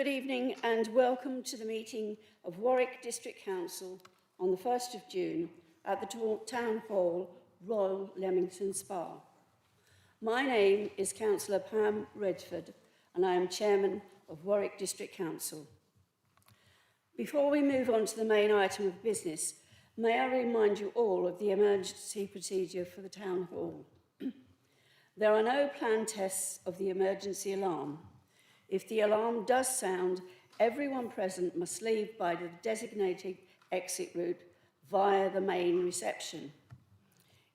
Good evening and welcome to the meeting of Warwick District Council on the 1st of June at the Town Hall, Royal Leamington Spa. My name is Councillor Pam Redford and I am Chairman of Warwick District Council. Before we move on to the main item of business, may I remind you all of the emergency procedure for the Town Hall. There are no planned tests of the emergency alarm. If the alarm does sound, everyone present must leave by the designated exit route via the main reception.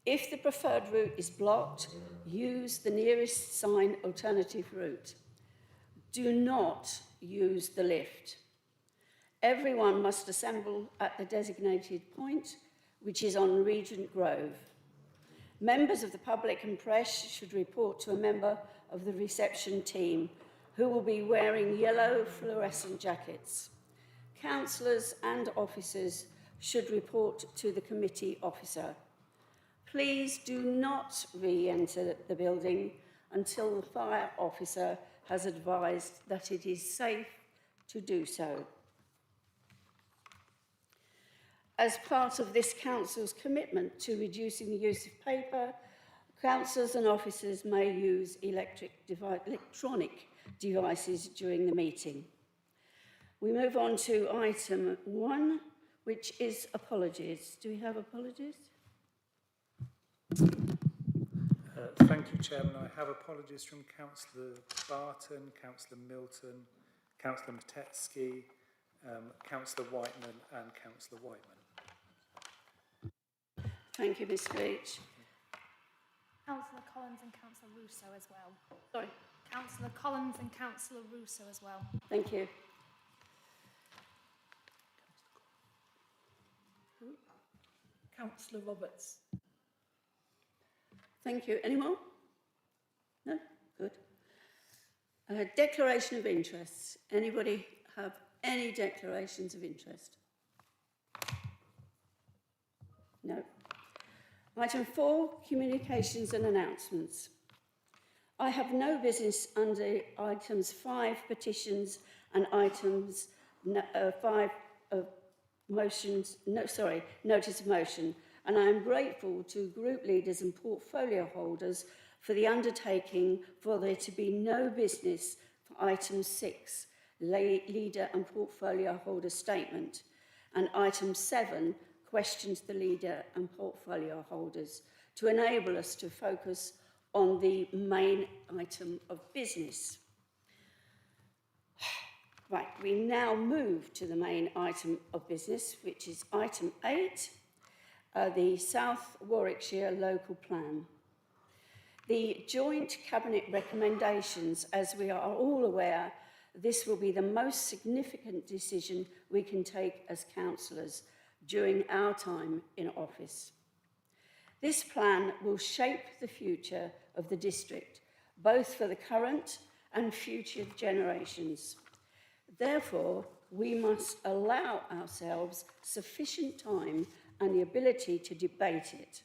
If the preferred route is blocked, use the nearest sign alternative route. Do not use the lift. Everyone must assemble at the designated point, which is on Regent Grove. Members of the public and press should report to a member of the reception team who will be wearing yellow fluorescent jackets. Councillors and officers should report to the committee officer. Please do not re-enter the building until the fire officer has advised that it is safe to do so. As part of this council's commitment to reducing the use of paper, councillors and officers may use electronic devices during the meeting. We move on to item 1, which is apologies. Do we have apologies? Thank you, Chairman. I have apologies from Councillor Barton, Councillor Milton, Councillor Matetsky, Councillor Whiteman and Councillor Whiteman. Thank you, Ms. Leach. Councillor Collins and Councillor Russo as well. Sorry. Councillor Collins and Councillor Russo as well. Thank you. Councillor Roberts. Thank you. Any more? No? Good. Declaration of interests. Anybody have any declarations of interest? No. Item 4, communications and announcements. I have no business under items 5, petitions, and items 5 of notice of motion, and I am grateful to group leaders and portfolio holders for the undertaking for there to be no business for item 6, leader and portfolio holder statement, and item 7, questions the leader and portfolio holders, to enable us to focus on the main item of business. Right, we now move to the main item of business, which is item 8, the South Warwickshire Local Plan. The joint cabinet recommendations, as we are all aware, this will be the most significant decision we can take as councillors during our time in office. This plan will shape the future of the district, both for the current and future generations. Therefore, we must allow ourselves sufficient time and the ability to debate it.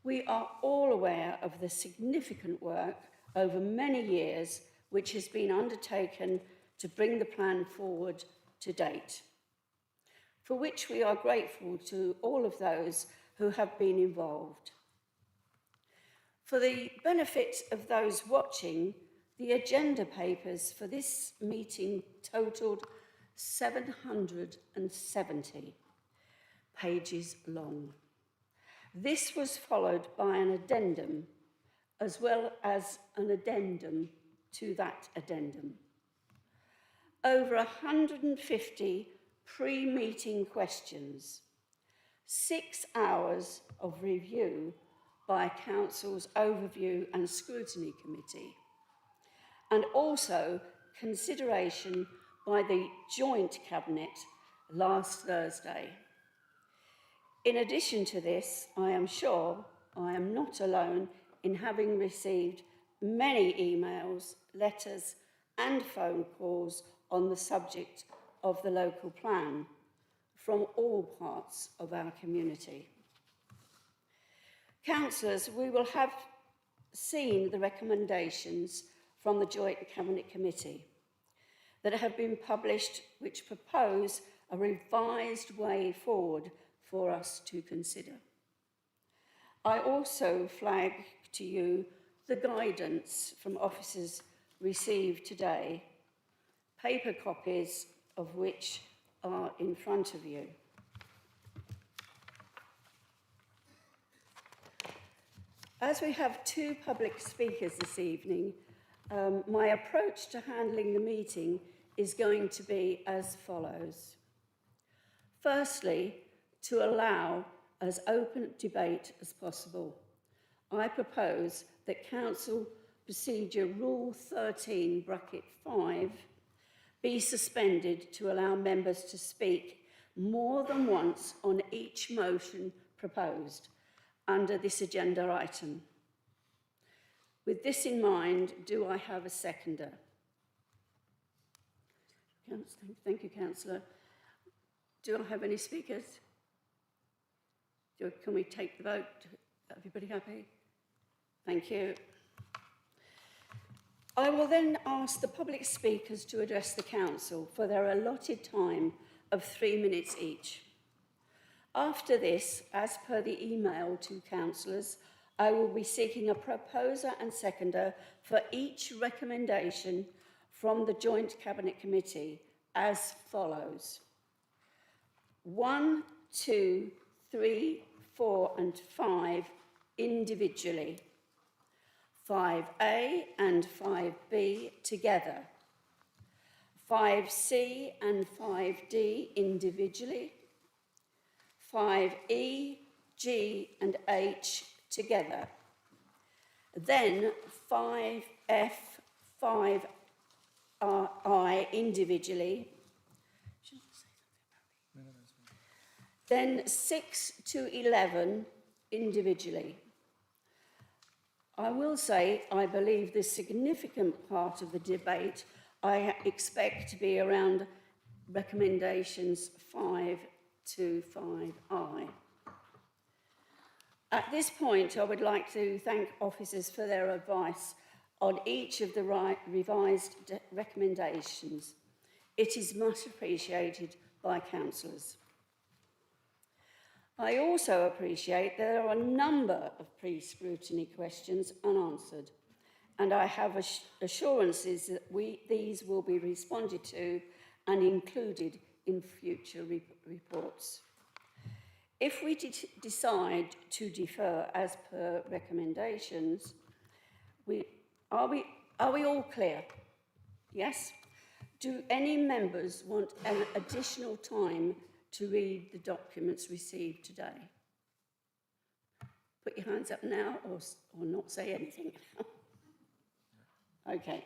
We are all aware of the significant work over many years which has been undertaken to bring the plan forward to date, for which we are grateful to all of those who have been involved. For the benefit of those watching, the agenda papers for this meeting totalled 770 pages long. This was followed by an addendum, as well as an addendum to that addendum. Over 150 pre-meeting questions, 6 hours of review by Council's Overview and Scrutiny Committee, and also consideration by the Joint Cabinet last Thursday. In addition to this, I am sure I am not alone in having received many emails, letters, and phone calls on the subject of the local plan from all parts of our community. Councillors, we will have seen the recommendations from the Joint Cabinet Committee. that have been published which propose a revised way forward for us to consider. I also flag to you the guidance from officers received today, paper copies of which are in front of you. As we have two public speakers this evening, my approach to handling the meeting is going to be as follows. Firstly, to allow as open debate as possible, I propose that Council Procedure Rule 13(5) be suspended to allow members to speak more than once on each motion proposed under this agenda item. With this in mind, do I have a seconder? Thank you, Councillor. Do I have any speakers? Can we take the vote? Everybody happy? Thank you. I will then ask the public speakers to address the Council for their allotted time of 3 minutes each. After this, as per the email to councillors, I will be seeking a proposer and seconder for each recommendation from the Joint Cabinet Committee as follows. 1, 2, 3, 4 and 5 individually. 5A and 5B together. 5C and 5D individually. 5E, G and H together. Then 5F, 5I individually. Then 6 to 11 individually. I will say I believe the significant part of the debate I expect to be around recommendations 5 to 5I. At this point, I would like to thank officers for their advice on each of the revised recommendations. It is much appreciated by councillors. I also appreciate there are a number of pre-scrutiny questions unanswered, and I have assurances that these will be responded to and included in future reports. If we decide to defer as per recommendations, are we all clear? Yes? Do any members want an additional time to read the documents received today? Put your hands up now or not say anything. Okay.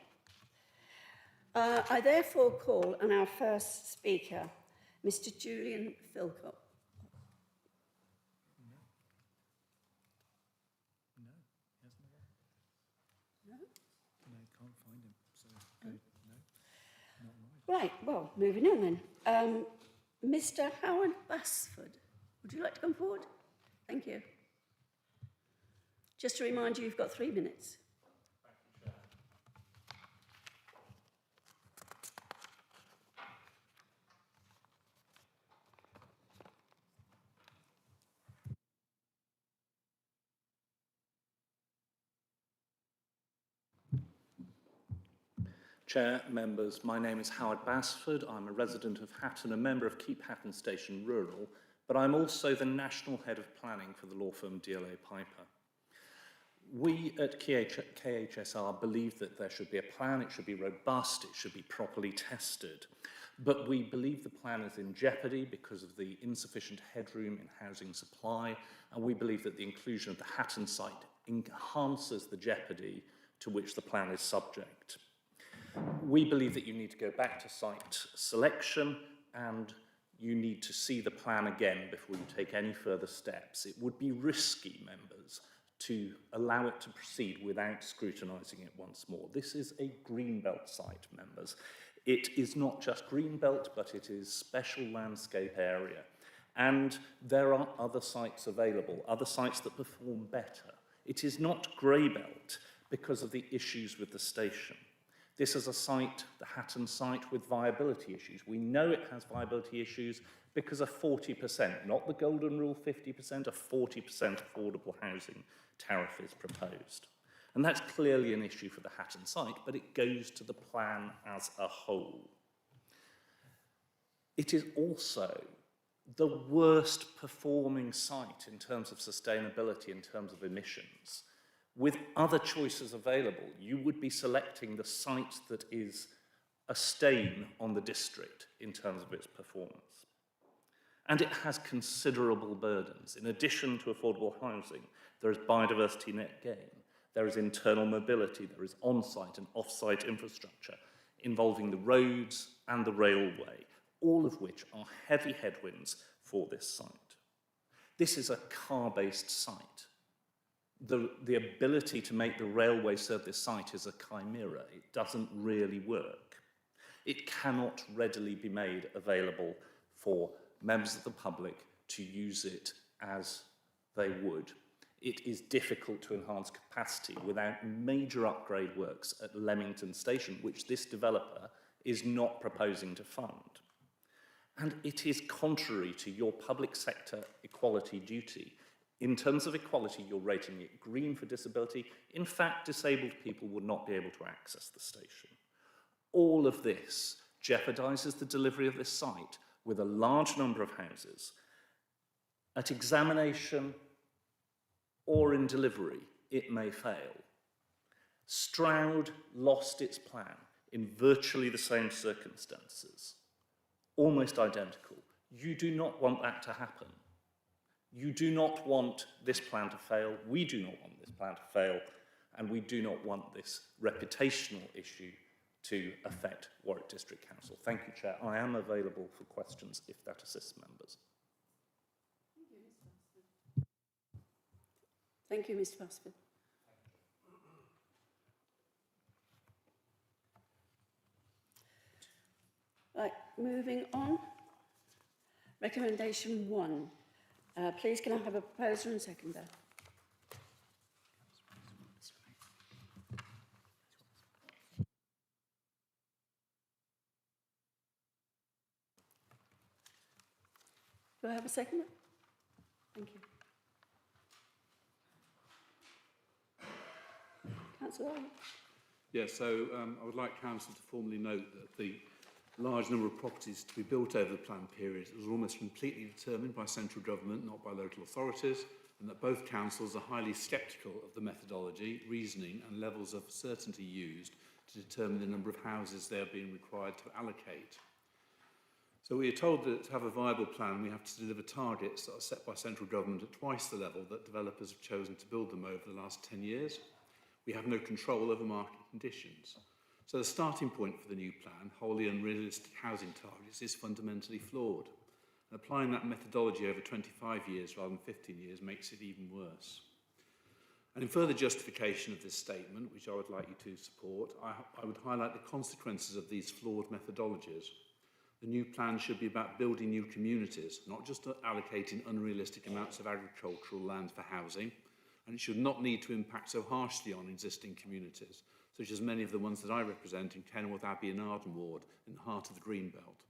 I therefore call on our first speaker, Mr. Julian Philcott. Can't find him, so no, not right. Right, well, moving on then. Mr. Howard Basford, would you like to come forward? Thank you. Just to remind you, you've got 3 minutes. Thank you, Chair. Chair, members, my name is Howard Basford. I'm a resident of Hatton, a member of Keep Hatton Station Rural, but I'm also the National Head of Planning for the law firm DLA Piper. We at KHSR believe that there should be a plan, it should be robust, it should be properly tested. But we believe the plan is in jeopardy because of the insufficient headroom in housing supply, and we believe that the inclusion of the Hatton site enhances the jeopardy to which the plan is subject. We believe that you need to go back to site selection and you need to see the plan again before you take any further steps. It would be risky, members, to allow it to proceed without scrutinising it once more. This is a Greenbelt site, members. It is not just Greenbelt, but it is special landscape area. And there are other sites available, other sites that perform better. It is not Greybelt because of the issues with the station. This is a site, the Hatton site, with viability issues. We know it has viability issues because a 40%, not the golden rule 50%, a 40% affordable housing tariff is proposed. And that's clearly an issue for the Hatton site, but it goes to the plan as a whole. It is also the worst performing site in terms of sustainability, in terms of emissions. With other choices available, you would be selecting the site that is a stain on the district in terms of its performance. And it has considerable burdens. In addition to affordable housing, there is biodiversity net gain, there is internal mobility, there is on-site and off-site infrastructure involving the roads and the railway, all of which are heavy headwinds for this site. This is a car-based site. The ability to make the railway serve this site is a chimera. It doesn't really work. It cannot readily be made available for members of the public to use it as they would. It is difficult to enhance capacity without major upgrade works at Leamington Station, which this developer is not proposing to fund. And it is contrary to your public sector equality duty. In terms of equality, you're rating it green for disability. In fact, disabled people would not be able to access the station. All of this jeopardises the delivery of this site with a large number of houses. At examination or in delivery, it may fail. Stroud lost its plan in virtually the same circumstances, almost identical. You do not want that to happen. You do not want this plan to fail. We do not want this plan to fail. And we do not want this reputational issue to affect Warwick District Council. Thank you, Chair. I am available for questions if that assists members. Thank you, Mr. Basford. Right, moving on. Recommendation 1. Please can I have a proposer and seconder? Do I have a seconder? Thank you. Councillor Owen. Yes, so I would like Council to formally note that the large number of properties to be built over the planned period was almost completely determined by central government, not by local authorities, and that both councils are highly sceptical of the methodology, reasoning and levels of certainty used to determine the number of houses they are being required to allocate. So we are told that to have a viable plan, we have to deliver targets that are set by central government at twice the level that developers have chosen to build them over the last 10 years. We have no control over market conditions. So the starting point for the new plan, wholly unrealistic housing targets, is fundamentally flawed. And applying that methodology over 25 years rather than 15 years makes it even worse. And in further justification of this statement, which I would like you to support, I would highlight the consequences of these flawed methodologies. The new plan should be about building new communities, not just allocating unrealistic amounts of agricultural land for housing, and it should not need to impact so harshly on existing communities, such as many of the ones that I represent in Kenilworth Abbey and Arden Ward, in the heart of the Greenbelt.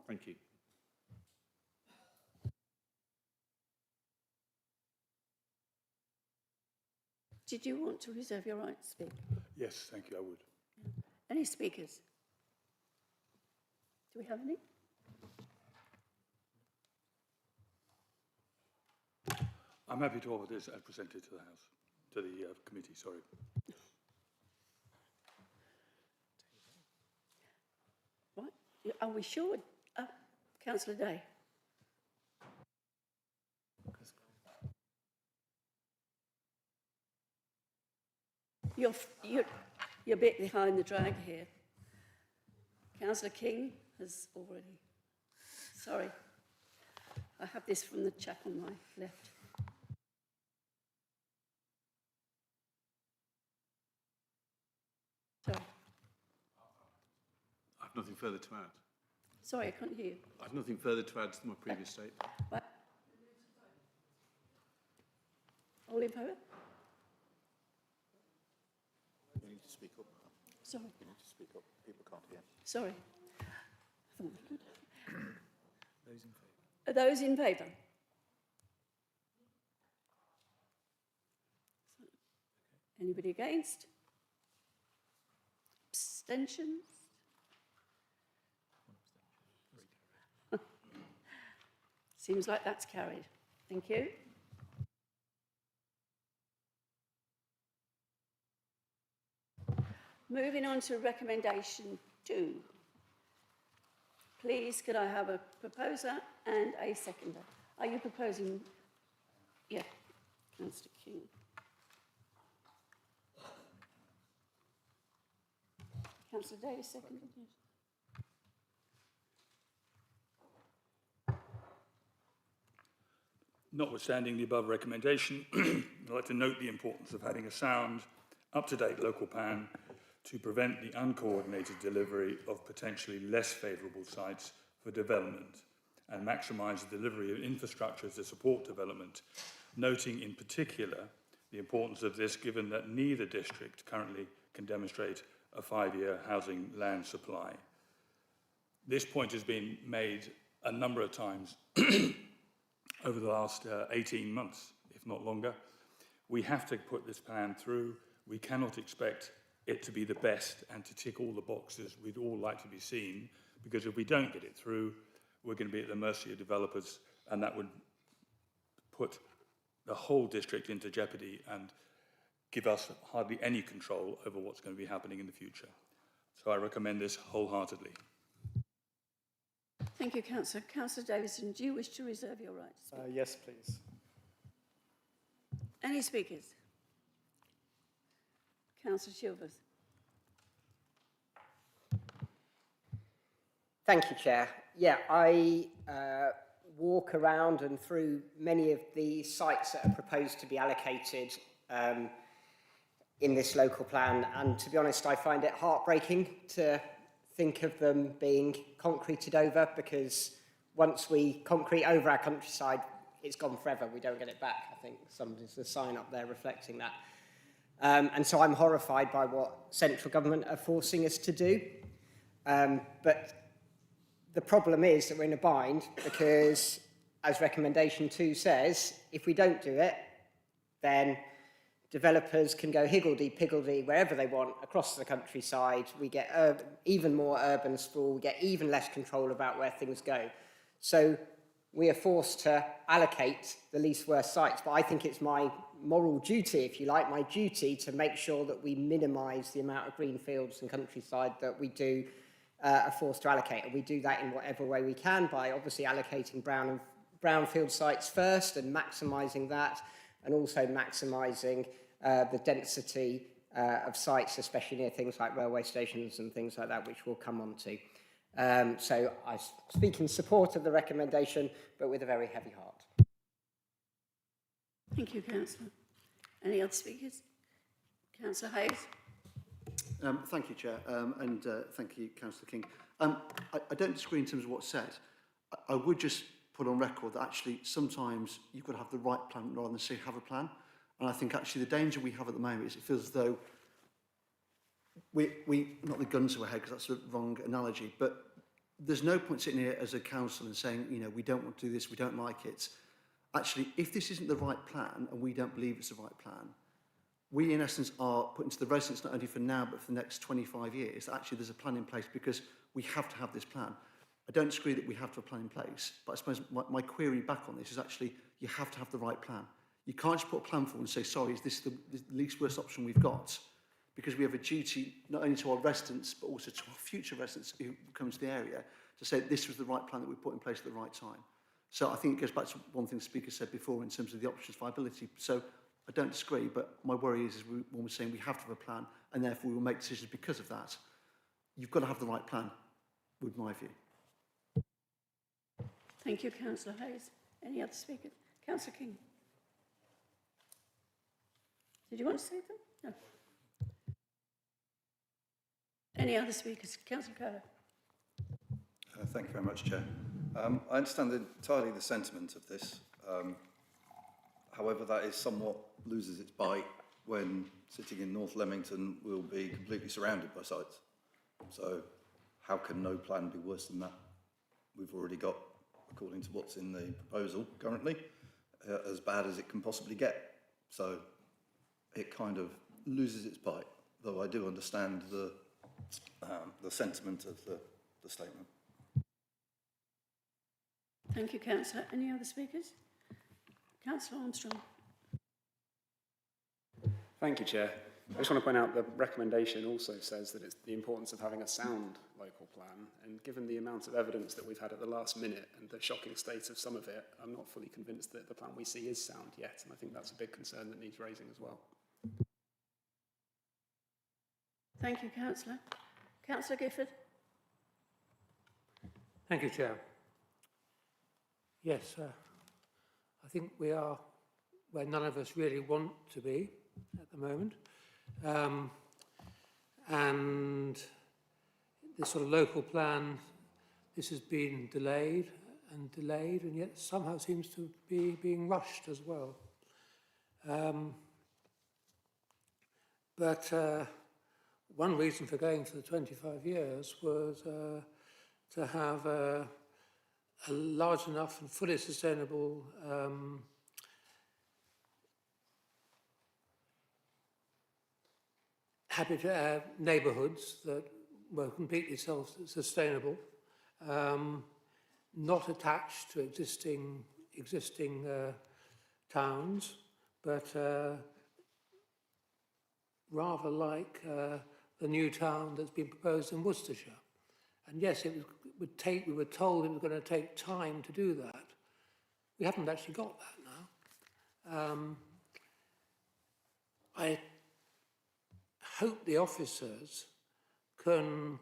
Thank you. Did you want to reserve your right to speak? Yes, thank you, I would. Any speakers? Do we have any? I'm happy to offer this and present it to the House, to the committee, sorry. Right, are we sure? Councillor Day. You're a bit behind the drag here. Councillor King has already... Sorry. I have this from the chap on my left. Sorry. I have nothing further to add. Sorry, I couldn't hear you. I have nothing further to add to my previous statement. Right. All in favour? Sorry. Speak up, people can't hear. Sorry. I thought we could. Those in favour? Are those in favour? Anybody against? Abstentions? Seems like that's carried. Thank you. Moving on to recommendation 2. Please, could I have a proposer and a seconder? Are you proposing? Yeah, Councillor King. Councillor Davis, seconded. Yes. Notwithstanding the above recommendation, I'd like to note the importance of having a sound, up-to-date local plan to prevent the uncoordinated delivery of potentially less favourable sites for development and maximise the delivery of infrastructure to support development, noting in particular the importance of this given that neither district currently can demonstrate a 5-year housing land supply. This point has been made a number of times over the last 18 months, if not longer. We have to put this plan through. We cannot expect it to be the best and to tick all the boxes we'd all like to be seen, because if we don't get it through, we're going to be at the mercy of developers, and that would put the whole district into jeopardy and give us hardly any control over what's going to be happening in the future. So I recommend this wholeheartedly. Thank you, Councillor. Councillor Davison, do you wish to reserve your right to speak? Yes, please. Any speakers? Councillor Chilvers. Thank you, Chair. Yeah, I walk around and through many of the sites that are proposed to be allocated in this local plan, and to be honest, I find it heartbreaking to think of them being concreted over, because once we concrete over our countryside, it's gone forever. We don't get it back. I think there's a sign up there reflecting that. And so I'm horrified by what central government are forcing us to do. But the problem is that we're in a bind because, as recommendation 2 says, if we don't do it, then developers can go higgledy-piggledy wherever they want across the countryside. We get even more urban sprawl. We get even less control about where things go. So we are forced to allocate the least worst sites. But I think it's my moral duty, if you like, my duty to make sure that we minimise the amount of green fields and countryside that we do are forced to allocate. And we do that in whatever way we can by obviously allocating brownfield sites first and maximising that, and also maximising the density of sites, especially near things like railway stations and things like that, which we'll come on to. So I speak in support of the recommendation, but with a very heavy heart. Thank you, Councillor. Any other speakers? Councillor Hayes. Thank you, Chair, and thank you, Councillor King. I don't disagree in terms of what's said. I would just put on record that actually sometimes you've got to have the right plan rather than say have a plan. And I think actually the danger we have at the moment is it feels as though we not the gun to our head, because that's the wrong analogy, but there's no point sitting here as a council and saying, you know, we don't want to do this, we don't like it. Actually, if this isn't the right plan and we don't believe it's the right plan, we in essence are putting to the residents not only for now but for the next 25 years that actually there's a plan in place, because we have to have this plan. I don't disagree that we have to have a plan in place, but I suppose my query back on this is actually you have to have the right plan. You can't just put a plan forward and say, sorry, is this the least worst option we've got? Because we have a duty not only to our residents but also to our future residents who come to the area to say this was the right plan that we put in place at the right time. So I think it goes back to one thing the speaker said before in terms of the options viability. So I don't disagree, but my worry is when we're saying we have to have a plan and therefore we will make decisions because of that. You've got to have the right plan, would my view. Thank you, Councillor Hayes. Any other speakers? Councillor King. Did you want to say them? No. Any other speakers? Councillor Curler. Thank you very much, Chair. I understand entirely the sentiment of this. However, that is somewhat loses its bite when sitting in North Leamington we'll be completely surrounded by sites. So how can no plan be worse than that? We've already got, according to what's in the proposal currently, as bad as it can possibly get. So it kind of loses its bite, though I do understand the sentiment of the statement. Thank you, Councillor. Any other speakers? Councillor Armstrong. Thank you, Chair. I just want to point out the recommendation also says that it's the importance of having a sound local plan, and given the amount of evidence that we've had at the last minute and the shocking state of some of it, I'm not fully convinced that the plan we see is sound yet, and I think that's a big concern that needs raising as well. Thank you, Councillor. Councillor Gifford. Thank you, Chair. Yes, I think we are where none of us really want to be at the moment. And this sort of local plan, this has been delayed, and yet somehow seems to be being rushed as well. But one reason for going for the 25 years was to have a large enough and fully sustainable neighbourhoods that were completely self-sustainable, not attached to existing towns, but rather like the new town that's been proposed in Worcestershire. And yes, we were told it was going to take time to do that. We haven't actually got that now. I hope the officers can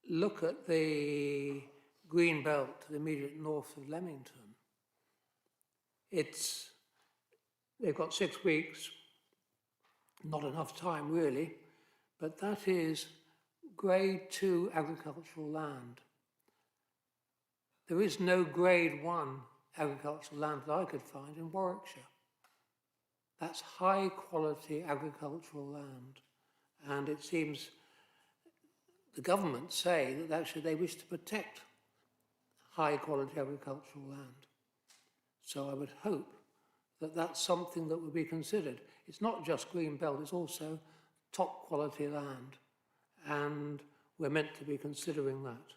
look at the green belt to the immediate north of Leamington. They've got 6 weeks, not enough time really, but that is grade 2 agricultural land. There is no grade 1 agricultural land that I could find in Warwickshire. That's high quality agricultural land. And it seems the government say that actually they wish to protect high quality agricultural land. So I would hope that that's something that would be considered. It's not just green belt, it's also top quality land. And we're meant to be considering that.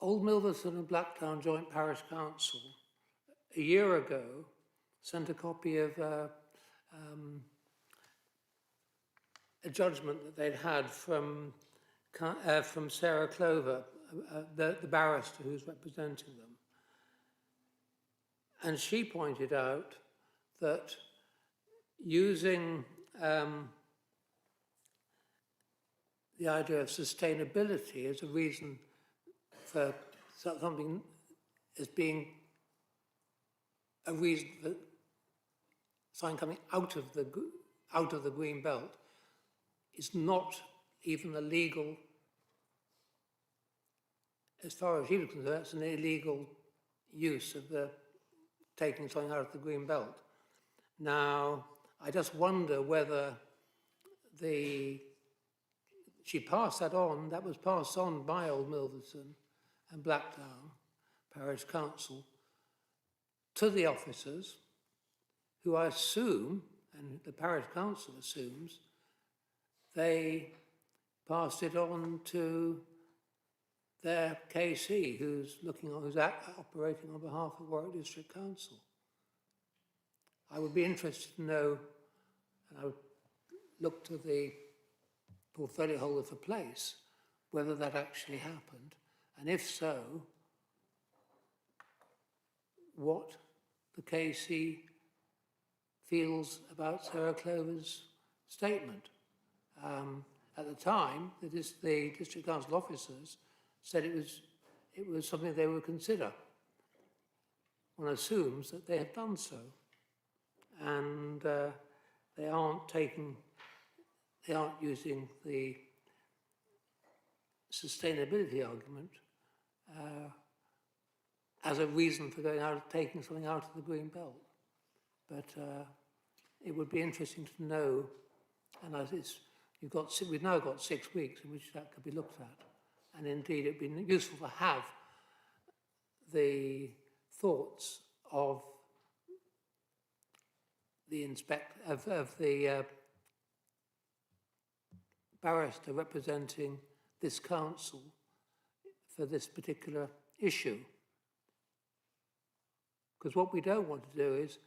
Old Milverton and Blacktown Joint Parish Council, a year ago, sent a copy of a judgment that they'd had from Sarah Clover, the barrister who's representing them. And she pointed out that using the idea of sustainability as a reason for something as being a reason for something coming out of the green belt is not even a legal, as far as she was concerned, it's an illegal use of taking something out of the green belt. Now, I just wonder whether she passed that on, that was passed on by Old Milverton and Blacktown Parish Council to the officers, who I assume, and the Parish Council assumes, they passed it on to their KC, who's operating on behalf of Warwick District Council. I would be interested to know, and I would look to the portfolio holder for place, whether that actually happened, and if so, what the KC feels about Sarah Clover's statement. At the time, the District Council officers said it was something they would consider. One assumes that they have done so, and they aren't using the sustainability argument as a reason for taking something out of the green belt. but it would be interesting to know, and we've now got 6 weeks in which that could be looked at, and indeed it'd be useful to have the thoughts of the barrister representing this council for this particular issue. Because what we don't want to do is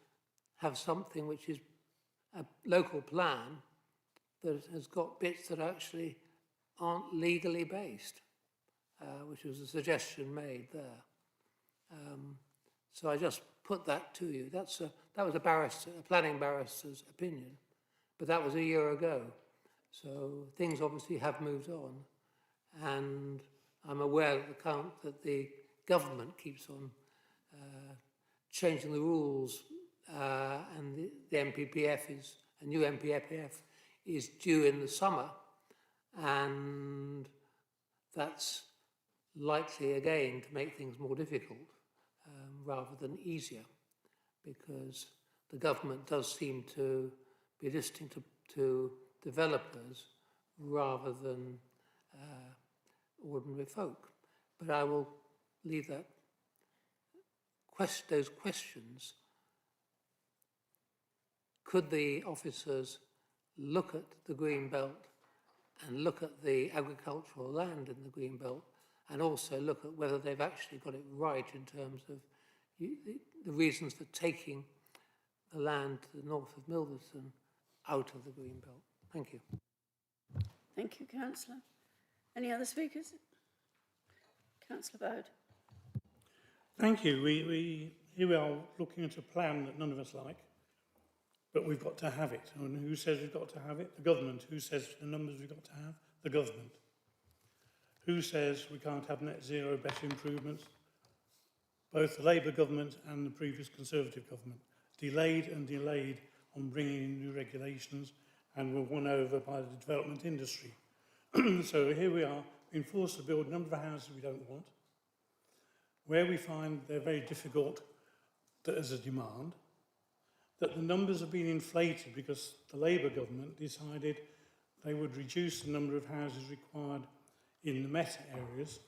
have something which is a local plan that has got bits that actually aren't legally based, which was a suggestion made there. So I just put that to you. That was a planning barrister's opinion, but that was a year ago. So things obviously have moved on, and I'm aware that the government keeps on changing the rules, and the a new MPPF is due in the summer, and that's likely again to make things more difficult rather than easier, because the government does seem to be listening to developers rather than ordinary folk. But I will leave those questions. Could the officers look at the green belt and look at the agricultural land in the green belt, and also look at whether they've actually got it right in terms of the reasons for taking the land to the north of Milverton out of the green belt? Thank you. Thank you, Councillor. Any other speakers? Councillor Bowd. Thank you. Here we are looking at a plan that none of us like, but we've got to have it. And who says we've got to have it? The government. Who says the numbers we've got to have? The government. Who says we can't have net zero better improvements? Both the Labour government and the previous Conservative government delayed and delayed on bringing in new regulations, and were won over by the development industry. So here we are, being forced to build a number of houses we don't want, where we find they're very difficult as a demand, that the numbers have been inflated because the Labour government decided they would reduce the number of houses required in the meta areas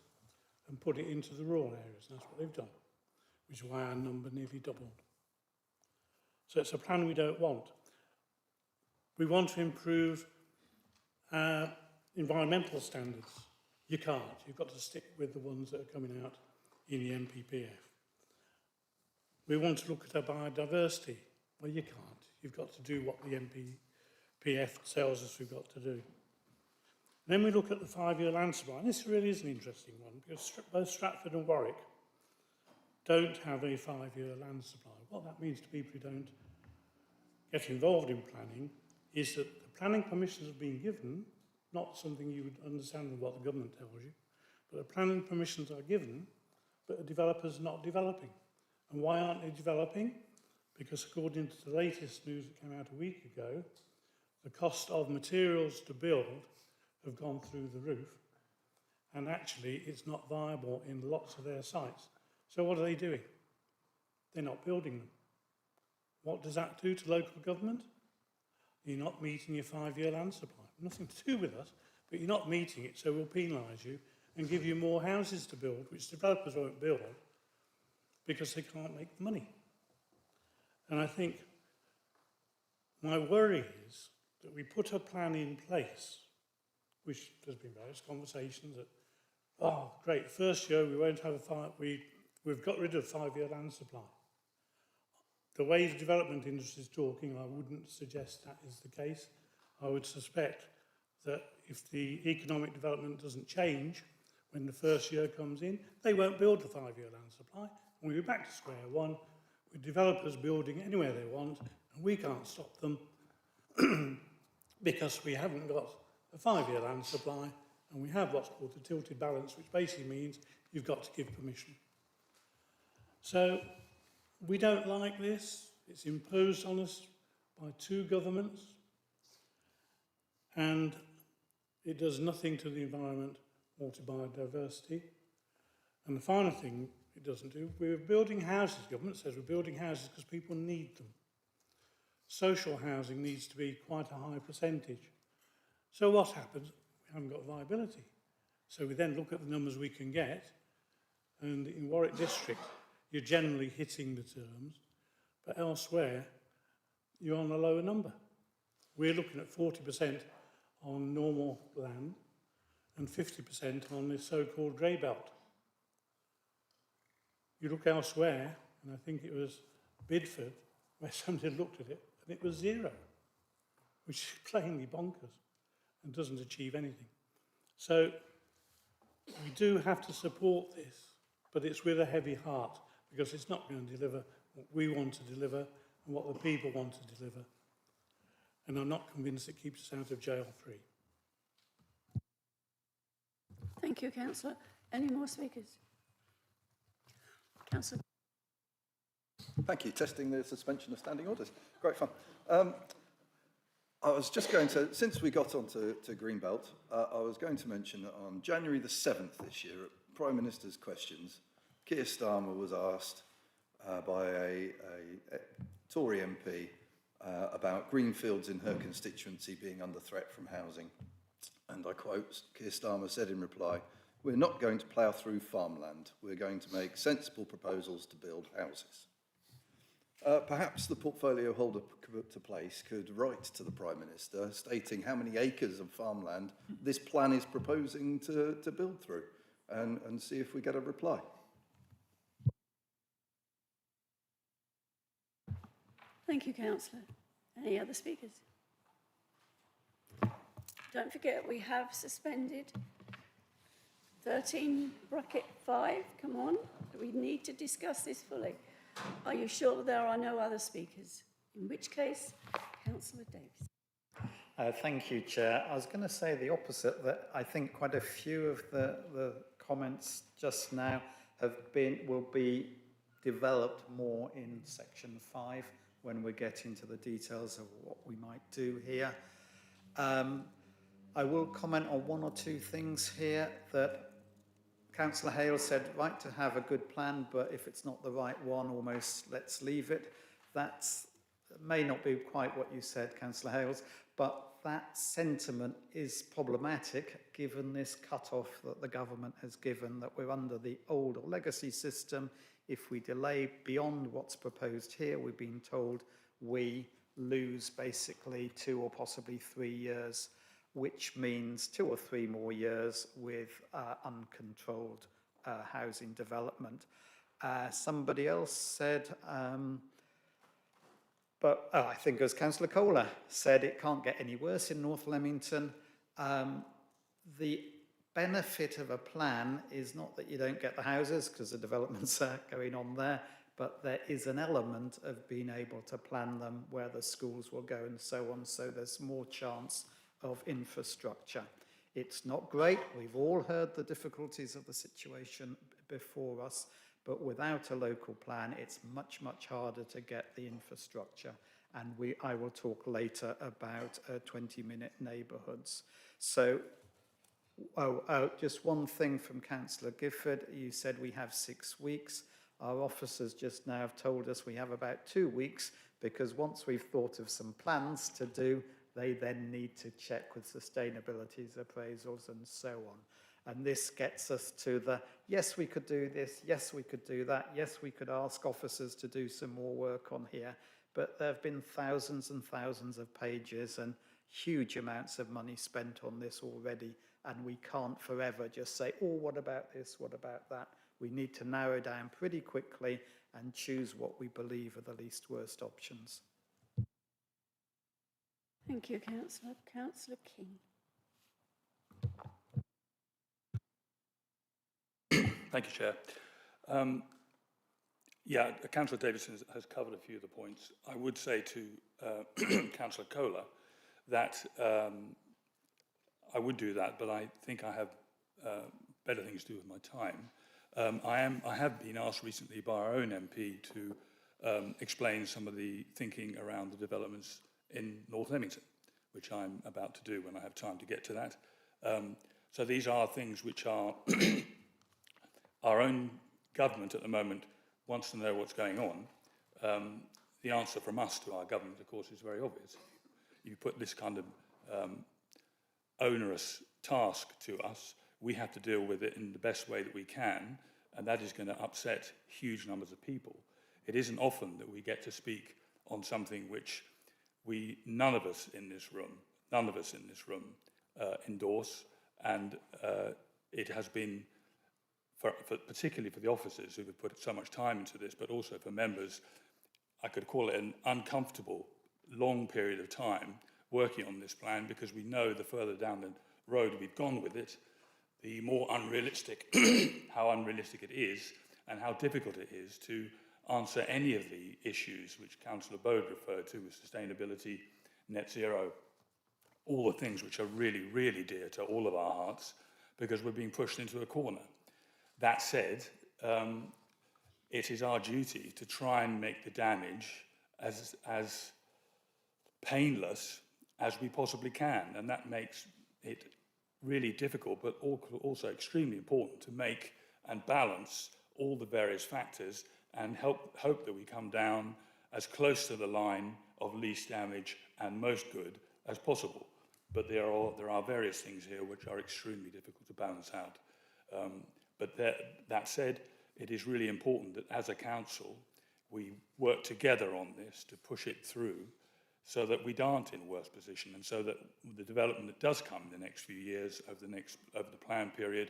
and put it into the rural areas. And that's what they've done, which is why our number nearly doubled. So it's a plan we don't want. We want to improve our environmental standards. You can't. You've got to stick with the ones that are coming out in the MPPF. We want to look at our biodiversity. Well, you can't. You've got to do what the MPPF tells us we've got to do. Then we look at the 5-year land supply. And this really is an interesting one, because both Stratford and Warwick don't have a 5-year land supply. What that means to people who don't get involved in planning is that the planning permissions have been given, not something you would understand in what the government tells you, but the planning permissions are given, but the developer's not developing. And why aren't they developing? Because according to the latest news that came out a week ago, the cost of materials to build have gone through the roof, and actually it's not viable in lots of their sites. So what are they doing? They're not building them. What does that do to local government? You're not meeting your 5-year land supply. Nothing to do with us, but you're not meeting it, so we'll penalise you and give you more houses to build, which developers won't build because they can't make the money. And I think my worry is that we put a plan in place, which there's been various conversations that, oh, great, first year we won't have we've got rid of 5-year land supply. The way the development industry is talking, I wouldn't suggest that is the case. I would suspect that if the economic development doesn't change when the first year comes in, they won't build the 5-year land supply. And we'll be back to square one with developers building anywhere they want, and we can't stop them because we haven't got a 5-year land supply, and we have what's called a tilted balance, which basically means you've got to give permission. So we don't like this. It's imposed on us by 2 governments, and it does nothing to the environment or to biodiversity. And the final thing it doesn't do, we're building houses. The government says we're building houses because people need them. social housing needs to be quite a high percentage. So what happens? We haven't got viability. So we then look at the numbers we can get, and in Warwick District, you're generally hitting the terms, but elsewhere, you're on a lower number. We're looking at 40% on normal land and 50% on this so-called grey belt. You look elsewhere, and I think it was Bidford, where somebody looked at it, and it was 0, which is plainly bonkers and doesn't achieve anything. So we do have to support this, but it's with a heavy heart, because it's not going to deliver what we want to deliver and what the people want to deliver. And I'm not convinced it keeps us out of jail free. Thank you, Councillor. Any more speakers? Councillor. Thank you. Testing the suspension of standing orders. Great fun. I was just going to, since we got on to Greenbelt, I was going to mention that on January the 7th this year, at Prime Minister's Questions, Keir Starmer was asked by a Tory MP about greenfields in her constituency being under threat from housing. And I quote, Keir Starmer said in reply, "We're not going to plough through farmland. We're going to make sensible proposals to build houses." Perhaps the portfolio holder to place could write to the Prime Minister stating how many acres of farmland this plan is proposing to build through, and see if we get a reply. Thank you, Councillor. Any other speakers? Don't forget, we have suspended 13(5). Come on, we need to discuss this fully. Are you sure there are no other speakers? In which case, Councillor Davis. Thank you, Chair. I was going to say the opposite, that I think quite a few of the comments just now will be developed more in section 5 when we get into the details of what we might do here. I will comment on one or two things here that Councillor Hale said, right to have a good plan, but if it's not the right one, almost let's leave it. That may not be quite what you said, Councillor Hales, but that sentiment is problematic given this cut-off that the government has given, that we're under the old or legacy system. If we delay beyond what's proposed here, we've been told we lose basically 2 or possibly 3 years, which means 2 or 3 more years with uncontrolled housing development. Somebody else said, I think as Councillor Kohler said, it can't get any worse in North Leamington. The benefit of a plan is not that you don't get the houses, because the developments are going on there, but there is an element of being able to plan them where the schools will go and so on, so there's more chance of infrastructure. It's not great. We've all heard the difficulties of the situation before us, but without a local plan, it's much, much harder to get the infrastructure. And I will talk later about 20-minute neighbourhoods. So, just one thing from Councillor Gifford. You said we have 6 weeks. Our officers just now have told us we have about 2 weeks, because once we've thought of some plans to do, they then need to check with sustainability appraisals and so on. And this gets us to the, yes, we could do this, yes, we could do that, yes, we could ask officers to do some more work on here, but there have been thousands and thousands of pages and huge amounts of money spent on this already, and we can't forever just say, oh, what about this, what about that? We need to narrow down pretty quickly and choose what we believe are the least worst options. Thank you, Councillor. Councillor King. Thank you, Chair. Councillor Davidson has covered a few of the points. I would say to Councillor Kohler that I would do that, but I think I have better things to do with my time. I have been asked recently by our own MP to explain some of the thinking around the developments in North Leamington, which I'm about to do when I have time to get to that. So these are things which are our own government at the moment wants to know what's going on. the answer from us to our government, of course, is very obvious. You put this kind of onerous task to us, we have to deal with it in the best way that we can, and that is going to upset huge numbers of people. It isn't often that we get to speak on something which none of us in this room endorse, and it has been, particularly for the officers who have put so much time into this, but also for members, I could call it an uncomfortable, long period of time working on this plan, because we know the further down the road we've gone with it, the more unrealistic, how unrealistic it is, and how difficult it is to answer any of the issues which Councillor Bode referred to with sustainability, net zero, all the things which are really, really dear to all of our hearts, because we're being pushed into a corner. That said, it is our duty to try and make the damage as painless as we possibly can, and that makes it really difficult, but also extremely important to make and balance all the various factors and hope that we come down as close to the line of least damage and most good as possible. But there are various things here which are extremely difficult to balance out. But that said, it is really important that as a council, we work together on this to push it through so that we aren't in a worse position, and so that the development that does come in the next few years over the plan period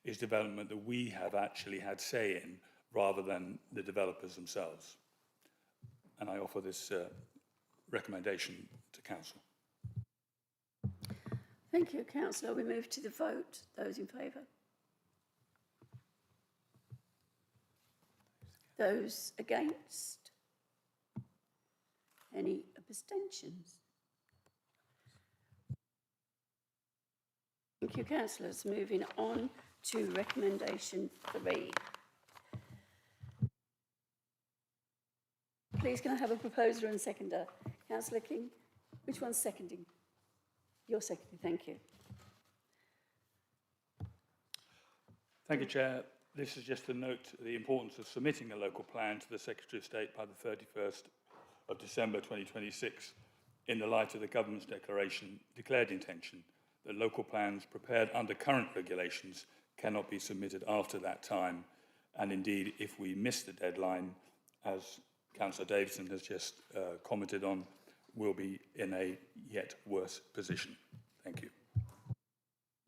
is development that we have actually had say in, rather than the developers themselves. And I offer this recommendation to Council. Thank you, Councillor. We move to the vote. Those in favour? Those against? Any abstentions? Thank you, councillors. Moving on to recommendation 3. Please can I have a proposer and seconder? Councillor King, which one's seconding? You're seconding, thank you. Thank you, Chair. This is just to note the importance of submitting a local plan to the Secretary of State by the 31st of December 2026 in the light of the government's declared intention that local plans prepared under current regulations cannot be submitted after that time, and indeed if we miss the deadline, as Councillor Davidson has just commented on, we'll be in a yet worse position. Thank you.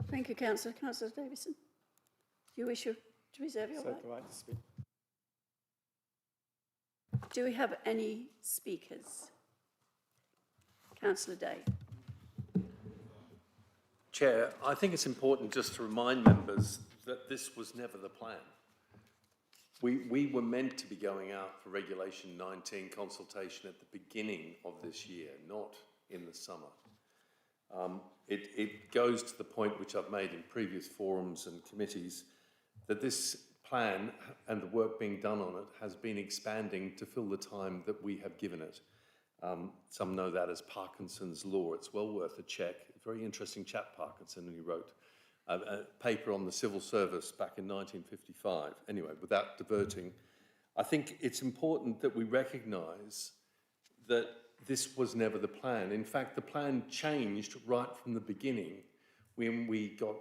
Thank you, Councillor. Councillor Davidson, do you wish to reserve your right? the right to speak. Do we have any speakers? Councillor Day. Chair, I think it's important just to remind members that this was never the plan. We were meant to be going out for Regulation 19 consultation at the beginning of this year, not in the summer. It goes to the point which I've made in previous forums and committees, that this plan and the work being done on it has been expanding to fill the time that we have given it. Some know that as Parkinson's law. It's well worth a check. Very interesting chap, Parkinson, and he wrote a paper on the civil service back in 1955. Anyway, without diverting, I think it's important that we recognise that this was never the plan. In fact, the plan changed right from the beginning when we got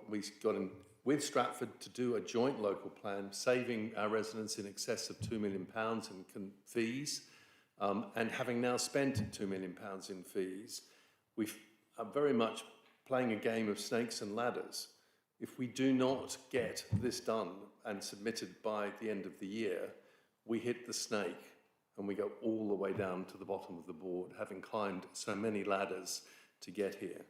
in with Stratford to do a joint local plan, saving our residents in excess of £2 million in fees, and having now spent £2 million in fees, we are very much playing a game of snakes and ladders. If we do not get this done and submitted by the end of the year, we hit the snake and we go all the way down to the bottom of the board, having climbed so many ladders to get here.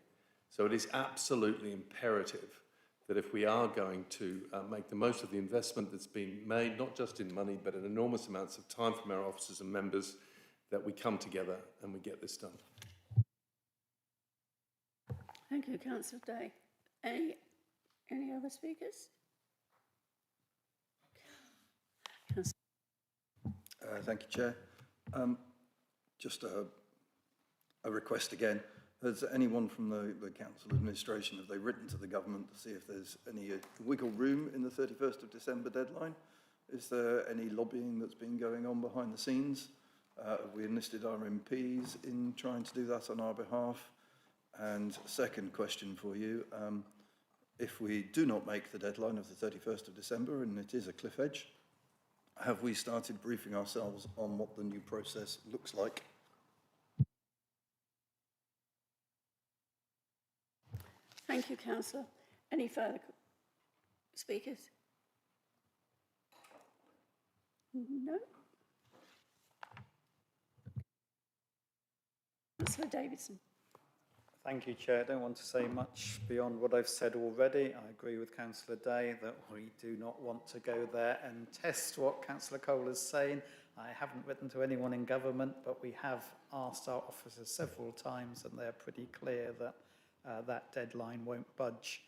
So it is absolutely imperative that if we are going to make the most of the investment that's been made, not just in money, but in enormous amounts of time from our officers and members, that we come together and we get this done. Thank you, Councillor Day. Any other speakers? Thank you, Chair. Just a request again. Has anyone from the council administration, have they written to the government to see if there's any wiggle room in the 31st of December deadline? Is there any lobbying that's been going on behind the scenes We enlisted our MPs in trying to do that on our behalf. And second question for you, if we do not make the deadline of the 31st of December and it is a cliff edge, have we started briefing ourselves on what the new process looks like? Thank you, Councillor. Any further speakers? No? Councillor Davidson. Thank you, Chair. I don't want to say much beyond what I've said already. I agree with Councillor Day that we do not want to go there and test what Councillor Cole is saying. I haven't written to anyone in government, but we have asked our officers several times and they're pretty clear that that deadline won't budge.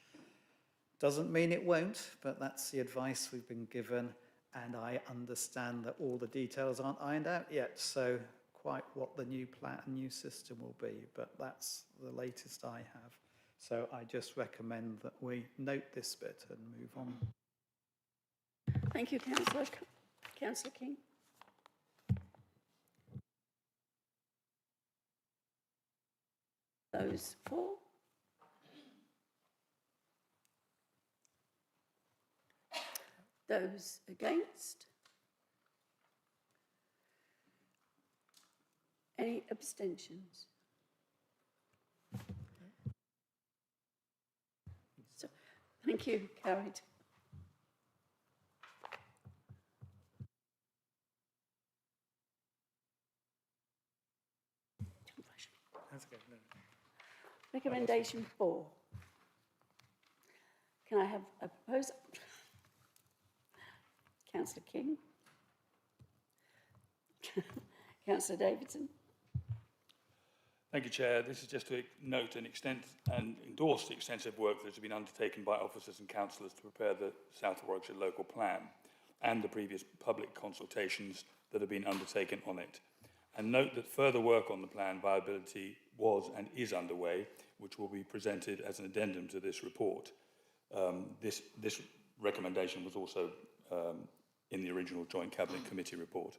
Doesn't mean it won't, but that's the advice we've been given, and I understand that all the details aren't ironed out yet, so quite what the new plan, new system will be, but that's the latest I have. So I just recommend that we note this bit and move on. Thank you, Councillor. Councillor King. Those for? Those against? Any abstentions? So, thank you, carried. That's okay. No. Recommendation 4. Can I have a proposal? Councillor King. Councillor Davidson. Thank you, Chair. This is just to note and endorse the extensive work that has been undertaken by officers and councillors to prepare the South Warwickshire local plan and the previous public consultations that have been undertaken on it. And note that further work on the plan viability was and is underway, which will be presented as an addendum to this report. This recommendation was also in the original Joint Cabinet Committee report.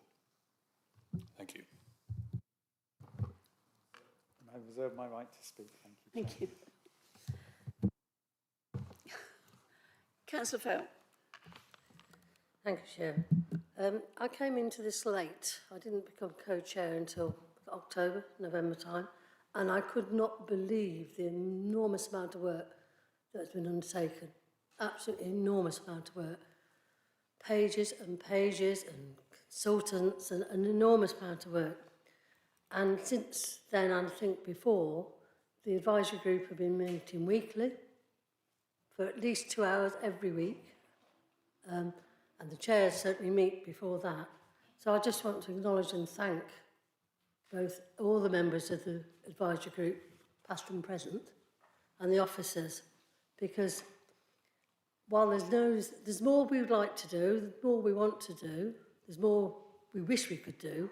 Thank you. And I reserve my right to speak. Thank you. Thank you. Councillor Fell. Thank you, Chair. I came into this late. I didn't become co-chair until October, November time, and I could not believe the enormous amount of work that has been undertaken. Absolutely enormous amount of work. Pages and pages and consultants and an enormous amount of work. And since then, and I think before, the advisory group have been meeting weekly for at least 2 hours every week. And the chairs certainly meet before that. So I just want to acknowledge and thank both all the members of the advisory group, past and present, and the officers, because while there's more we would like to do, there's more we want to do, there's more we wish we could do,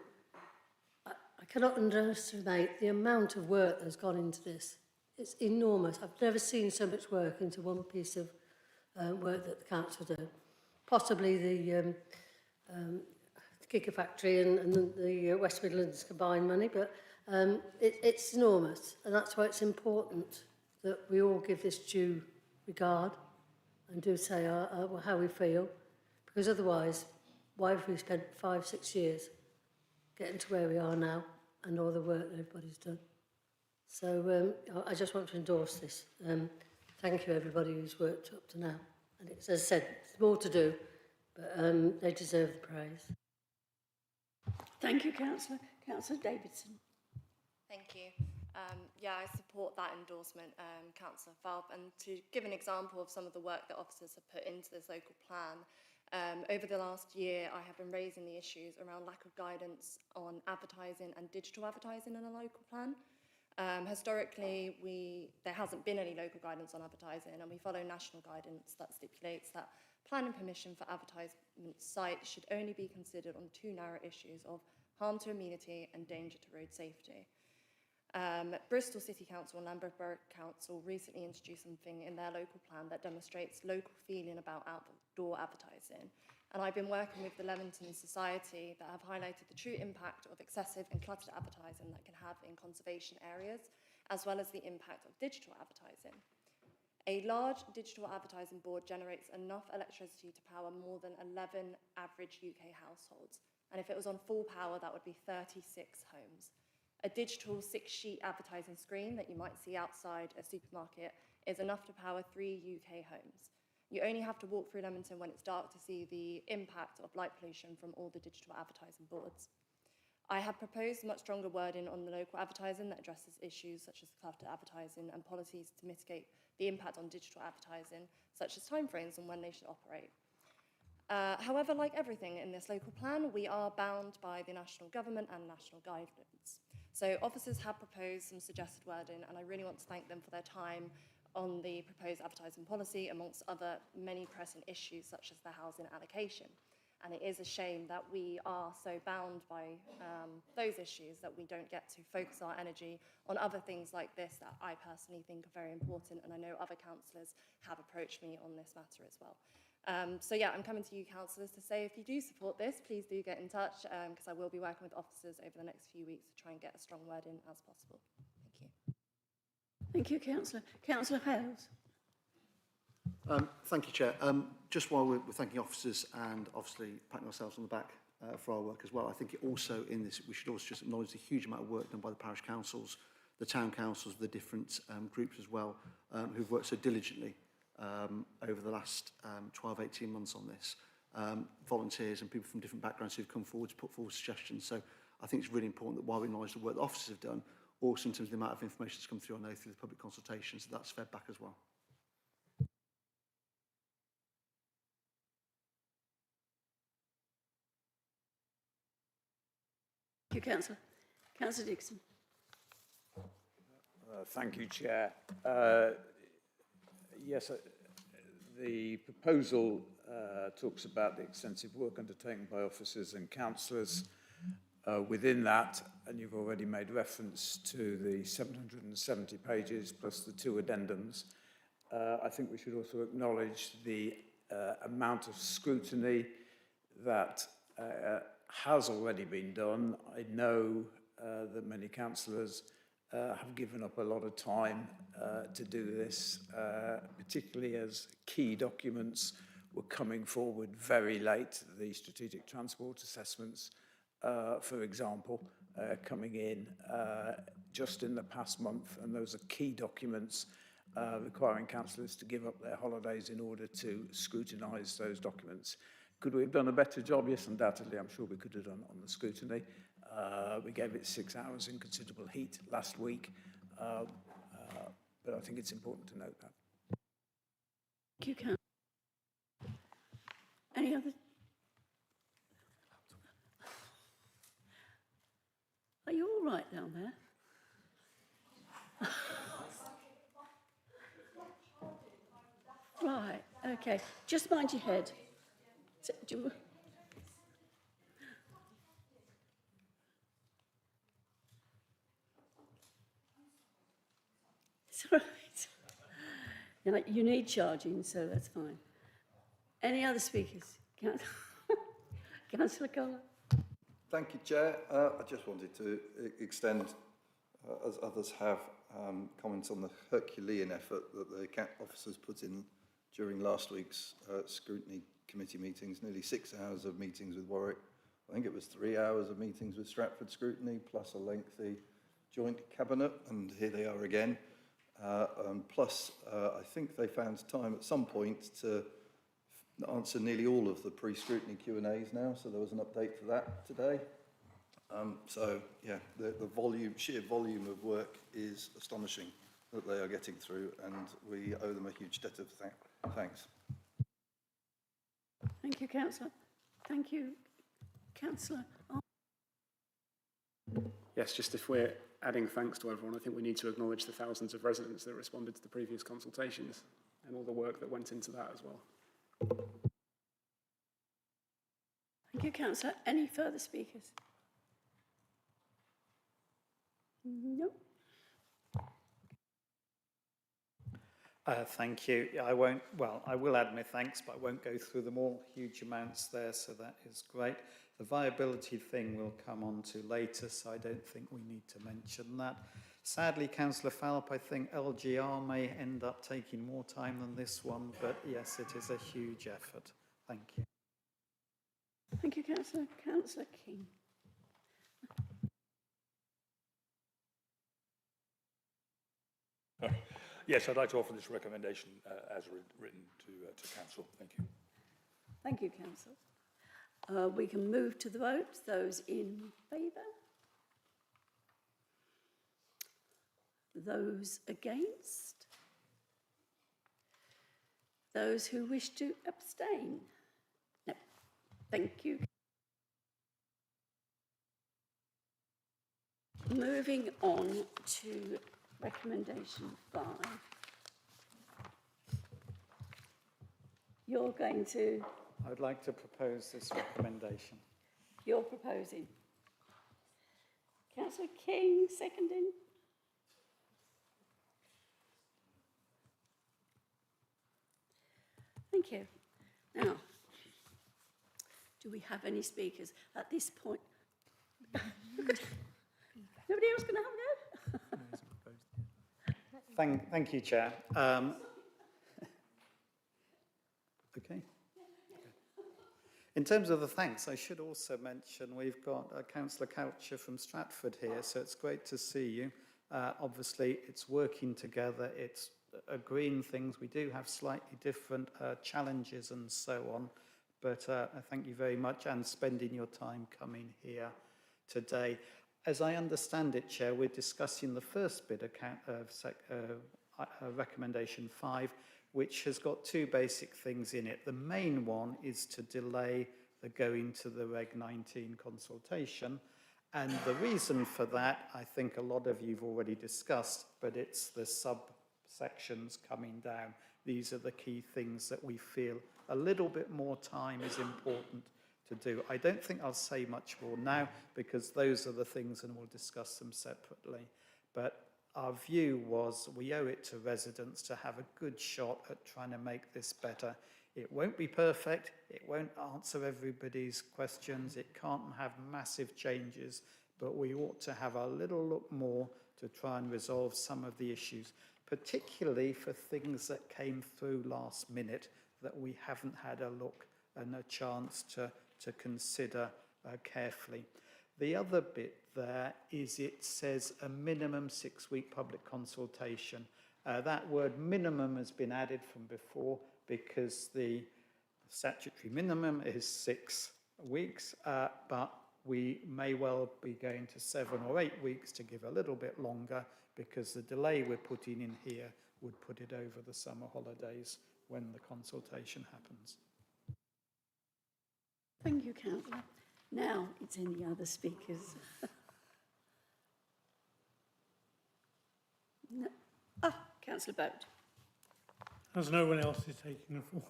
I cannot underestimate the amount of work that's gone into this. It's enormous. I've never seen so much work into one piece of work that the council do. Possibly the Gigafactory and the West Midlands combined money, but it's enormous, and that's why it's important that we all give this due regard and do say how we feel, because otherwise, why have we spent 5-6 years getting to where we are now and all the work that everybody's done? So I just want to endorse this. Thank you, everybody who's worked up to now. And it's, as I said, there's more to do, but they deserve the praise. Thank you, Councillor. Councillor Davidson. Thank you. Yeah, I support that endorsement, Councillor Falp. And to give an example of some of the work that officers have put into this local plan, over the last year, I have been raising the issues around lack of guidance on advertising and digital advertising in a local plan. Historically, there hasn't been any local guidance on advertising, and we follow national guidance that stipulates that planning permission for advertisement sites should only be considered on 2 narrow issues of harm to amenity and danger to road safety. Bristol City Council and Lambeth Borough Council recently introduced something in their local plan that demonstrates local feeling about outdoor advertising, and I've been working with the Leamington Society that have highlighted the true impact of excessive and cluttered advertising that can have in conservation areas, as well as the impact of digital advertising. A large digital advertising board generates enough electricity to power more than 11 average UK households, and if it was on full power, that would be 36 homes. A digital 6-sheet advertising screen that you might see outside a supermarket is enough to power 3 UK homes. You only have to walk through Leamington when it's dark to see the impact of light pollution from all the digital advertising boards. I have proposed much stronger wording on the local advertising that addresses issues such as cluttered advertising and policies to mitigate the impact on digital advertising, such as timeframes on when they should operate. However, like everything in this local plan, we are bound by the national government and national guidance. So officers have proposed some suggested wording, and I really want to thank them for their time on the proposed advertising policy, amongst other many pressing issues such as the housing allocation. And it is a shame that we are so bound by those issues that we don't get to focus our energy on other things like this that I personally think are very important, and I know other councillors have approached me on this matter as well. So yeah, I'm coming to you, councillors, to say if you do support this, please do get in touch, because I will be working with officers over the next few weeks to try and get as strong word in as possible. Thank you. Thank you, Councillor. Councillor Hales. Thank you, Chair. Just while we're thanking officers and obviously patting ourselves on the back for our work as well, I think it also in this, we should also just acknowledge the huge amount of work done by the parish councils, the town councils, the different groups as well, who've worked so diligently over the last 12, 18 months on this. Volunteers and people from different backgrounds who've come forward to put forward suggestions. So I think it's really important that while we acknowledge the work that officers have done, also in terms of the amount of information that's come through, I know through the public consultations, that's fed back as well. Thank you, Councillor. Councillor Dixon. Thank you, Chair. Yes, the proposal talks about the extensive work undertaken by officers and councillors. Within that, and you've already made reference to the 770 pages plus the 2 addendums, I think we should also acknowledge the amount of scrutiny that has already been done. I know that many councillors have given up a lot of time to do this, particularly as key documents were coming forward very late. The strategic transport assessments, for example, coming in just in the past month, and those are key documents requiring councillors to give up their holidays in order to scrutinise those documents. Could we have done a better job? Yes, undoubtedly, I'm sure we could have done on the scrutiny. We gave it 6 hours in considerable heat last week, but I think it's important to note that. Thank you, Councillor. Any other? Are you all right down there? Right, okay. Just mind your head. It's all right. You need charging, so that's fine. Any other speakers? Councillor Collar. Thank you, Chair. I just wanted to extend, as others have, comments on the Herculean effort that the officers put in during last week's scrutiny committee meetings, nearly 6 hours of meetings with Warwick. I think it was 3 hours of meetings with Stratford Scrutiny, plus a lengthy joint cabinet, and here they are again. Plus, I think they found time at some point to answer nearly all of the pre-scrutiny Q&As now, so there was an update for that today. So, yeah, the sheer volume of work is astonishing that they are getting through, and we owe them a huge debt of thanks. Thank you, Councillor. Thank you, Councillor. Yes, just if we're adding thanks to everyone, I think we need to acknowledge the thousands of residents that responded to the previous consultations and all the work that went into that as well. Thank you, Councillor. Any further speakers? No. Thank you. I won't, well, I will add my thanks, but I won't go through them all. Huge amounts there, so that is great. The viability thing we'll come on to later, so I don't think we need to mention that. Sadly, Councillor Falp, I think LGR may end up taking more time than this one, but yes, it is a huge effort. Thank you. Thank you, Councillor. Councillor King. Yes, I'd like to offer this recommendation as written to Council. Thank you. Thank you, Councillor. We can move to the vote. Those in favour? Those against? Those who wish to abstain? No. Thank you. Moving on to recommendation 5. You're going to... I would like to propose this recommendation. You're proposing. Councillor King, seconding. Thank you. Now, do we have any speakers at this point? Nobody else going to have a go? Thank you, Chair. Okay. In terms of the thanks, I should also mention we've got Councillor Coucher from Stratford here, so it's great to see you. Obviously, it's working together, it's agreeing things. We do have slightly different challenges and so on, but I thank you very much and spending your time coming here today. As I understand it, Chair, we're discussing the first bit of recommendation 5, which has got 2 basic things in it. The main one is to delay the going to the Reg 19 consultation. And the reason for that, I think a lot of you've already discussed, but it's the subsections coming down. These are the key things that we feel a little bit more time is important to do. I don't think I'll say much more now because those are the things and we'll discuss them separately. But our view was we owe it to residents to have a good shot at trying to make this better. It won't be perfect, it won't answer everybody's questions, it can't have massive changes, but we ought to have a little look more to try and resolve some of the issues, particularly for things that came through last minute that we haven't had a look and a chance to consider carefully. The other bit there is it says a minimum 6-week public consultation. That word minimum has been added from before because the statutory minimum is 6 weeks, but we may well be going to 7 or 8 weeks to give a little bit longer because the delay we're putting in here would put it over the summer holidays when the consultation happens. Thank you, Councillor. Now it's any other speakers. No. Councillor Boat. As no one else is taking the floor.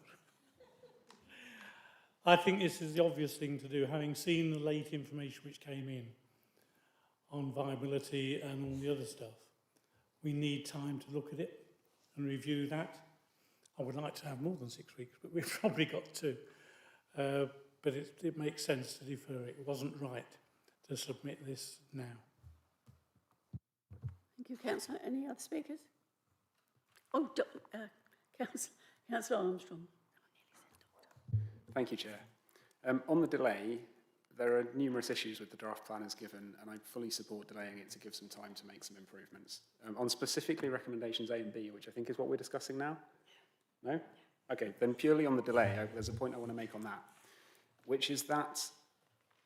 I think this is the obvious thing to do, having seen the late information which came in on viability and all the other stuff. We need time to look at it and review that. I would like to have more than 6 weeks, but we've probably got 2. But it makes sense to defer it. It wasn't right to submit this now. Thank you, Councillor. Any other speakers? Oh, Councillor Armstrong. Thank you, Chair. On the delay, there are numerous issues with the draft plan as given, and I fully support delaying it to give some time to make some improvements. On specifically recommendations A and B, which I think is what we're discussing now? No? Okay, then purely on the delay, there's a point I want to make on that, which is that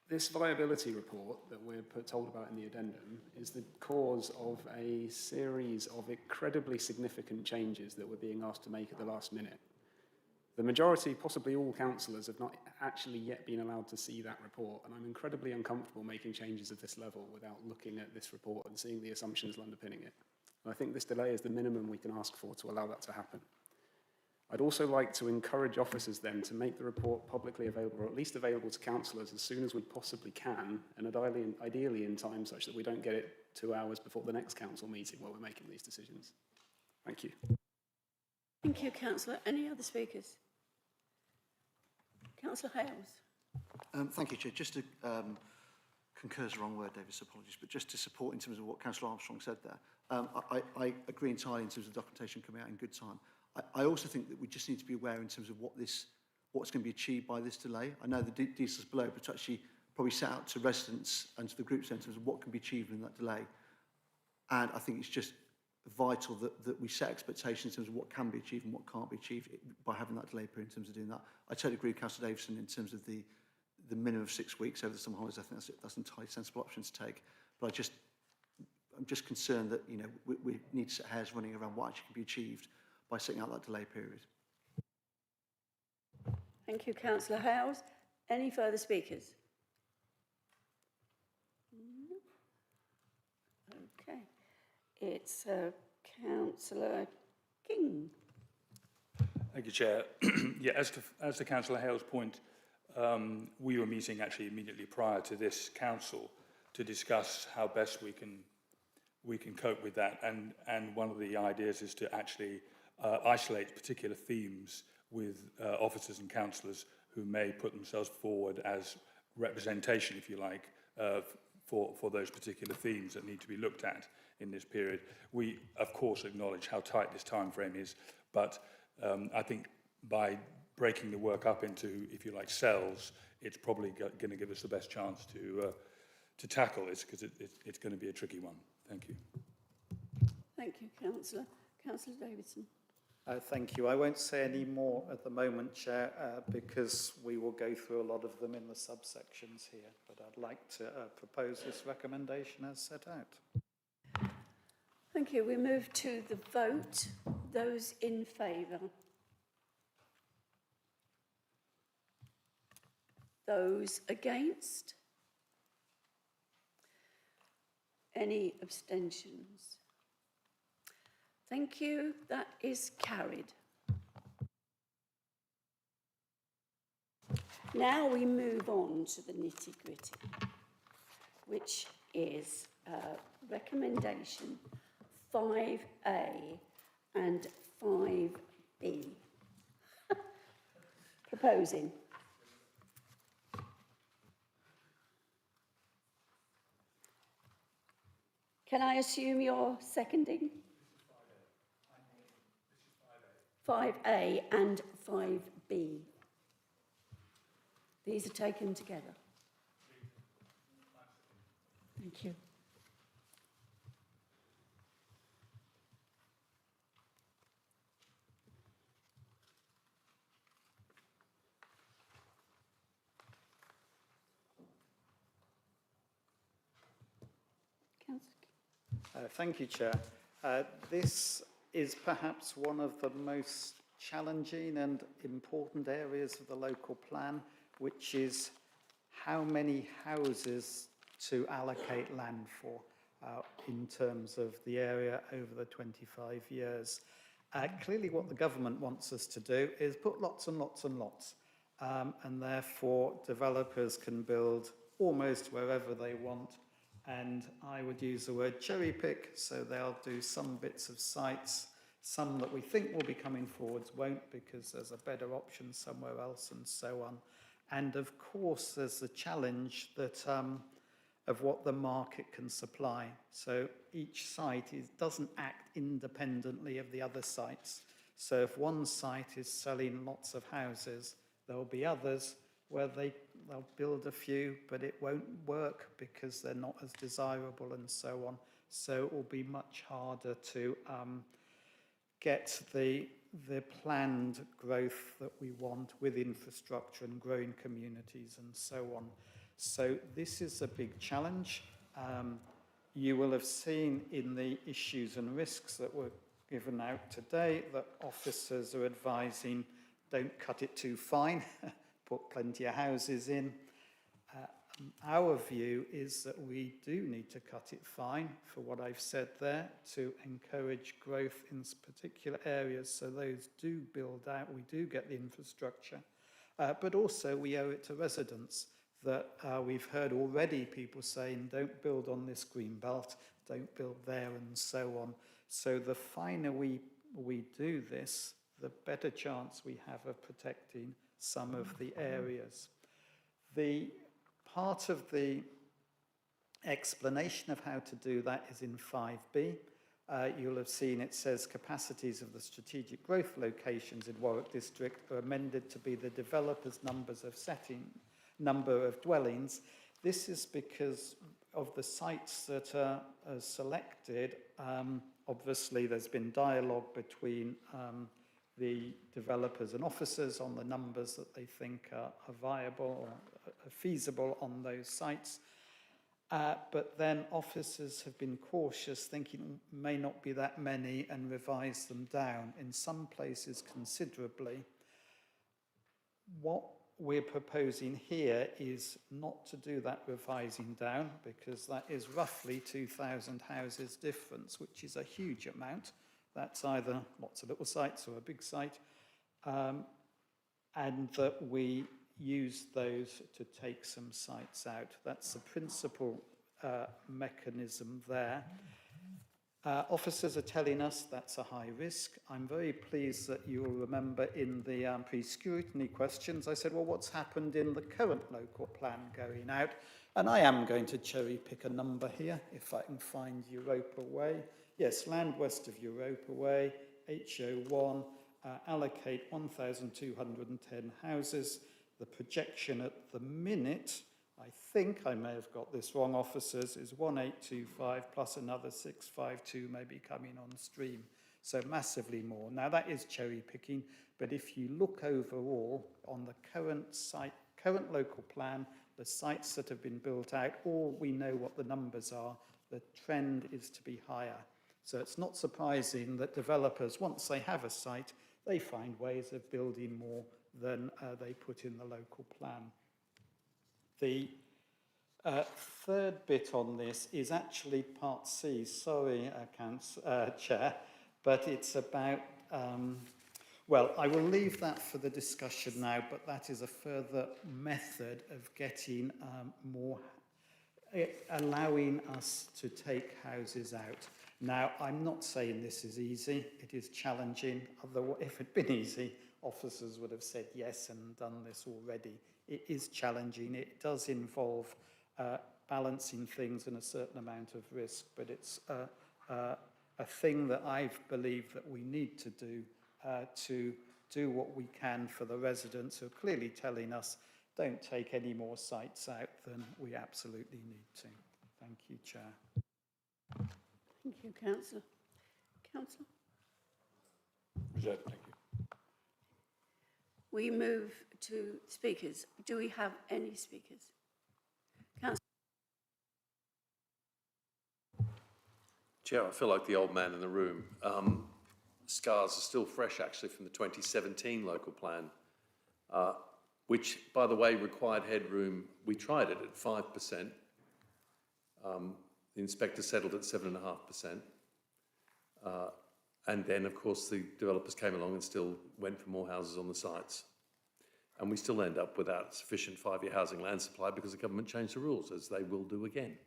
this viability report that we're told about in the addendum is the cause of a series of incredibly significant changes that we're being asked to make at the last minute. The majority, possibly all councillors, have not actually yet been allowed to see that report, and I'm incredibly uncomfortable making changes of this level without looking at this report and seeing the assumptions underpinning it. And I think this delay is the minimum we can ask for to allow that to happen. I'd also like to encourage officers then to make the report publicly available, or at least available to councillors as soon as we possibly can, and ideally in time such that we don't get it 2 hours before the next council meeting where we're making these decisions. Thank you. Thank you, Councillor. Any other speakers? Councillor Hales. Thank you, Chair. Just to concur is the wrong word, David, so apologies, but just to support in terms of what Councillor Armstrong said there, I agree entirely in terms of the documentation coming out in good time. I also think that we just need to be aware in terms of what's going to be achieved by this delay. I know the details below, but to actually probably set out to residents and to the groups in terms of what can be achieved in that delay. And I think it's just vital that we set expectations in terms of what can be achieved and what can't be achieved by having that delay period in terms of doing that. I totally agree with Councillor Davison in terms of the minimum of 6 weeks over the summer holidays. I think that's an entirely sensible option to take. But I'm just concerned that, you know, we need to set hairs running around what actually can be achieved by setting out that delay period. Thank you, Councillor Hales. Any further speakers? No. Okay. It's Councillor King. Thank you, Chair. Yeah, as to Councillor Hale's point, we were meeting actually immediately prior to this council to discuss how best we can cope with that. And one of the ideas is to actually isolate particular themes with officers and councillors who may put themselves forward as representation, if you like, for those particular themes that need to be looked at in this period. We, of course, acknowledge how tight this time frame is, but I think by breaking the work up into, if you like, cells, it's probably going to give us the best chance to tackle this, because it's going to be a tricky one. Thank you. Thank you, Councillor. Councillor Davidson. Thank you. I won't say any more at the moment, Chair, because we will go through a lot of them in the subsections here, but I'd like to propose this recommendation as set out. Thank you. We move to the vote. Those in favour? Those against? Any abstentions? Thank you. That is carried. Now we move on to the nitty-gritty, which is recommendation 5A and 5B. Proposing. Can I assume you're seconding? 5A and 5B. These are taken together. Thank you. Thank you, Chair. This is perhaps one of the most challenging and important areas of the local plan, which is how many houses to allocate land for in terms of the area over the 25 years. Clearly what the government wants us to do is put lots and lots and lots, and therefore developers can build almost wherever they want. And I would use the word cherry pick, so they'll do some bits of sites, some that we think will be coming forwards won't, because there's a better option somewhere else, and so on. And of course, there's the challenge that of what the market can supply. So each site doesn't act independently of the other sites. So if one site is selling lots of houses, there will be others where they'll build a few, but it won't work because they're not as desirable and so on. So it will be much harder to get the planned growth that we want with infrastructure and growing communities and so on. So this is a big challenge. You will have seen in the issues and risks that were given out today that officers are advising don't cut it too fine. Put plenty of houses in. Our view is that we do need to cut it fine for what I've said there to encourage growth in particular areas, so those do build out, we do get the infrastructure. But also we owe it to residents that we've heard already people saying don't build on this green belt, don't build there and so on. So the finer we do this, the better chance we have of protecting some of the areas. The part of the explanation of how to do that is in 5B. You'll have seen it says capacities of the strategic growth locations in Warwick District are amended to be the developers' number of dwellings. This is because of the sites that are selected. Obviously, there's been dialogue between the developers and officers on the numbers that they think are viable or are feasible on those sites. But then officers have been cautious, thinking may not be that many, and revised them down, in some places considerably. What we're proposing here is not to do that revising down, because that is roughly 2,000 houses difference, which is a huge amount. That's either lots of little sites or a big site, and that we use those to take some sites out. That's the principal mechanism there. Officers are telling us that's a high risk. I'm very pleased that you'll remember in the pre-scrutiny questions, I said, well, what's happened in the current local plan going out? And I am going to cherry pick a number here, if I can find Europa Way. Yes, land west of Europa Way, HO1, allocate 1,210 houses. The projection at the minute, I think I may have got this wrong, officers, is 1,825 plus another 652 maybe coming on stream. So massively more. Now that is cherry picking, but if you look overall on the current local plan, the sites that have been built out, all we know what the numbers are, the trend is to be higher. So it's not surprising that developers, once they have a site, they find ways of building more than they put in the local plan. The third bit on this is actually part C. Sorry, Chair, but it's about, well, I will leave that for the discussion now, but that is a further method of getting more, allowing us to take houses out. Now, I'm not saying this is easy. It is challenging. Although if it had been easy, officers would have said yes and done this already. It is challenging. It does involve balancing things and a certain amount of risk, but it's a thing that I believe that we need to do what we can for the residents who are clearly telling us don't take any more sites out than we absolutely need to. Thank you, Chair. Thank you, Councillor. Councillor? Reserved, thank you. We move to speakers. Do we have any speakers? Councillor? Chair, I feel like the old man in the room. Scars are still fresh, actually, from the 2017 local plan, which, by the way, required headroom. We tried it at 5%. The inspector settled at 7.5%. And then, of course, the developers came along and still went for more houses on the sites. And we still end up without sufficient 5-year housing land supply because the government changed the rules, as they will do again.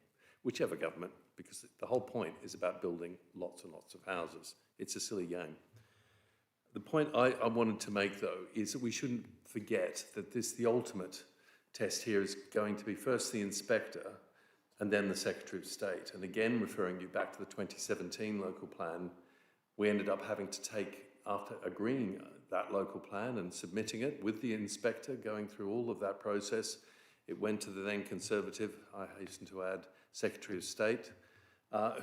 Whichever government, because the whole point is about building lots and lots of houses. It's a silly game. The point I wanted to make, though, is that we shouldn't forget that the ultimate test here is going to be first the inspector and then the Secretary of State. And again, referring you back to the 2017 local plan, we ended up having to take, after agreeing that local plan and submitting it with the inspector, going through all of that process, it went to the then Conservative, I hasten to add, Secretary of State,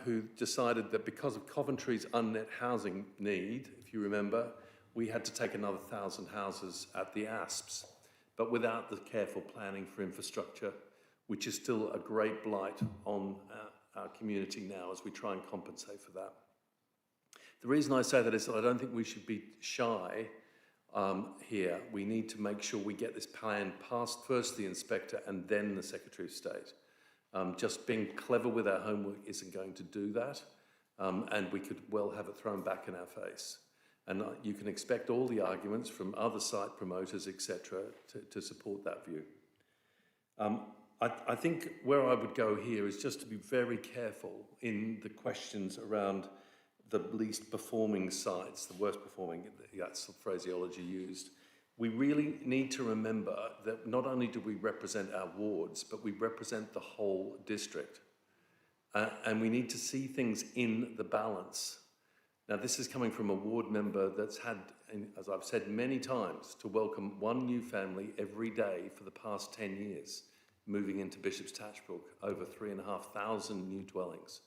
who decided that because of Coventry's unmet housing need, if you remember, we had to take another 1,000 houses at the ASPs, but without the careful planning for infrastructure, which is still a great blight on our community now as we try and compensate for that. The reason I say that is that I don't think we should be shy here. We need to make sure we get this plan past first the inspector and then the Secretary of State. Just being clever with our homework isn't going to do that, and we could well have it thrown back in our face. And you can expect all the arguments from other site promoters, etc., to support that view. I think where I would go here is just to be very careful in the questions around the least performing sites, the worst performing, that's the phraseology used, we really need to remember that not only do we represent our wards, but we represent the whole district. And we need to see things in the balance. Now, this is coming from a ward member that's had, as I've said many times, to welcome one new family every day for the past 10 years, moving into Bishop's Tatchbrook, over 3,500 new dwellings.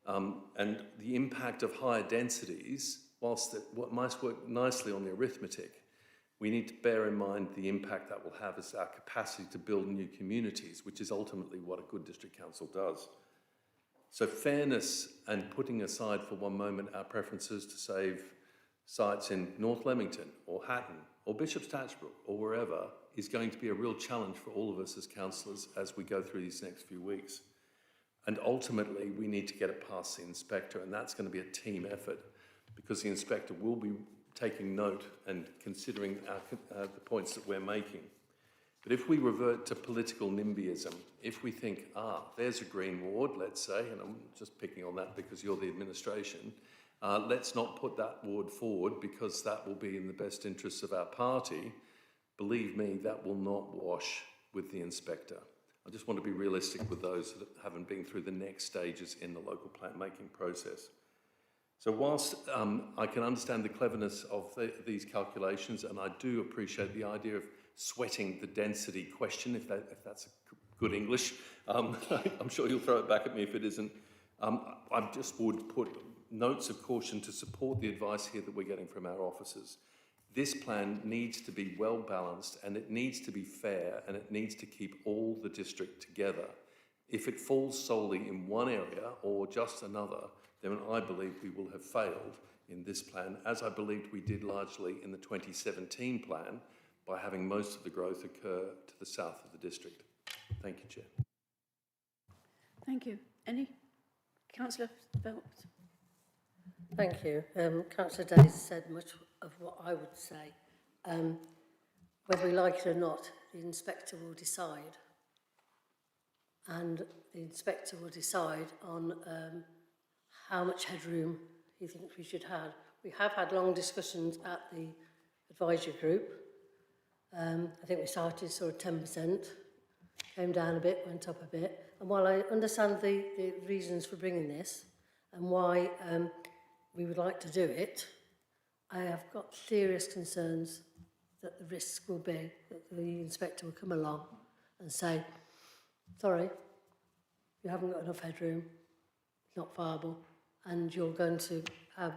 And the impact of higher densities, whilst what might work nicely on the arithmetic, we need to bear in mind the impact that will have as our capacity to build new communities, which is ultimately what a good district council does. So fairness and putting aside for one moment our preferences to save sites in North Leamington or Hatton or Bishop's Tatchbrook or wherever is going to be a real challenge for all of us as councillors as we go through these next few weeks. And ultimately, we need to get it past the inspector, and that's going to be a team effort because the inspector will be taking note and considering the points that we're making. But if we revert to political NIMBYism, if we think, there's a green ward, let's say, and I'm just picking on that because you're the administration, let's not put that ward forward because that will be in the best interests of our party. Believe me, that will not wash with the inspector. I just want to be realistic with those that haven't been through the next stages in the local plan making process. So whilst I can understand the cleverness of these calculations, and I do appreciate the idea of sweating the density question, if that's good English, I'm sure you'll throw it back at me if it isn't. I just would put notes of caution to support the advice here that we're getting from our officers. This plan needs to be well balanced, and it needs to be fair, and it needs to keep all the district together. If it falls solely in one area or just another, then I believe we will have failed in this plan, as I believed we did largely in the 2017 plan by having most of the growth occur to the south of the district. Thank you, Chair. Thank you. Any? Councillor Phelps? Thank you. Councillor Days said much of what I would say. Whether we like it or not, the inspector will decide. And the inspector will decide on how much headroom he thinks we should have. We have had long discussions at the advisory group. I think we started sort of 10%, came down a bit, went up a bit. And while I understand the reasons for bringing this and why we would like to do it, I have got serious concerns that the risk will be that the inspector will come along and say, sorry, you haven't got enough headroom, it's not viable, and you're going to have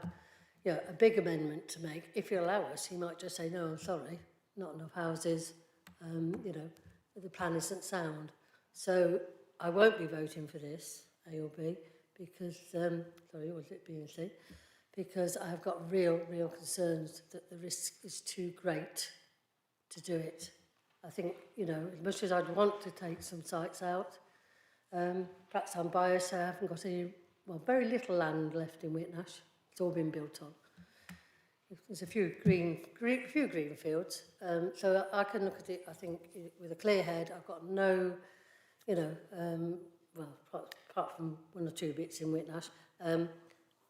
a big amendment to make. If you allow us, he might just say, no, I'm sorry, not enough houses, the plan isn't sound. So I won't be voting for this, A or B, because, sorry, was it B and C? Because I've got real concerns that the risk is too great to do it. I think, as much as I'd want to take some sites out, perhaps I'm biased, I haven't got very little land left in Whitnash. It's all been built on. There's a few green fields, so I can look at it, I think, with a clear head. I've got no, apart from one or two bits in Whitnash,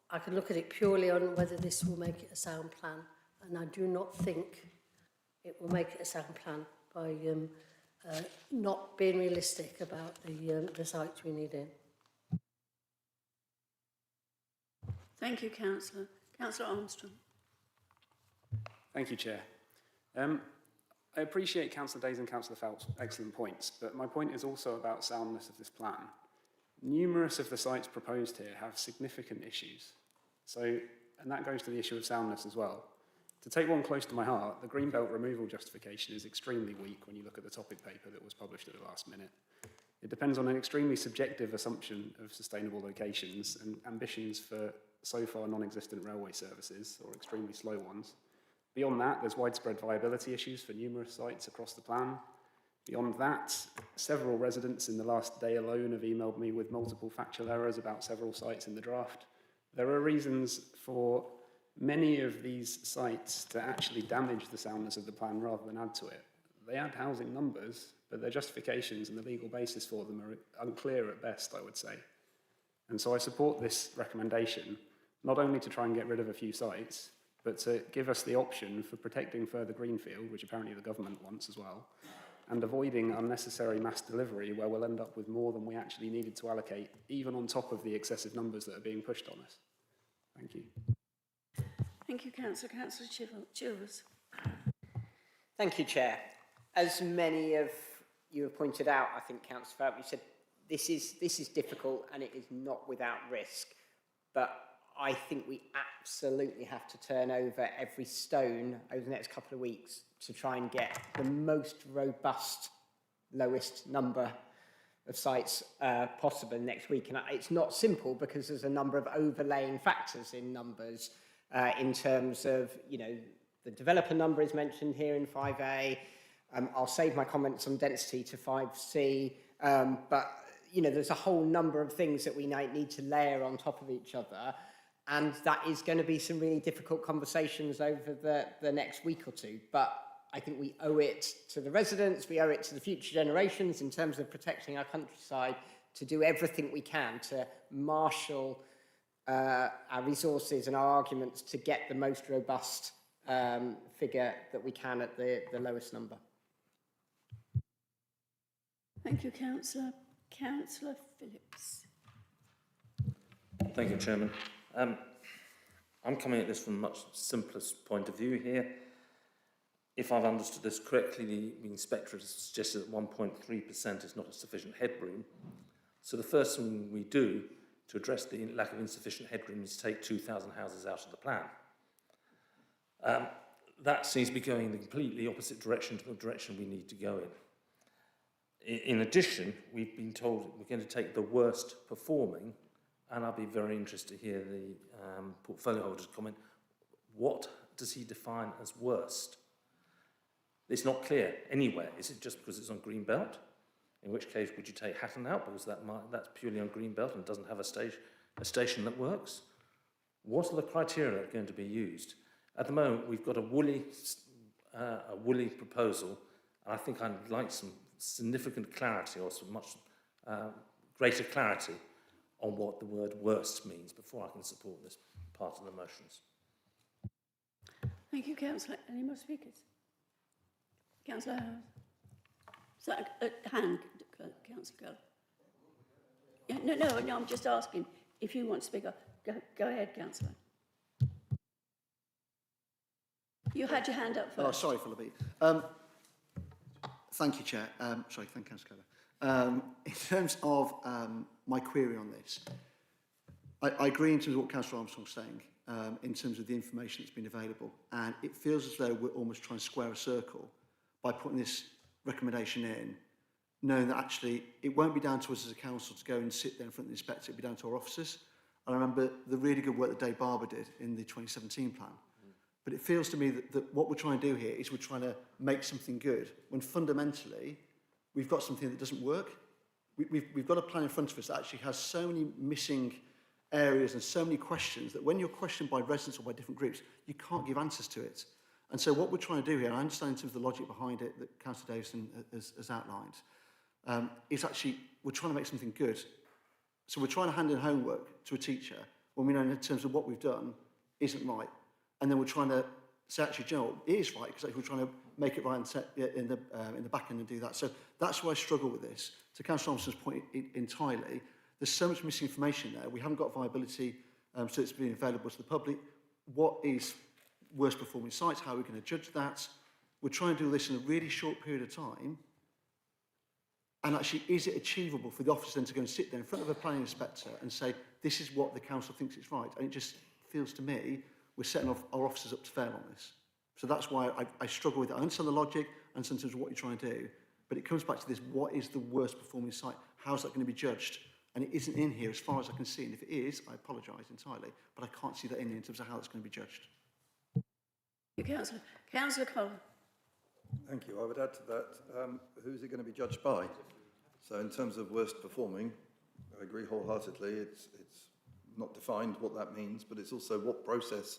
I can look at it purely on whether this will make it a sound plan, and I do not think it will make it a sound plan by not being realistic about the sites we need in. Thank you, Councillor. Councillor Armstrong. Thank you, Chair. I appreciate Councillor Days and Councillor Phelps' excellent points, but my point is also about soundness of this plan. Numerous of the sites proposed here have significant issues. And that goes to the issue of soundness as well. To take one close to my heart, the Greenbelt removal justification is extremely weak when you look at the topic paper that was published at the last minute. It depends on an extremely subjective assumption of sustainable locations and ambitions for so far non-existent railway services, or extremely slow ones. Beyond that, there's widespread viability issues for numerous sites across the plan. Beyond that, several residents in the last day alone have emailed me with multiple factual errors about several sites in the draft. There are reasons for many of these sites to actually damage the soundness of the plan rather than add to it. They add housing numbers, but their justifications and the legal basis for them are unclear at best, I would say. And so I support this recommendation, not only to try and get rid of a few sites, but to give us the option for protecting further greenfield, which apparently the government wants as well, and avoiding unnecessary mass delivery where we'll end up with more than we actually needed to allocate, even on top of the excessive numbers that are being pushed on us. Thank you. Thank you, Councillor. Councillor Chilvers. Thank you, Chair. As many of you have pointed out, I think, Councillor Phelps, you said this is difficult and it is not without risk, but I think we absolutely have to turn over every stone over the next couple of weeks to try and get the most robust, lowest number of sites possible next week. And it's not simple because there's a number of overlaying factors in numbers in terms of, you know, the developer number is mentioned here in 5A. I'll save my comments on density to 5C, but, you know, there's a whole number of things that we need to layer on top of each other. And that is going to be some really difficult conversations over the next week or two. But I think we owe it to the residents, we owe it to the future generations in terms of protecting our countryside to do everything we can to marshal our resources and our arguments to get the most robust figure that we can at the lowest number. Thank you, Councillor. Councillor Phillips. Thank you, Chairman. I'm coming at this from a much simpler point of view here. If I've understood this correctly, the inspector has suggested that 1.3% is not a sufficient headroom. So the first thing we do to address the lack of insufficient headroom is take 2,000 houses out of the plan. That seems to be going in the completely opposite direction to the direction we need to go in. In addition, we've been told that we're going to take the worst performing, and I'll be very interested to hear the portfolio holder's comment. What does he define as worst? It's not clear anywhere. Is it just because it's on green belt? In which case, would you take Hatton out because that's purely on green belt and doesn't have a station that works? What are the criteria that are going to be used? At the moment, we've got a woolly proposal, and I think I'd like some significant clarity or some much greater clarity on what the word worst means before I can support this part of the motions. Thank you, Councillor. Any more speakers? Councillor Howard. So, hand, Councillor Keller. Yeah, no, I'm just asking if you want to speak up. Go ahead, Councillor. You had your hand up first. Oh, sorry, Philippi. Thank you, Chair. Sorry, thank you, Councillor Keller. In terms of my query on this, I agree in terms of what Councillor Armstrong's saying, in terms of the information that's been available, and it feels as though we're almost trying to square a circle by putting this recommendation in, knowing that actually it won't be down to us as a council to go and sit there in front of the inspector, it'll be down to our officers. And I remember the really good work that Dave Barber did in the 2017 plan. But it feels to me that what we're trying to do here is we're trying to make something good, when fundamentally we've got something that doesn't work. We've got a plan in front of us that actually has so many missing areas and so many questions that when you're questioned by residents or by different groups, you can't give answers to it. And so what we're trying to do here, and I understand in terms of the logic behind it that Councillor Davison has outlined, is actually we're trying to make something good. So we're trying to hand in homework to a teacher when we know in terms of what we've done isn't right. And then we're trying to say, actually, you know, it is right, because we're trying to make it right and set in the back end and do that. So that's why I struggle with this. To Councillor Thompson's point entirely, there's so much missing information there. We haven't got viability, so it's being available to the public. What is worst performing sites? How are we going to judge that? We're trying to do this in a really short period of time. And actually, is it achievable for the officer then to go and sit there in front of a planning inspector and say, this is what the council thinks is right? And it just feels to me we're setting our officers up to fail on this. So that's why I struggle with it. I understand the logic and sometimes what you're trying to do, but it comes back to this: what is the worst performing site? How's that going to be judged? And it isn't in here as far as I can see. And if it is, I apologise entirely, but I can't see that in here in terms of how it's going to be judged. Thank you, Councillor. Councillor Cole. Thank you. I would add to that, who's it going to be judged by? So in terms of worst performing, I agree wholeheartedly. It's not defined what that means, but it's also what process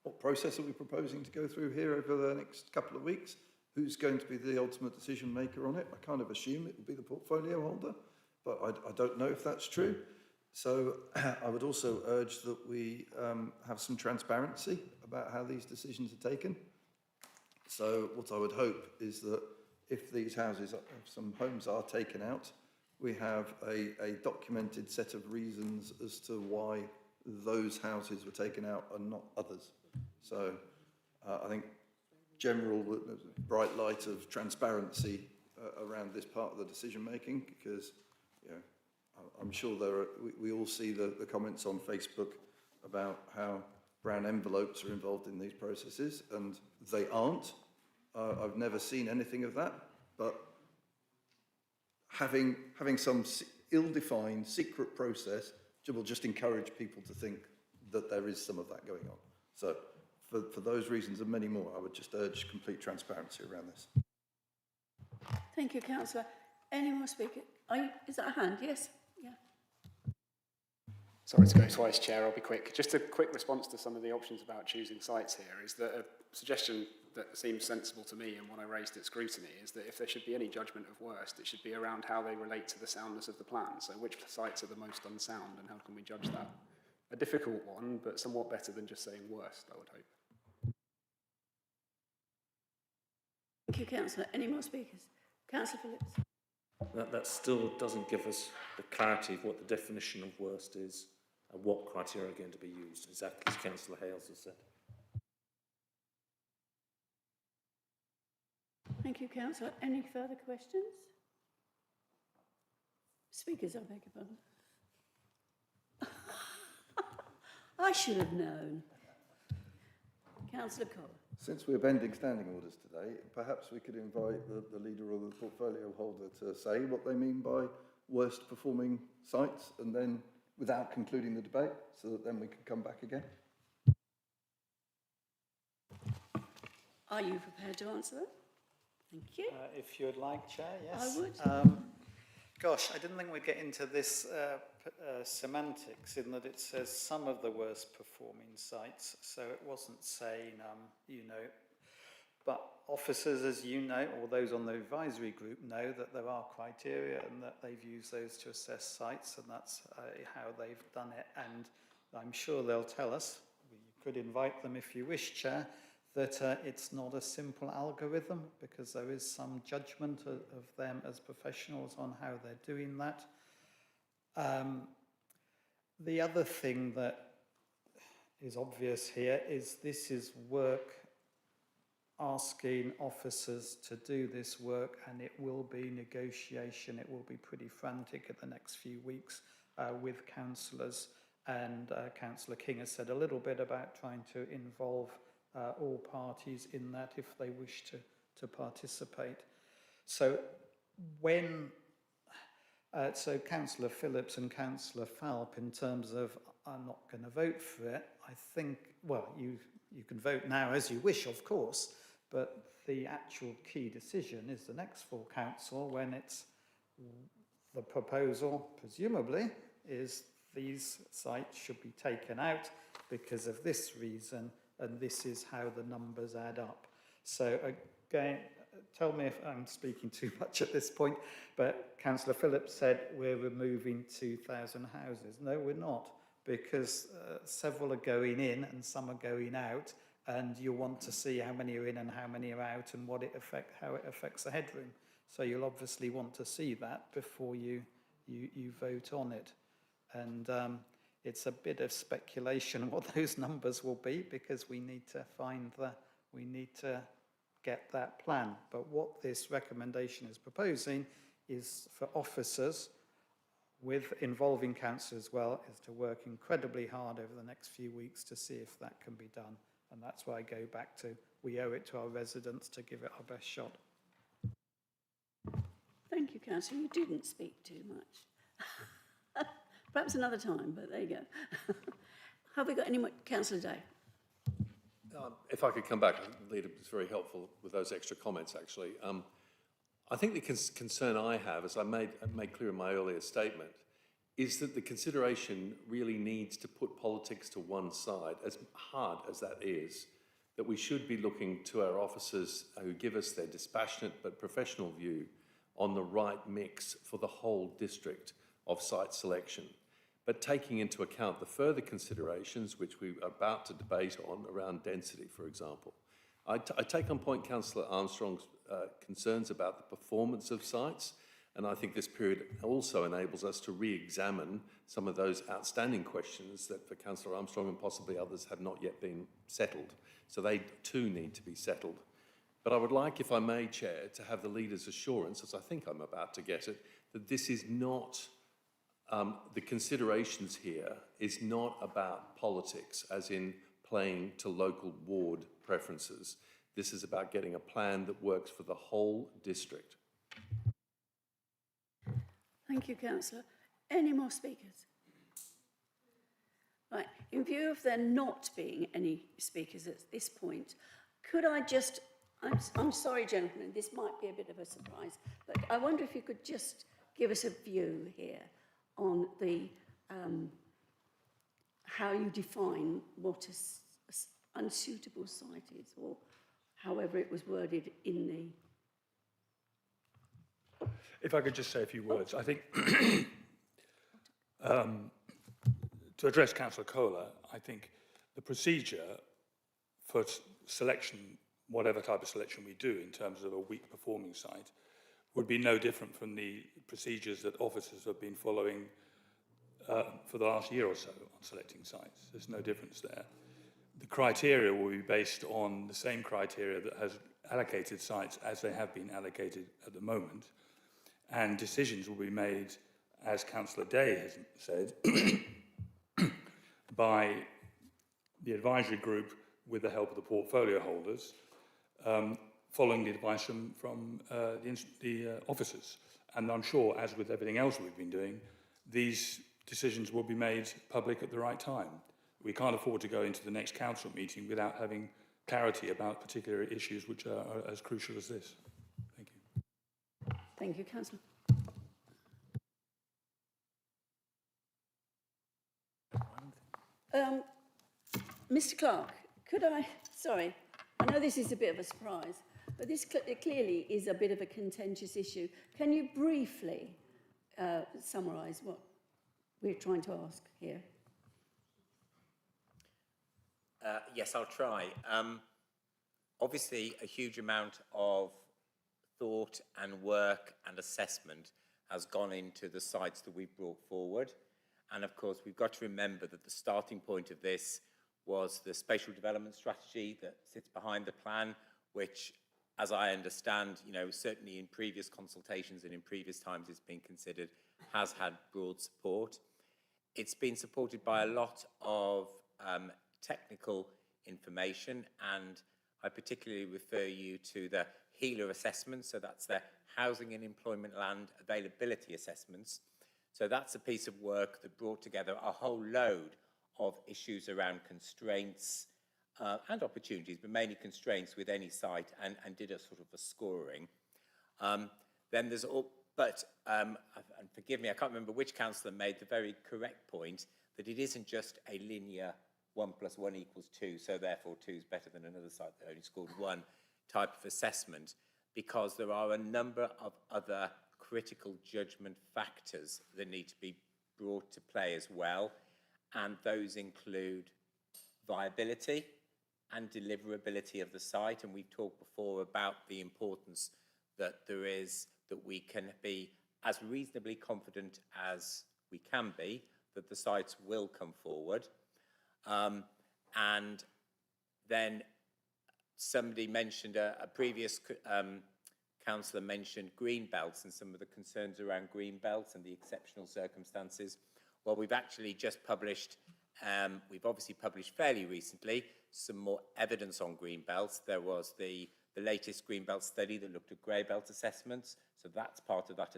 are we proposing to go through here over the next couple of weeks? Who's going to be the ultimate decision maker on it? I kind of assume it will be the portfolio holder, but I don't know if that's true. So I would also urge that we have some transparency about how these decisions are taken. So what I would hope is that if these houses, if some homes are taken out, we have a documented set of reasons as to why those houses were taken out and not others. So I think general bright light of transparency around this part of the decision making, because I'm sure we all see the comments on Facebook about how brown envelopes are involved in these processes, and they aren't. I've never seen anything of that, but having some ill-defined secret process will just encourage people to think that there is some of that going on. So for those reasons and many more, I would just urge complete transparency around this. Thank you, Councillor. Any more speakers? Is that a hand? Yes? Yeah. Sorry to go twice, Chair, I'll be quick. Just a quick response to some of the options about choosing sites here is that a suggestion that seems sensible to me and one I raised at scrutiny is that if there should be any judgment of worst, it should be around how they relate to the soundness of the plan. So which sites are the most unsound and how can we judge that? A difficult one, but somewhat better than just saying worst, I would hope. Thank you, Councillor. Any more speakers? Councillor Phillips. That still doesn't give us the clarity of what the definition of worst is and what criteria are going to be used, exactly as Councillor Hales has said. Thank you, Councillor. Any further questions? Speakers, I beg your pardon. I should have known. Councillor Cole. Since we're bending standing orders today, perhaps we could invite the leader or the portfolio holder to say what they mean by worst performing sites, and then without concluding the debate, so that then we can come back again. Are you prepared to answer that? Thank you. If you'd like, Chair, yes. I would. Gosh, I didn't think we'd get into this semantics in that it says some of the worst performing sites, so it wasn't saying, but officers, as you know, or those on the advisory group know that there are criteria and that they've used those to assess sites, and that's how they've done it. And I'm sure they'll tell us, you could invite them if you wish, Chair, that it's not a simple algorithm, because there is some judgment of them as professionals on how they're doing that. The other thing that is obvious here is this is work asking officers to do this work, and it will be negotiation. It will be pretty frantic in the next few weeks with councillors, and Councillor King has said a little bit about trying to involve all parties in that if they wish to participate. So so Councillor Phillips and Councillor Falp, in terms of I'm not going to vote for it, I think, well, you can vote now as you wish, of course, but the actual key decision is the next full council, when it's the proposal, presumably, is these sites should be taken out because of this reason, and this is how the numbers add up. So again, tell me if I'm speaking too much at this point, but Councillor Phillips said we're removing 2,000 houses. No, we're not, because several are going in and some are going out, and you want to see how many are in and how many are out and how it affects the headroom. So you'll obviously want to see that before you vote on it. And it's a bit of speculation what those numbers will be, because we need to get that plan. But what this recommendation is proposing is for officers, with involving council as well, is to work incredibly hard over the next few weeks to see if that can be done. And that's why I go back to, we owe it to our residents to give it our best shot. Thank you, Councillor. You didn't speak too much. Perhaps another time, but there you go. Have we got any more? Councillor Day. If I could come back, I think the leader was very helpful with those extra comments, actually. I think the concern I have, as I made clear in my earlier statement, is that the consideration really needs to put politics to one side, as hard as that is, that we should be looking to our officers who give us their dispassionate but professional view on the right mix for the whole district of site selection. but taking into account the further considerations which we are about to debate on around density, for example. I take on point Councillor Armstrong's concerns about the performance of sites, and I think this period also enables us to re-examine some of those outstanding questions that for Councillor Armstrong and possibly others have not yet been settled. So they too need to be settled. But I would like, if I may, Chair, to have the leader's assurance, as I think I'm about to get it, that this is not, the considerations here is not about politics, as in playing to local ward preferences. This is about getting a plan that works for the whole district. Thank you, Councillor. Any more speakers? Right, in view of there not being any speakers at this point, could I just, I'm sorry, gentlemen, this might be a bit of a surprise, but I wonder if you could just give us a view here on the how you define what an unsuitable site is, or however it was worded in the... If I could just say a few words, I think to address Councillor Kohler, I think the procedure for selection, whatever type of selection we do in terms of a weak performing site, would be no different from the procedures that officers have been following for the last year or so on selecting sites. There's no difference there. The criteria will be based on the same criteria that has allocated sites as they have been allocated at the moment, and decisions will be made, as Councillor Day has said, by the advisory group with the help of the portfolio holders, following the advice from the officers. And I'm sure, as with everything else we've been doing, these decisions will be made public at the right time. We can't afford to go into the next council meeting without having clarity about particular issues which are as crucial as this. Thank you. Thank you, Councillor. Mr. Clark, could I, sorry, I know this is a bit of a surprise, but this clearly is a bit of a contentious issue. Can you briefly summarise what we're trying to ask here? Yes, I'll try. Obviously, a huge amount of thought and work and assessment has gone into the sites that we've brought forward. And of course, we've got to remember that the starting point of this was the spatial development strategy that sits behind the plan, which, as I understand, certainly in previous consultations and in previous times it's been considered, has had broad support. It's been supported by a lot of technical information, and I particularly refer you to the HELA assessment, so that's the Housing and Employment Land Availability Assessments. So that's a piece of work that brought together a whole load of issues around constraints and opportunities, but mainly constraints with any site, and did a sort of a scoring. Then there's all, but, and forgive me, I can't remember which councillor made the very correct point that it isn't just a linear 1 + 1 = 2, so therefore 2 is better than another site that only scored 1 type of assessment, because there are a number of other critical judgment factors that need to be brought to play as well, and those include viability and deliverability of the site. And we've talked before about the importance that there is that we can be as reasonably confident as we can be that the sites will come forward. And then somebody mentioned, a previous councillor mentioned green belts and some of the concerns around green belts and the exceptional circumstances. Well, we've actually just published, we've obviously published fairly recently some more evidence on green belts. There was the latest green belt study that looked at grey belt assessments, so that's part of that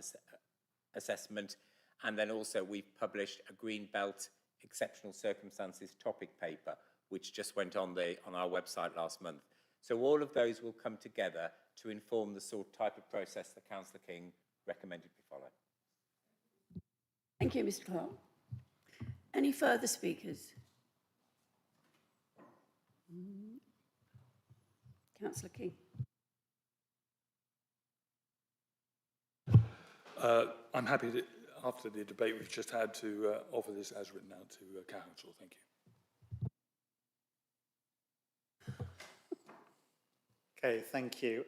assessment. And then also we've published a green belt exceptional circumstances topic paper, which just went on our website last month. So all of those will come together to inform the sort of type of process that Councillor King recommended we follow. Thank you, Mr. Clark. Any further speakers? Councillor King. I'm happy to after the debate we've just had, to offer this as written out to council. Thank you. Okay, thank you.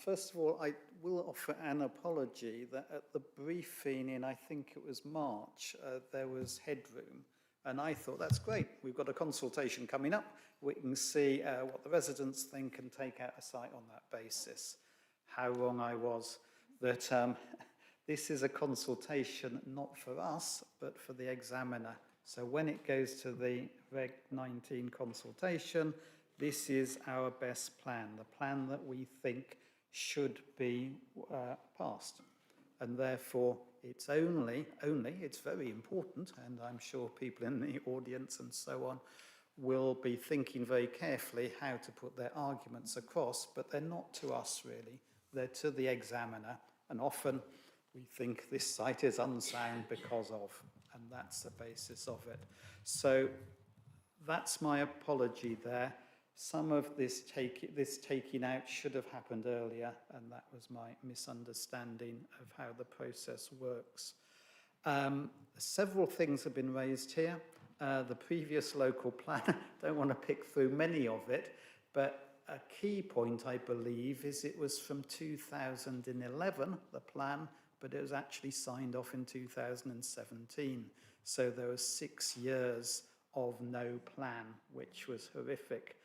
First of all, I will offer an apology that at the briefing in, I think it was March, there was headroom. And I thought, that's great. We've got a consultation coming up. We can see what the residents think and take out a site on that basis. How wrong I was. That this is a consultation not for us, but for the examiner. So when it goes to the Reg 19 consultation, this is our best plan, the plan that we think should be passed. And therefore, it's it's very important, and I'm sure people in the audience and so on will be thinking very carefully how to put their arguments across, but they're not to us really, they're to the examiner. And often we think this site is unsound because of, and that's the basis of it. So that's my apology there. Some of this taking out should have happened earlier, and that was my misunderstanding of how the process works. Several things have been raised here. The previous local plan, don't want to pick through many of it, but a key point, I believe, is it was from 2011, the plan, but it was actually signed off in 2017. So there was 6 years of no plan, which was horrific.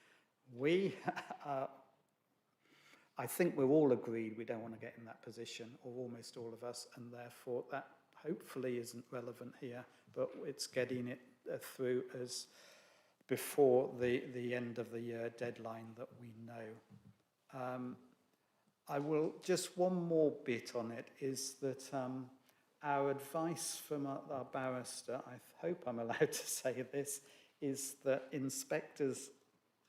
I think we're all agreed we don't want to get in that position, or almost all of us, and therefore that hopefully isn't relevant here, but it's getting it through as before the end of the year deadline that we know. I will, just one more bit on it, is that our advice from our barrister, I hope I'm allowed to say this, is that inspectors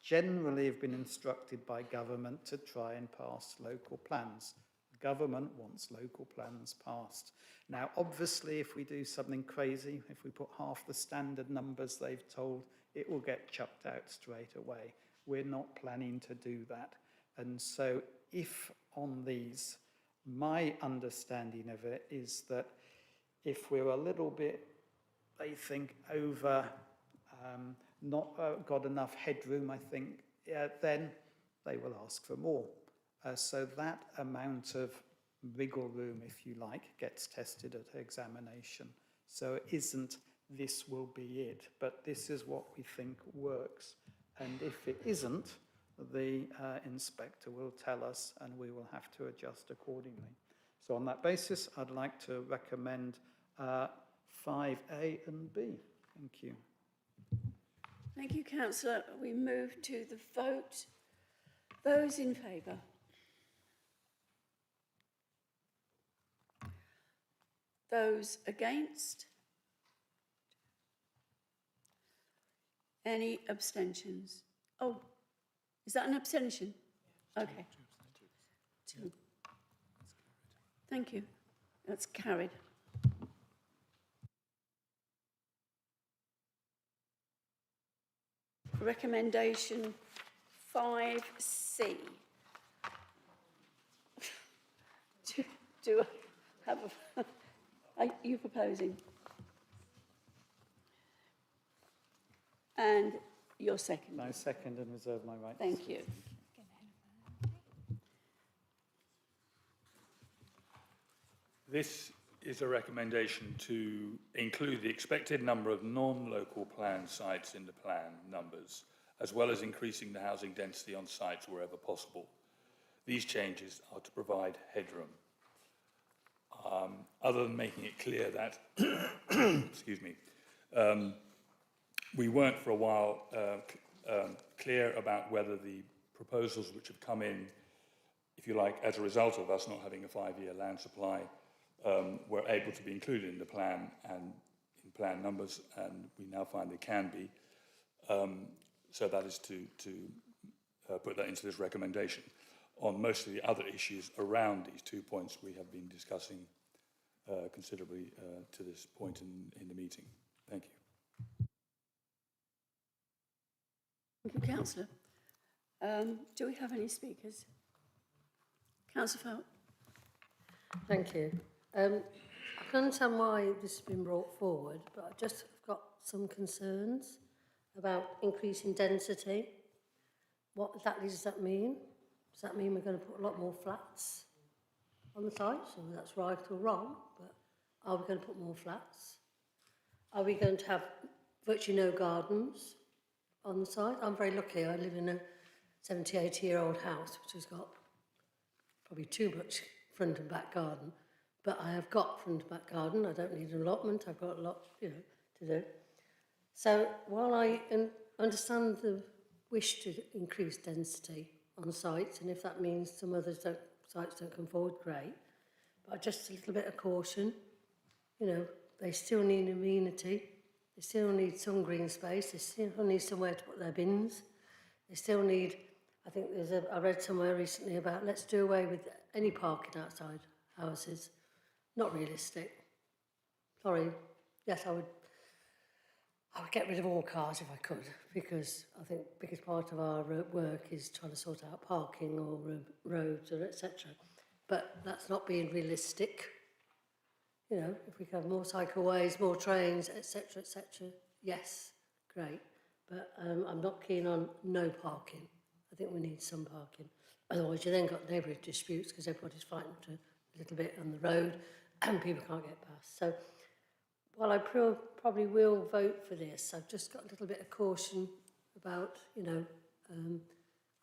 generally have been instructed by government to try and pass local plans. Government wants local plans passed. Now, obviously, if we do something crazy, if we put half the standard numbers they've told, it will get chucked out straight away. We're not planning to do that. And so if on these, my understanding of it is that if we're a little bit, they think, over, not got enough headroom, I think, then they will ask for more. So that amount of wiggle room, if you like, gets tested at examination. So it isn't, this will be it, but this is what we think works. And if it isn't, the inspector will tell us and we will have to adjust accordingly. So on that basis, I'd like to recommend 5A and B. Thank you. Thank you, Councillor. We move to the vote. Those in favour? Those against? Any abstentions? Oh, is that an abstention? Okay. 2. Thank you. That's carried. Recommendation 5C. Do I have a... Are you proposing? And your second. I second and reserve my right. Thank you. This is a recommendation to include the expected number of non-local plan sites in the plan numbers, as well as increasing the housing density on sites wherever possible. These changes are to provide headroom. Other than making it clear that, excuse me, we weren't for a while clear about whether the proposals which have come in, if you like, as a result of us not having a 5-year land supply, were able to be included in the plan and in plan numbers, and we now find they can be. So that is to put that into this recommendation. On most of the other issues around these 2 points we have been discussing considerably to this point in the meeting. Thank you. Thank you, Councillor. Do we have any speakers? Councillor Felt. Thank you. I can understand why this has been brought forward, but I've just got some concerns about increasing density. What exactly does that mean? Does that mean we're going to put a lot more flats on the site? So that's right or wrong, but are we going to put more flats? Are we going to have virtually no gardens on the site? I'm very lucky. I live in a 70, 80-year-old house, which has got probably too much front and back garden. But I have got front and back garden. I don't need an allotment. I've got a lot, to do. So while I understand the wish to increase density on sites, and if that means some other sites don't come forward, great. But just a little bit of caution. They still need amenity. They still need some green space. They still need somewhere to put their bins. They still need, I think I read somewhere recently about let's do away with any parking outside houses. Not realistic. Sorry. Yes, I would get rid of all cars if I could, because I think the biggest part of our work is trying to sort out parking or roads or etc. But that's not being realistic. If we could have more cycleways, more trains, etc., yes, great. But I'm not keen on no parking. I think we need some parking. Otherwise, you then got neighbourhood disputes because everybody's fighting to a little bit on the road and people can't get past. So while I probably will vote for this, I've just got a little bit of caution about,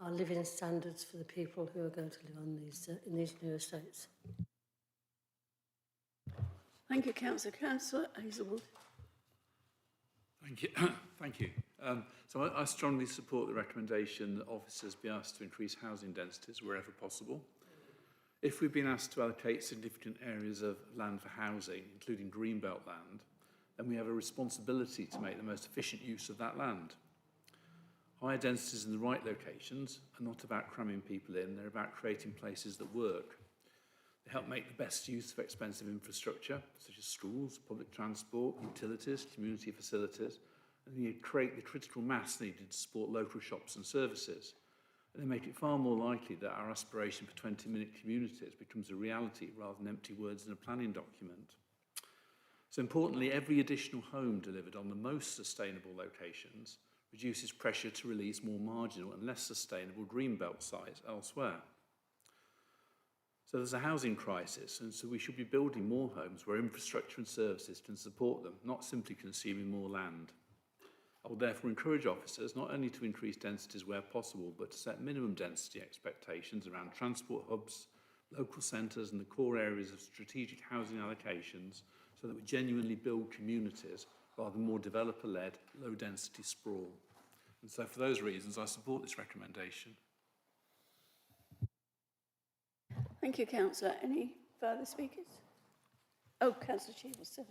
our living standards for the people who are going to live on in these new estates. Thank you, Councillor. Councillor Hazelwood. Thank you. Thank you. So I strongly support the recommendation that officers be asked to increase housing densities wherever possible. If we've been asked to allocate significant areas of land for housing, including greenbelt land, then we have a responsibility to make the most efficient use of that land. Higher densities in the right locations are not about cramming people in, they're about creating places that work. They help make the best use of expensive infrastructure, such as schools, public transport, utilities, community facilities, and they create the critical mass needed to support local shops and services. And they make it far more likely that our aspiration for 20-minute communities becomes a reality rather than empty words in a planning document. So importantly, every additional home delivered on the most sustainable locations reduces pressure to release more marginal and less sustainable greenbelt sites elsewhere. So there's a housing crisis, and so we should be building more homes where infrastructure and services can support them, not simply consuming more land. I will therefore encourage officers not only to increase densities where possible, but to set minimum density expectations around transport hubs, local centres and the core areas of strategic housing allocations so that we genuinely build communities rather than more developer-led, low-density sprawl. And so for those reasons, I support this recommendation. Thank you, Councillor. Any further speakers? Oh, Councillor Cheever, sorry.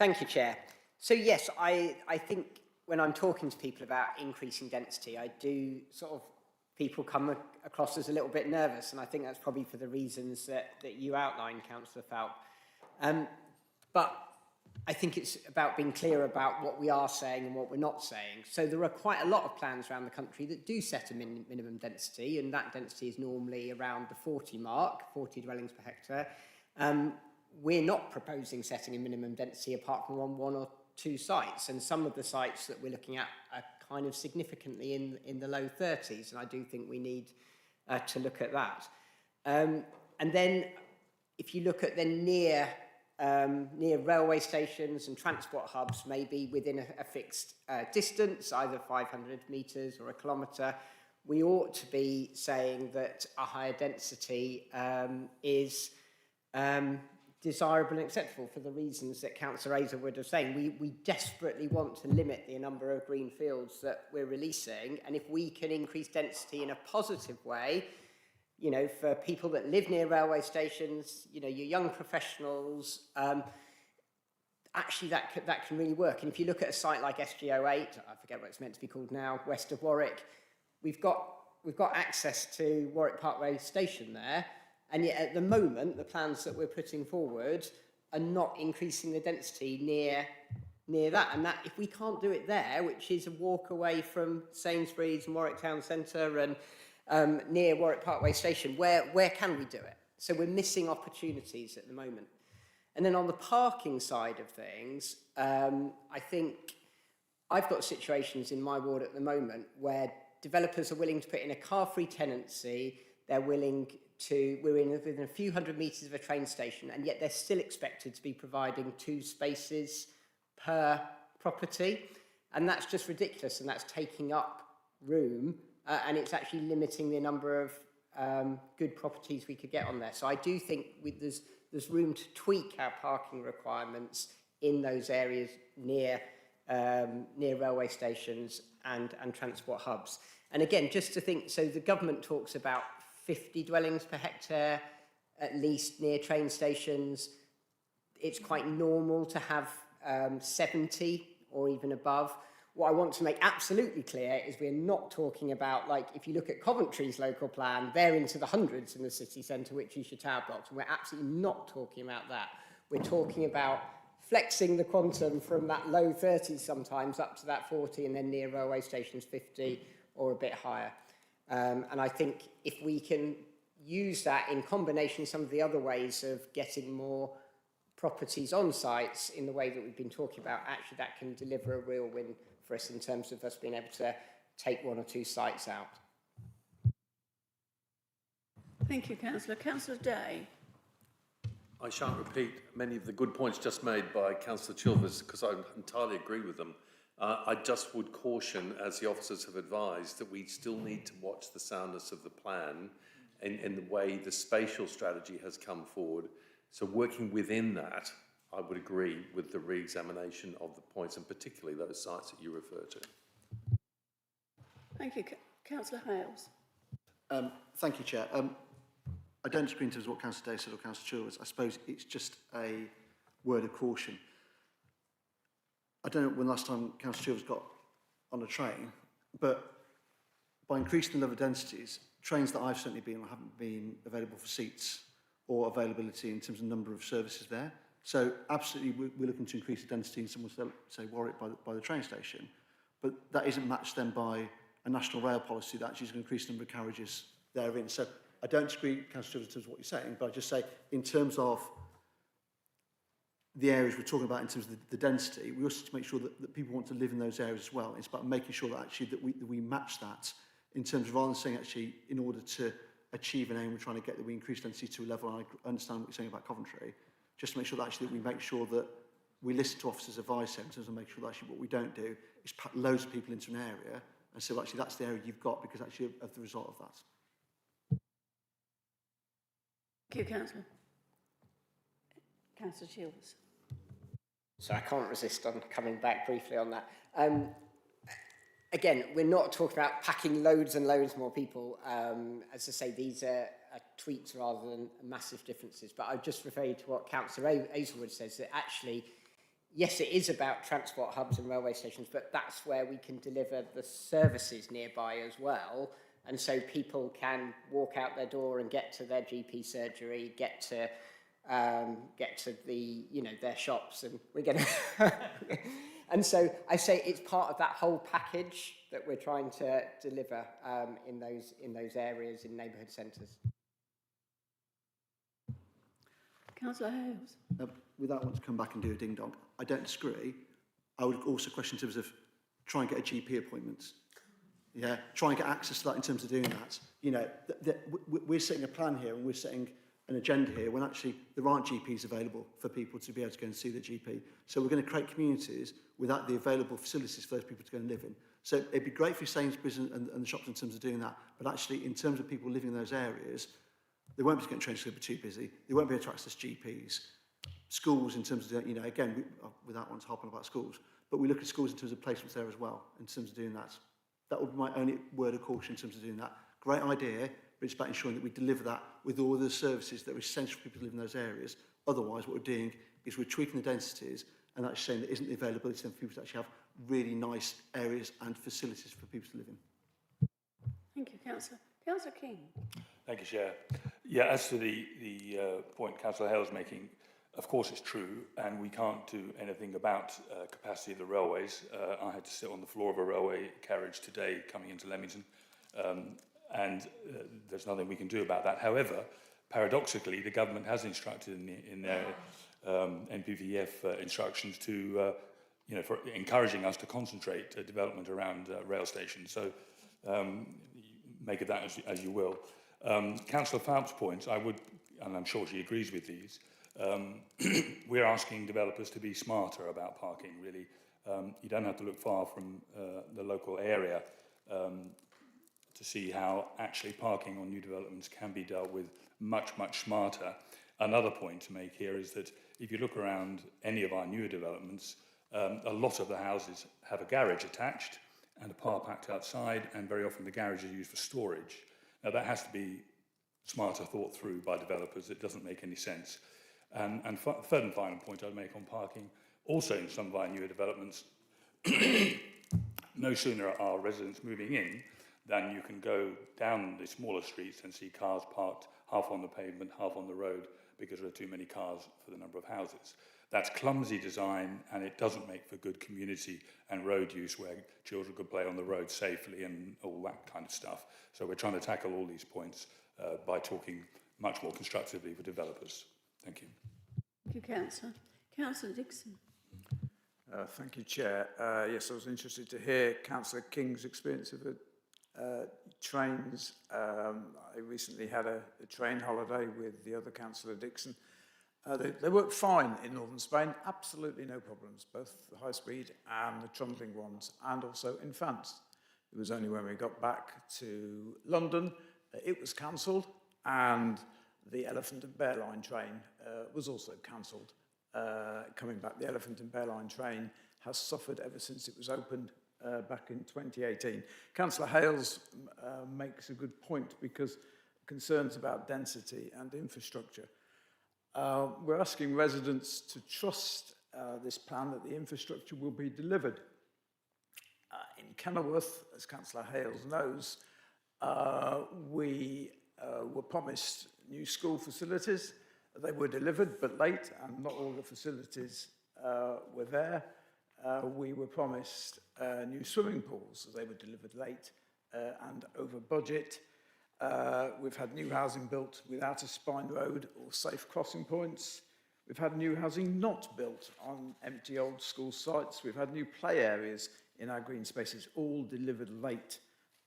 Thank you, Chair. So yes, I think when I'm talking to people about increasing density, I do people come across as a little bit nervous, and I think that's probably for the reasons that you outlined, Councillor Falp. But I think it's about being clear about what we are saying and what we're not saying. So there are quite a lot of plans around the country that do set a minimum density, and that density is normally around the 40 mark, 40 dwellings per hectare. We're not proposing setting a minimum density apart from on one or two sites, and some of the sites that we're looking at are kind of significantly in the low 30s, and I do think we need to look at that. And then if you look at the near railway stations and transport hubs, maybe within a fixed distance, either 500 metres or a kilometre, we ought to be saying that a higher density is desirable and acceptable for the reasons that Councillor Hazelwood was saying. We desperately want to limit the number of green fields that we're releasing, and if we can increase density in a positive way, for people that live near railway stations, your young professionals, actually that can really work. And if you look at a site like SG08, I forget what it's meant to be called now, west of Warwick, we've got access to Warwick Parkway Station there, and yet at the moment, the plans that we're putting forward are not increasing the density near that. And that, if we can't do it there, which is a walk away from Sainsbury's and Warwick Town Centre and near Warwick Parkway Station, where can we do it? So we're missing opportunities at the moment. And then on the parking side of things, I think I've got situations in my ward at the moment where developers are willing to put in a car-free tenancy, they're willing to, we're within a few hundred metres of a train station, and yet they're still expected to be providing 2 spaces per property. And that's just ridiculous, and that's taking up room, and it's actually limiting the number of good properties we could get on there. So I do think there's room to tweak our parking requirements in those areas near railway stations and transport hubs. And again, just to think, so the government talks about 50 dwellings per hectare, at least near train stations. It's quite normal to have 70 or even above. What I want to make absolutely clear is we're not talking about, like, if you look at Coventry's local plan, they're into the hundreds in the city centre, which is your tower blocks, and we're absolutely not talking about that. We're talking about flexing the quantum from that low 30s sometimes up to that 40, and then near railway stations 50 or a bit higher. And I think if we can use that in combination with some of the other ways of getting more properties on sites in the way that we've been talking about, actually that can deliver a real win for us in terms of us being able to take 1 or 2 sites out. Thank you, Councillor. Councillor Day. I shan't repeat many of the good points just made by Councillor Chilvers because I entirely agree with them. I just would caution, as the officers have advised, that we still need to watch the soundness of the plan in the way the spatial strategy has come forward. So working within that, I would agree with the re-examination of the points, and particularly those sites that you refer to. Thank you. Councillor Hales. Thank you, Chair. I don't disagree in terms of what Councillor Day said or Councillor Chilvers. I suppose it's just a word of caution. I don't know when last time Councillor Chilvers got on a train, but by increasing the level of densities, trains that I've certainly been on haven't been available for seats or availability in terms of number of services there. So absolutely we're looking to increase the density in someone's, say, Warwick by the train station, but that isn't matched then by a national rail policy that actually is going to increase the number of carriages therein. So I don't disagree, Councillor Chilvers, in terms of what you're saying, but I just say in terms of the areas we're talking about in terms of the density, we also need to make sure that people want to live in those areas as well. It's about making sure that actually that we match that in terms of rather than saying actually in order to achieve an aim, we're trying to get that we increase density to a level, and I understand what you're saying about Coventry, just to make sure that actually that we make sure that we listen to officers' advice in terms of make sure that actually what we don't do is pack loads of people into an area and say, well, actually that's the area you've got because actually of the result of that. Thank you, Councillor. Councillor Chilvers. So I can't resist on coming back briefly on that. Again, we're not talking about packing loads and loads more people. As I say, these are tweaks rather than massive differences. But I'll just refer you to what Councillor Azelwood says, that actually, yes, it is about transport hubs and railway stations, but that's where we can deliver the services nearby as well. And so people can walk out their door and get to their GP surgery, get to the, their shops, and we're going to... And so I say it's part of that whole package that we're trying to deliver in those areas, in neighbourhood centres. Councillor Hales. Without wanting to come back and do a ding-dong, I don't disagree. I would also question in terms of try and get a GP appointment. Yeah, try and get access to that in terms of doing that. We're setting a plan here and we're setting an agenda here when actually there aren't GPs available for people to be able to go and see their GP. So we're going to create communities without the available facilities for those people to go and live in. So it'd be great for Sainsbury's and the shops in terms of doing that, but actually in terms of people living in those areas, they won't be getting trains because they'll be too busy. They won't be able to access GPs. Schools in terms of, again, without wanting to harp on about schools, but we look at schools in terms of placements there as well, in terms of doing that. That would be my only word of caution in terms of doing that. Great idea, but it's about ensuring that we deliver that with all the services that are essential for people to live in those areas. Otherwise, what we're doing is we're tweaking the densities and actually saying there isn't the availability for people to actually have really nice areas and facilities for people to live in. Thank you, Councillor. Councillor King. Thank you, Chair. Yeah, as to the point Councillor Hale's making, of course it's true, and we can't do anything about capacity of the railways. I had to sit on the floor of a railway carriage today coming into Leamington, and there's nothing we can do about that. However, paradoxically, the government has instructed in their NPVF instructions to, for encouraging us to concentrate development around rail stations. So make of that as you will. Councillor Phelps' points, I would, and I'm sure she agrees with these, we're asking developers to be smarter about parking, really. You don't have to look far from the local area to see how actually parking on new developments can be dealt with much, much smarter. Another point to make here is that if you look around any of our newer developments, a lot of the houses have a garage attached and a car packed outside, and very often the garage is used for storage. Now that has to be smarter thought through by developers. It doesn't make any sense. And third and final point I'd make on parking, also in some of our newer developments, no sooner are residents moving in than you can go down the smaller streets and see cars parked half on the pavement, half on the road, because there are too many cars for the number of houses. That's clumsy design, and it doesn't make for good community and road use where children could play on the road safely and all that kind of stuff. So we're trying to tackle all these points by talking much more constructively with developers. Thank you. Thank you, Councillor. Councillor Dixon. Thank you, Chair. Yes, I was interested to hear Councillor King's experience of trains. I recently had a train holiday with the other Councillor Dixon. They work fine in northern Spain, absolutely no problems, both the high speed and the trundling ones, and also in France. It was only when we got back to London it was cancelled, and the Elephant and Bear Line train was also cancelled. Coming back, the Elephant and Bear Line train has suffered ever since it was opened back in 2018. Councillor Hales makes a good point because concerns about density and infrastructure. We're asking residents to trust this plan that the infrastructure will be delivered. In Kenilworth, as Councillor Hales knows, we were promised new school facilities. They were delivered, but late, and not all the facilities were there. We were promised new swimming pools. They were delivered late and over budget. We've had new housing built without a spine road or safe crossing points. We've had new housing not built on empty old school sites. We've had new play areas in our green spaces, all delivered late.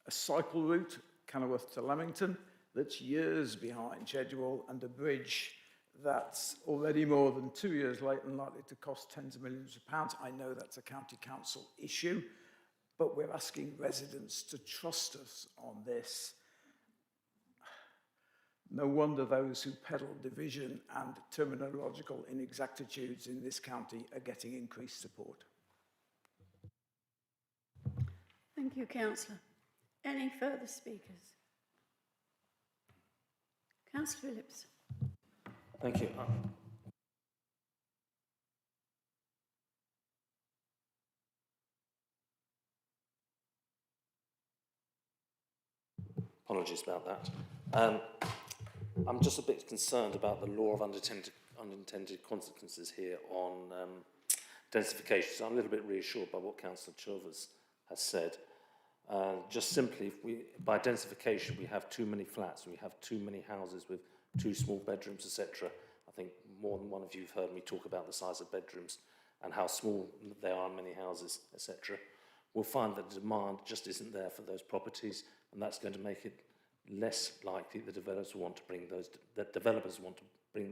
A cycle route, Kenilworth to Leamington, that's years behind schedule, and a bridge that's already more than 2 years late and likely to cost tens of millions of pounds. I know that's a county council issue, but we're asking residents to trust us on this. No wonder those who peddle division and terminological inexactitudes in this county are getting increased support. Thank you, Councillor. Any further speakers? Councillor Phillips. Thank you. Apologies about that. I'm just a bit concerned about the law of unintended consequences here on densification. So I'm a little bit reassured by what Councillor Chilvers has said. Just simply, by densification, we have too many flats, we have too many houses with too small bedrooms, etc. I think more than one of you have heard me talk about the size of bedrooms and how small they are in many houses, etc. We'll find that the demand just isn't there for those properties, and that's going to make it less likely that developers want to bring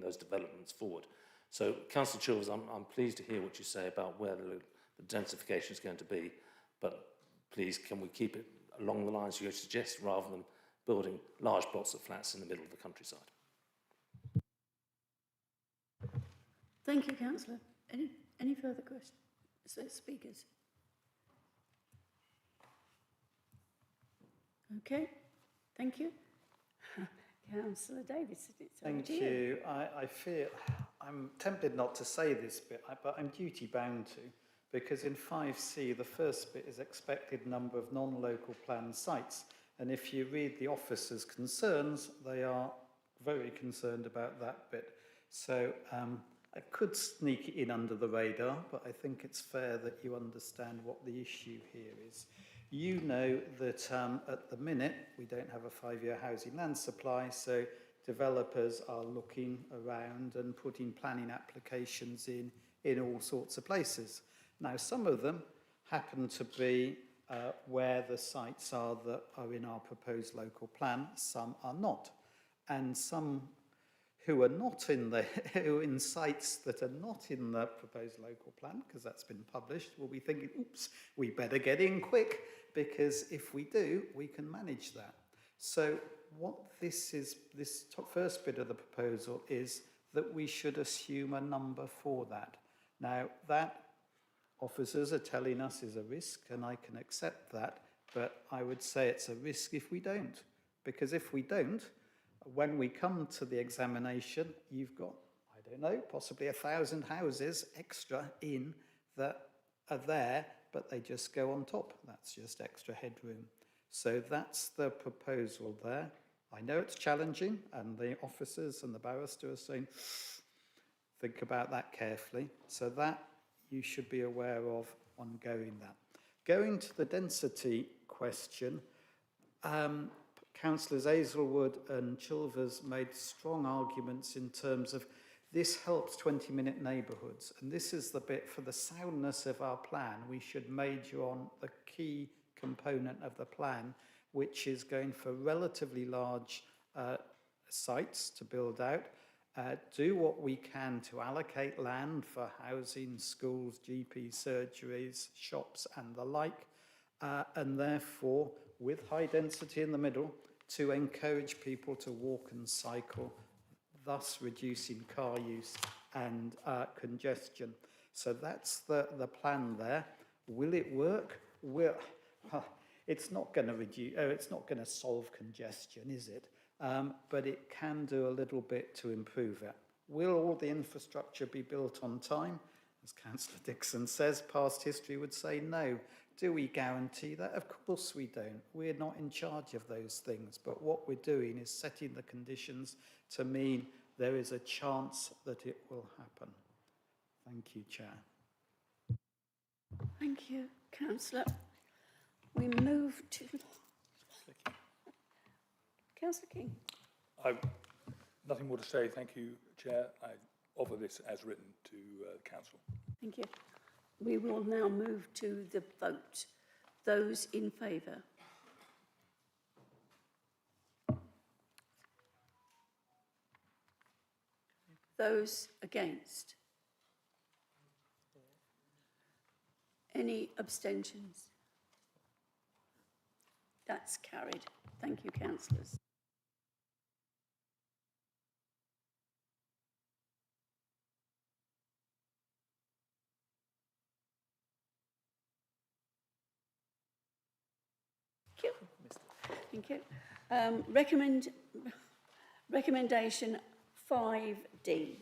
those developments forward. So, Councillor Chilvers, I'm pleased to hear what you say about where the densification is going to be, but please, can we keep it along the lines you suggest, rather than building large blocks of flats in the middle of the countryside? Thank you, Councillor. Any further questions? Speakers? Okay, thank you. Councillor Davis, it's over Thank to you. I fear, I'm tempted not to say this bit, but I'm duty bound to, because in 5C, the first bit is expected number of non-local planned sites. And if you read the officer's concerns, they are very concerned about that bit. So I could sneak it in under the radar, but I think it's fair that you understand what the issue here is. You know that at the minute, we don't have a 5-year housing land supply, so developers are looking around and putting planning applications in all sorts of places. Now, some of them happen to be where the sites are that are in our proposed local plan, some are not. And some who are not in the, who are in sites that are not in the proposed local plan, because that's been published, will be thinking, oops, we better get in quick, because if we do, we can manage that. So what this is, this first bit of the proposal is that we should assume a number for that. Now, that officers are telling us is a risk, and I can accept that, but I would say it's a risk if we don't. Because if we don't, when we come to the examination, you've got, I don't know, possibly 1,000 houses extra in that are there, but they just go on top. That's just extra headroom. So that's the proposal there. I know it's challenging, and the officers and the barrister are saying, think about that carefully. So that you should be aware of ongoing that. Going to the density question, Councillors Hazelwood and Chilvers made strong arguments in terms of this helps 20-minute neighbourhoods, and this is the bit for the soundness of our plan. We should major on the key component of the plan, which is going for relatively large sites to build out, do what we can to allocate land for housing, schools, GP surgeries, shops and the like, and therefore with high density in the middle to encourage people to walk and cycle, thus reducing car use and congestion. So that's the plan there. Will it work? It's not going to reduce, it's not going to solve congestion, is it? But it can do a little bit to improve it. Will all the infrastructure be built on time? As Councillor Dixon says, past history would say no. Do we guarantee that? Of course we don't. We're not in charge of those things. But what we're doing is setting the conditions to mean there is a chance that it will happen. Thank you, Chair. Thank you, Councillor. We move to Councillor King. I've nothing more to say. Thank you, Chair. I offer this as written to Council. Thank you. We will now move to the vote. Those in favour? Those against? Any abstentions? That's carried. Thank you, councillors. Thank you. Recommendation 5D.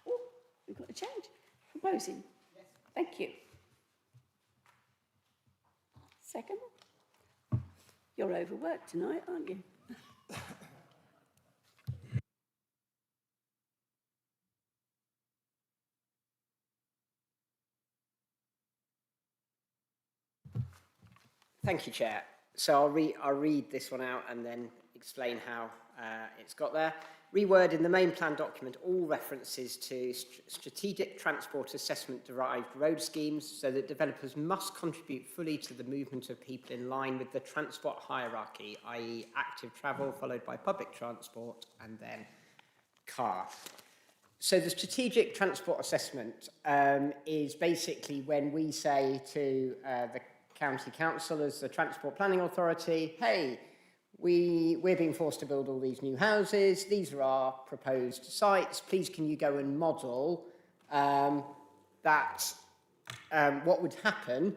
Oh, we've got a change. Proposing. Yes. Thank you. Second. You're overworked tonight, aren't you? Thank you, Chair. So I'll read this one out and then explain how it's got there. Reword in the main plan document all references to strategic transport assessment derived road schemes so that developers must contribute fully to the movement of people in line with the transport hierarchy, i.e. active travel followed by public transport and then car. So the strategic transport assessment is basically when we say to the County Council as the Transport Planning Authority, hey, we're being forced to build all these new houses, these are our proposed sites, please can you go and model what would happen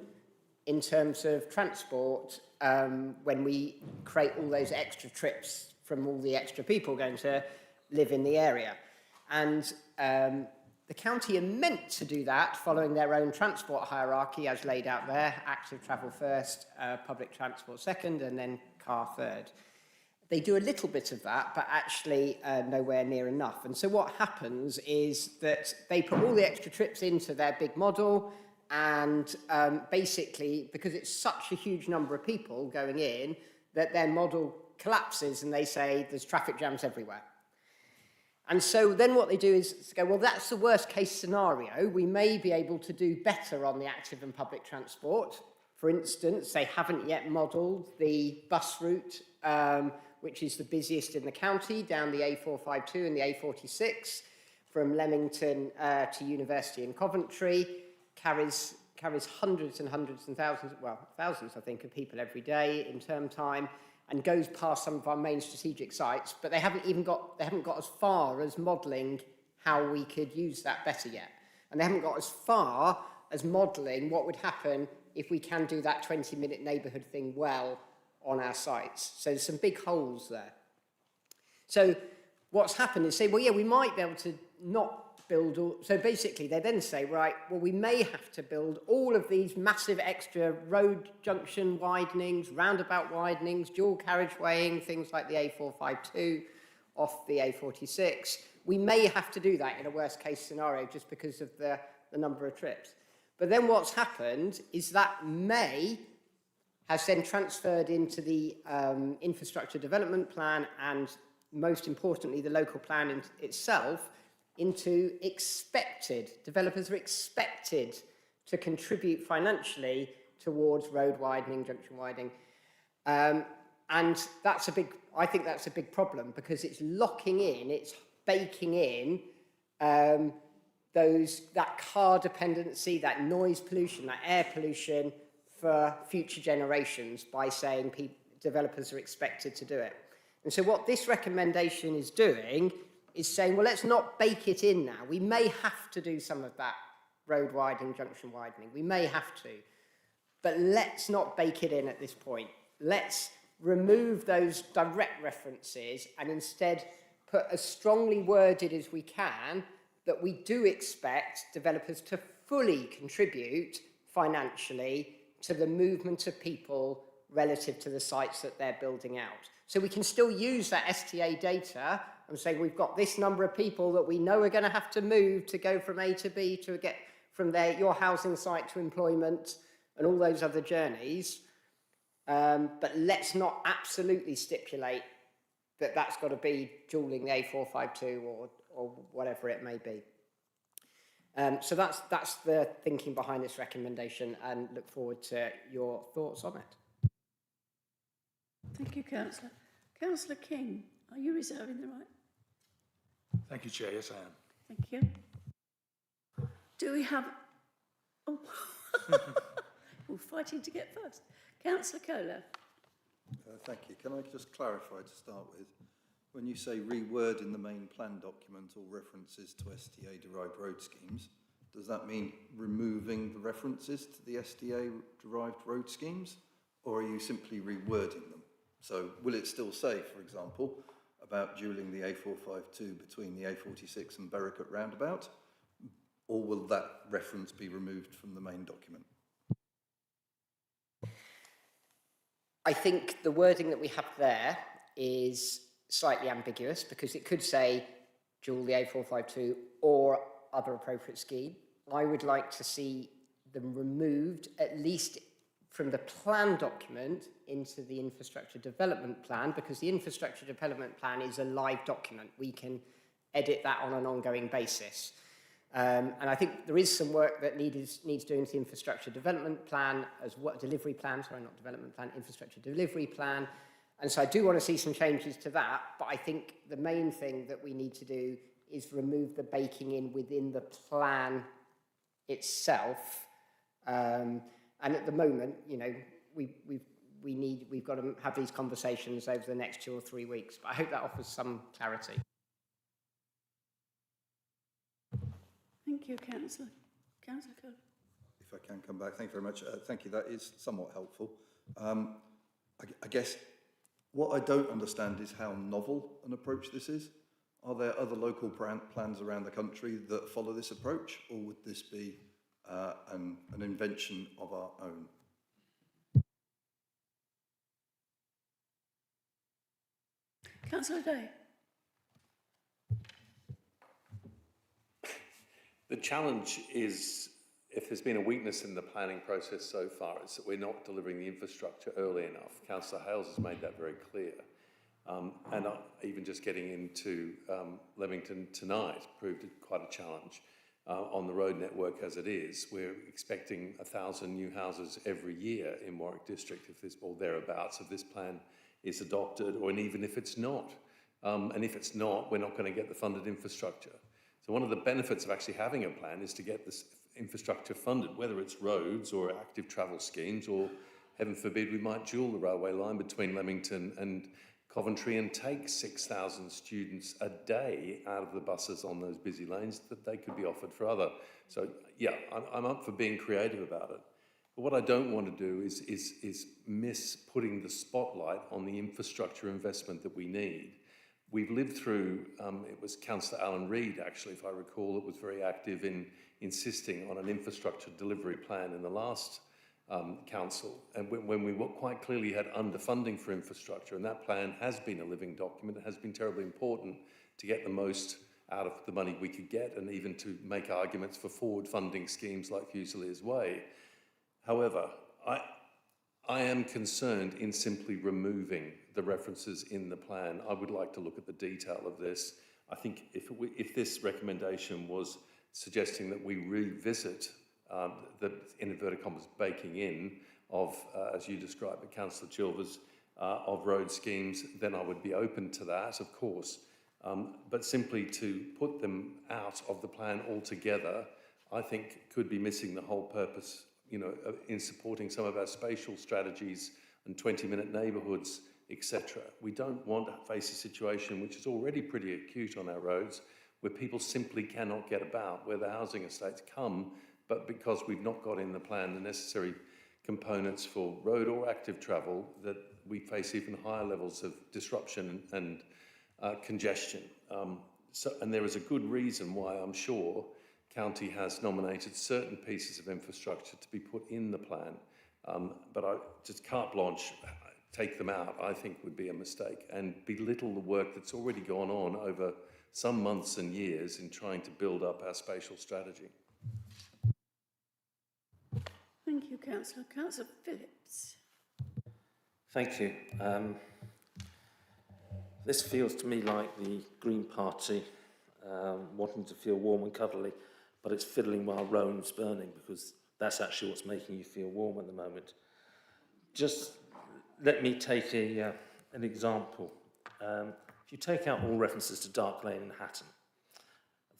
in terms of transport when we create all those extra trips from all the extra people going to live in the area. And the county are meant to do that following their own transport hierarchy as laid out there, active travel first, public transport second, and then car third. They do a little bit of that, but actually nowhere near enough. And so what happens is that they put all the extra trips into their big model, and basically, because it's such a huge number of people going in, that their model collapses and they say there's traffic jams everywhere. And so then what they do is go, well, that's the worst case scenario. We may be able to do better on the active and public transport. For instance, they haven't yet modelled the bus route, which is the busiest in the county, down the A452 and the A46, from Leamington to University in Coventry, carries hundreds and hundreds and thousands, well, thousands, I think, of people every day in term time, and goes past some of our main strategic sites, but they haven't got as far as modelling how we could use that better yet. And they haven't got as far as modelling what would happen if we can do that 20-minute neighbourhood thing well on our sites. So there's some big holes there. So what's happened is say, well, yeah, we might be able to not build all, so basically they then say, right, well, we may have to build all of these massive extra road junction widenings, roundabout widenings, dual carriagewaying, things like the A452 off the A46. We may have to do that in a worst case scenario just because of the number of trips. But then what's happened is that may has then transferred into the infrastructure development plan and most importantly the local plan itself into expected. Developers are expected to contribute financially towards road widening, junction widening. And that's I think that's a big problem because it's locking in, it's baking in that car dependency, that noise pollution, that air pollution for future generations by saying developers are expected to do it. And so what this recommendation is doing is saying, well, let's not bake it in now. We may have to do some of that road widening, junction widening. We may have to. But let's not bake it in at this point. Let's remove those direct references and instead put as strongly worded as we can that we do expect developers to fully contribute financially to the movement of people relative to the sites that they're building out. So we can still use that STA data and say we've got this number of people that we know are going to have to move to go from A to B to get from your housing site to employment and all those other journeys. But let's not absolutely stipulate that that's got to be dualling the A452 or whatever it may be. So that's the thinking behind this recommendation and look forward to your thoughts on it. Thank you, Councillor. Councillor King, are you reserving the right? Thank you, Chair. Yes, I am. Thank you. Do we have... Oh, we're fighting to get first. Councillor Kohler. Thank you. Can I just clarify to start with? When you say reword in the main plan document all references to STA-derived road schemes, does that mean removing the references to the STA-derived road schemes, or are you simply rewording them? So will it still say, for example, about dualling the A452 between the A46 and Berwick roundabout, or will that reference be removed from the main document? I think the wording that we have there is slightly ambiguous because it could say dual the A452 or other appropriate scheme. I would like to see them removed at least from the plan document into the infrastructure development plan because the infrastructure development plan is a live document. We can edit that on an ongoing basis. And I think there is some work that needs doing to the infrastructure development plan as what delivery plan, sorry, not development plan, infrastructure delivery plan. And so I do want to see some changes to that, but I think the main thing that we need to do is remove the baking in within the plan itself. And at the moment, you know, we've got to have these conversations over the next 2 or 3 weeks, but I hope that offers some clarity. Thank you, Councillor. Councillor Kohler. If I can come back, thank you very much. Thank you, that is somewhat helpful. I guess what I don't understand is how novel an approach this is. Are there other local plans around the country that follow this approach, or would this be an invention of our own? Councillor Day. The challenge is if there's been a weakness in the planning process so far, it's that we're not delivering the infrastructure early enough. Councillor Hales has made that very clear. And even just getting into Leamington tonight proved quite a challenge. On the road network as it is, we're expecting 1,000 new houses every year in Warwick District, if this, or thereabouts, if this plan is adopted, or even if it's not. And if it's not, we're not going to get the funded infrastructure. So one of the benefits of actually having a plan is to get this infrastructure funded, whether it's roads or active travel schemes, or heaven forbid, we might dual the railway line between Leamington and Coventry and take 6,000 students a day out of the buses on those busy lanes that they could be offered for other. So yeah, I'm up for being creative about it. But what I don't want to do is miss putting the spotlight on the infrastructure investment that we need. We've lived through, it was Councillor Alan Reid, actually, if I recall, that was very active in insisting on an infrastructure delivery plan in the last council, and when we quite clearly had underfunding for infrastructure, and that plan has been a living document. It has been terribly important to get the most out of the money we could get, and even to make arguments for forward funding schemes like Fusiliers Way. However, I am concerned in simply removing the references in the plan. I would like to look at the detail of this. I think if this recommendation was suggesting that we revisit the, in inverted commas, baking in of, as you described it, Councillor Chilvers, of road schemes, then I would be open to that, of course. But simply to put them out of the plan altogether, I think could be missing the whole purpose, you know, in supporting some of our spatial strategies and 20-minute neighbourhoods, etc. We don't want to face a situation which is already pretty acute on our roads, where people simply cannot get about, where the housing estates come, but because we've not got in the plan the necessary components for road or active travel, that we face even higher levels of disruption and congestion. And there is a good reason why I'm sure County has nominated certain pieces of infrastructure to be put in the plan. But just carte blanche, take them out, I think would be a mistake, and belittle the work that's already gone on over some months and years in trying to build up our spatial strategy. Thank you, Councillor. Councillor Phillips. Thank you. This feels to me like the Green Party wanting to feel warm and cuddly, but it's fiddling while Rome's burning, because that's actually what's making you feel warm at the moment. Just let me take an example. If you take out all references to Dark Lane in Hatton,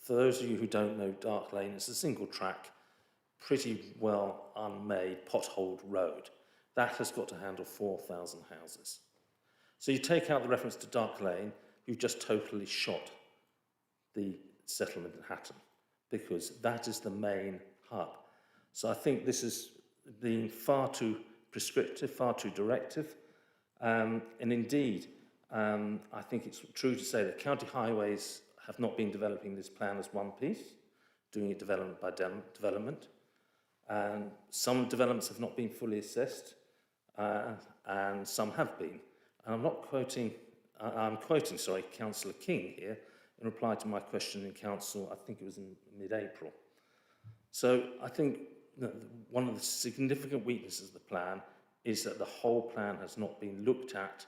for those of you who don't know Dark Lane, it's a single track, pretty well unmade, potholed road. That has got to handle 4,000 houses. So you take out the reference to Dark Lane, you've just totally shot the settlement in Hatton, because that is the main hub. So I think this is being far too prescriptive, far too directive, and indeed, I think it's true to say that county highways have not been developing this plan as one piece, doing it development by development. And some developments have not been fully assessed, and some have been. And I'm quoting, Councillor King here in reply to my question in council, I think it was in mid-April. So I think that one of the significant weaknesses of the plan is that the whole plan has not been looked at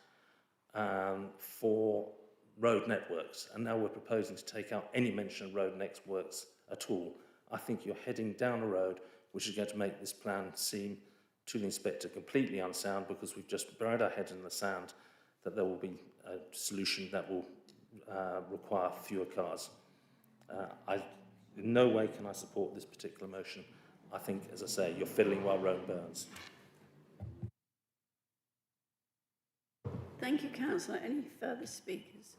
for road networks, and now we're proposing to take out any mention of road networks at all. I think you're heading down a road which is going to make this plan seem to the inspector completely unsound, because we've just buried our head in the sand that there will be a solution that will require fewer cars. In no way can I support this particular motion. I think, as I say, you're fiddling while Rome burns. Thank you, Councillor. Any further speakers?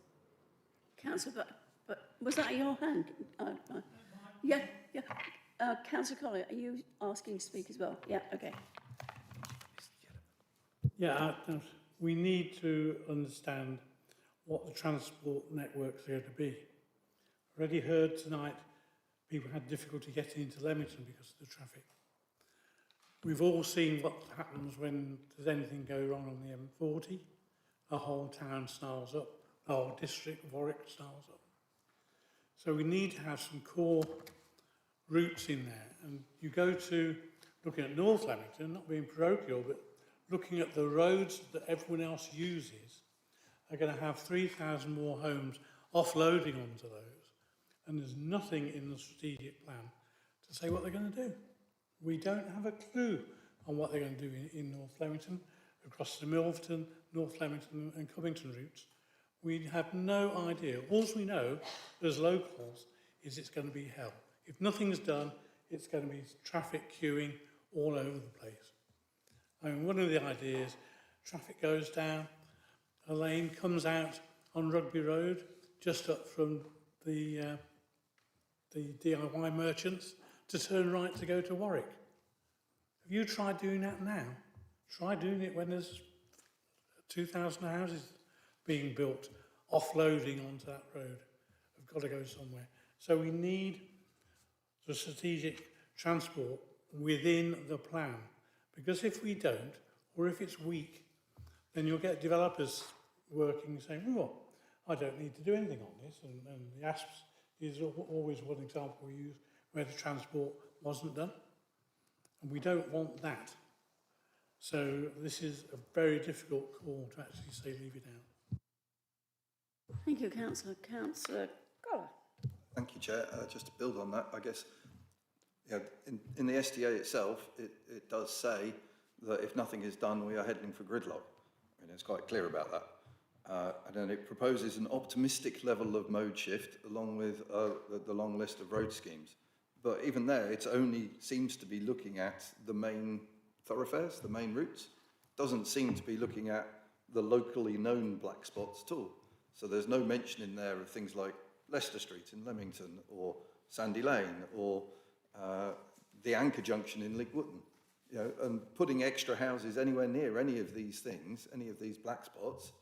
Councillor, but was that your hand? Yeah. Councillor Collier, are you asking to speak as well? Yeah, okay. Yeah, we need to understand what the transport networks are going to be. Already heard tonight, people had difficulty getting into Leamington because of the traffic. We've all seen what happens when there's anything go wrong on the M40. The whole town snarls up, the whole district of Warwick snarls up. So we need to have some core routes in there. And you go to looking at North Leamington, not being parochial, but looking at the roads that everyone else uses, are going to have 3,000 more homes offloading onto those. And there's nothing in the strategic plan to say what they're going to do. We don't have a clue on what they're going to do in North Leamington, across the Milverton, North Leamington and Covington routes. We have no idea. All we know as locals is it's going to be hell. If nothing's done, it's going to be traffic queuing all over the place. I mean, one of the ideas, traffic goes down, a lane comes out on Rugby Road, just up from the DIY merchants, to turn right to go to Warwick. Have you tried doing that now? Try doing it when there's 2,000 houses being built, offloading onto that road. Have got to go somewhere. So we need the strategic transport within the plan. Because if we don't, or if it's weak, then you'll get developers working saying, oh, I don't need to do anything on this. And the ASPS is always one example we use where the transport wasn't done. And we don't want that. So this is a very difficult call to actually say leave it out. Thank you, Councillor. Councillor Goller. Thank you, Chair. Just to build on that, I guess, you know, in the SDA itself, it does say that if nothing is done, we are heading for gridlock. I mean, it's quite clear about that. And then it proposes an optimistic level of mode shift along with the long list of road schemes. But even there, it only seems to be looking at the main thoroughfares, the main routes. Doesn't seem to be looking at the locally known black spots at all. So there's no mention in there of things like Leicester Street in Leamington, or Sandy Lane, or the Anchor Junction in Lincoln. You know, and putting extra houses anywhere near any of these things, any of these black spots,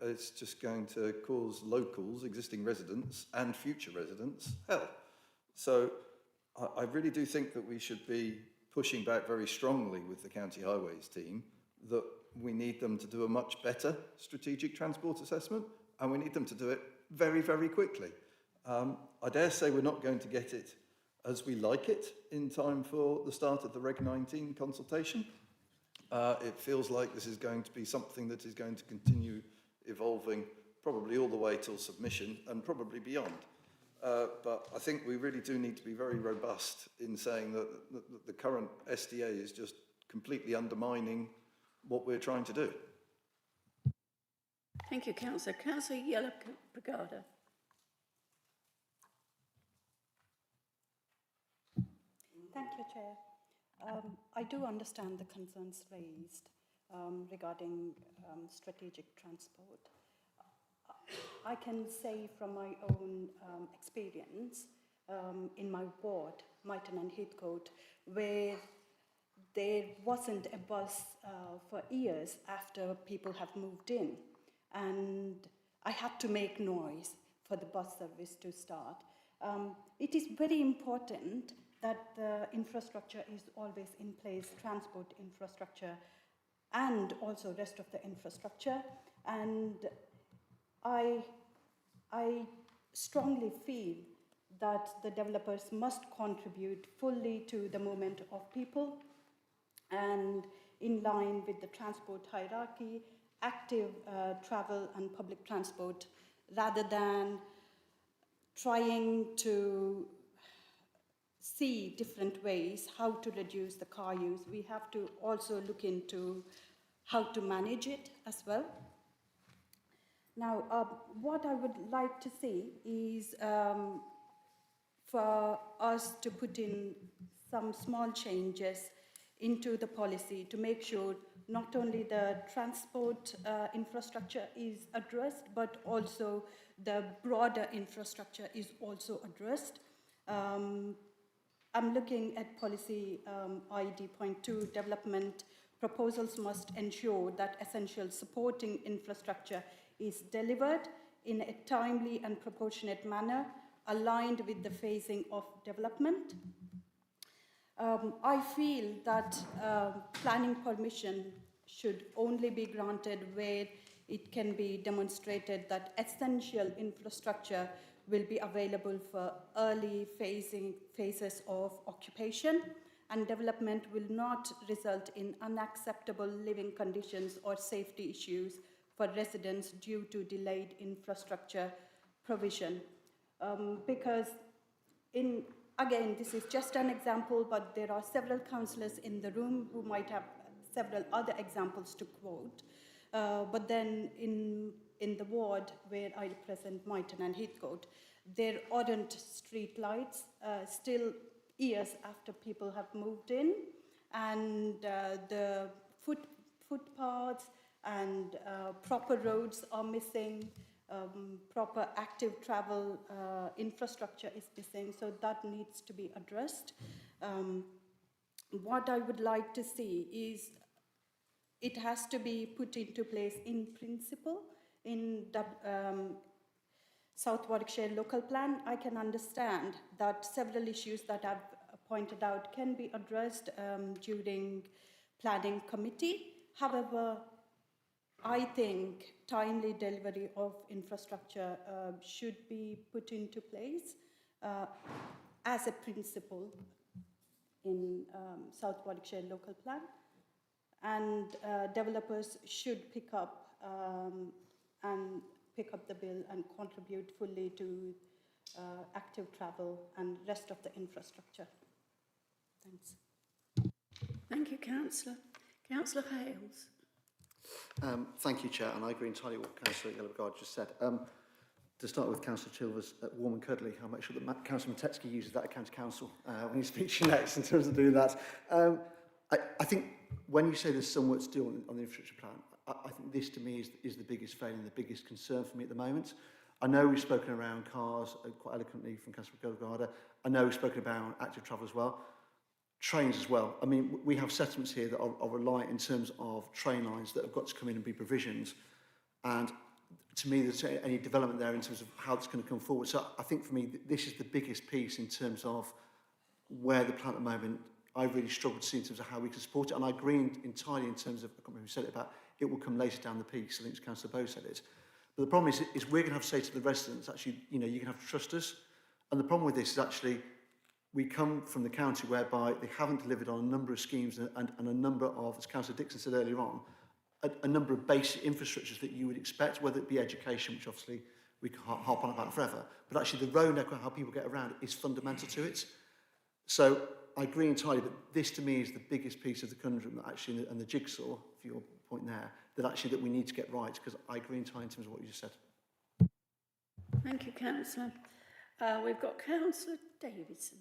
it's just going to cause locals, existing residents, and future residents hell. So I really do think that we should be pushing back very strongly with the County Highways team that we need them to do a much better strategic transport assessment, and we need them to do it very, very quickly. I dare say we're not going to get it as we like it in time for the start of the Reg 19 consultation. It feels like this is going to be something that is going to continue evolving probably all the way till submission and probably beyond. But I think we really do need to be very robust in saying that the current SDA is just completely undermining what we're trying to do. Thank you, Councillor. Councillor Yellow Brigada. Thank you, Chair. I do understand the concerns raised regarding strategic transport. I can say from my own experience in my ward, Myton and Heathcote, where there wasn't a bus for years after people have moved in, and I had to make noise for the bus service to start. It is very important that the infrastructure is always in place, transport infrastructure, and also rest of the infrastructure. And I strongly feel that the developers must contribute fully to the movement of people, and in line with the transport hierarchy, active travel and public transport, rather than trying to see different ways how to reduce the car use. We have to also look into how to manage it as well. Now, what I would like to see is for us to put in some small changes into the policy to make sure not only the transport infrastructure is addressed, but also the broader infrastructure is also addressed. I'm looking at policy ID.2 development. Proposals must ensure that essential supporting infrastructure is delivered in a timely and proportionate manner, aligned with the phasing of development. I feel that planning permission should only be granted where it can be demonstrated that essential infrastructure will be available for early phases of occupation, and development will not result in unacceptable living conditions or safety issues for residents due to delayed infrastructure provision. Because again, this is just an example, but there are several councillors in the room who might have several other examples to quote. But then in the ward where I represent, Myton and Heathcote, there aren't street lights still years after people have moved in, and the footpaths and proper roads are missing. Proper active travel infrastructure is missing, so that needs to be addressed. What I would like to see is it has to be put into place in principle in the South Warwickshire local plan. I can understand that several issues that I've pointed out can be addressed during planning committee. However, I think timely delivery of infrastructure should be put into place as a principle in South Warwickshire local plan, and developers should pick up the bill and contribute fully to active travel and rest of the infrastructure. Thanks. Thank you, Councillor. Councillor Hales. Thank you, Chair, and I agree entirely with what Councillor Yellowgard just said. To start with, Councillor Chilvers at Warm and Cuddly, I'll make sure that Councillor Matetsky uses that at County Council when he speaks to you next in terms of doing that. I think when you say there's some work to do on the infrastructure plan, I think this to me is the biggest failure and the biggest concern for me at the moment. I know we've spoken around cars quite eloquently from Councillor Yellowgard. I know we've spoken about active travel as well. Trains as well. I mean, we have settlements here that are reliant in terms of train lines that have got to come in and be provisioned. And to me, there's any development there in terms of how it's going to come forward. So I think for me, this is the biggest piece in terms of where the plan at the moment, I really struggle to see in terms of how we can support it. And I agree entirely in terms of, I can't remember who said it about, it will come later down the piece. I think it's Councillor Bowe said it. But the problem is we're going to have to say to the residents, actually, you know, you're going to have to trust us. And the problem with this is actually, we come from the county whereby they haven't delivered on a number of schemes and a number of, as Councillor Dixon said earlier on, a number of basic infrastructures that you would expect, whether it be education, which obviously we can harp on about forever, but actually the road network, how people get around, is fundamental to it. So I agree entirely, but this to me is the biggest piece of the conundrum that actually, and the jigsaw, for your point there, that we need to get right, because I agree entirely in terms of what you just said. Thank you, Councillor. We've got Councillor Davidson.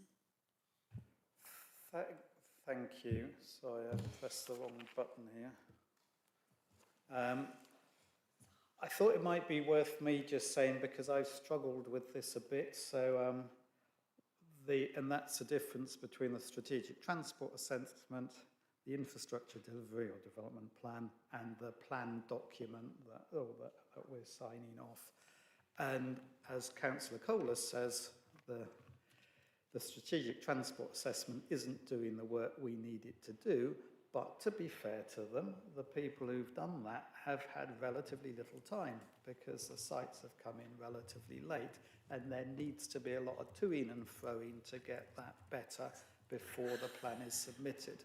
Thank you. Sorry, I pressed the wrong button here. I thought it might be worth me just saying, because I've struggled with this a bit, so and that's the difference between the strategic transport assessment, the infrastructure delivery or development plan, and the plan document that we're signing off. And as Councillor Kohler says, the strategic transport assessment isn't doing the work we need it to do, but to be fair to them, the people who've done that have had relatively little time because the sites have come in relatively late, and there needs to be a lot of to-ing and fro-ing to get that better before the plan is submitted.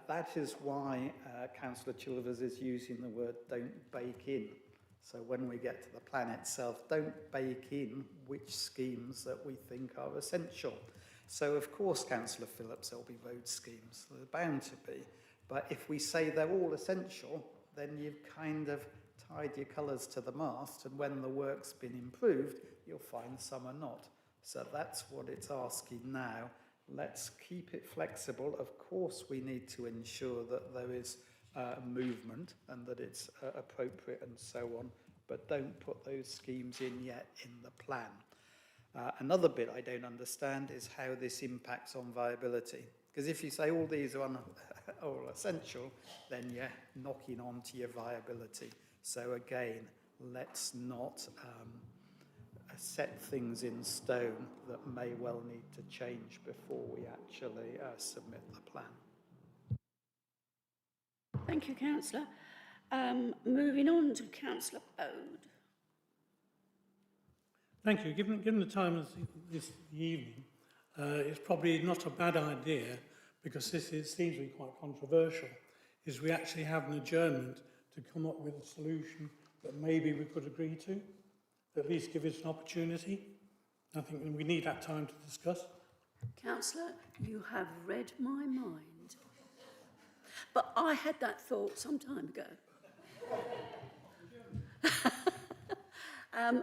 That is why Councillor Chilvers is using the word "don't bake in." So when we get to the plan itself, don't bake in which schemes that we think are essential. So of course, Councillor Phillips, there'll be road schemes, they're bound to be. But if we say they're all essential, then you've kind of tied your colours to the mast, and when the work's been improved, you'll find some are not. So that's what it's asking now. Let's keep it flexible. Of course, we need to ensure that there is movement and that it's appropriate and so on, but don't put those schemes in yet in the plan. Another bit I don't understand is how this impacts on viability. Because if you say all these are all essential, then you're knocking on to your viability. So again, let's not set things in stone that may well need to change before we actually submit the plan. Thank you, Councillor. Moving on to Councillor Bode. Thank you. Given the time of this evening, it's probably not a bad idea, because seems to be quite controversial, is we actually have an adjournment to come up with a solution that maybe we could agree to, at least give us an opportunity. I think we need that time to discuss. Councillor, you have read my mind. But I had that thought some time ago.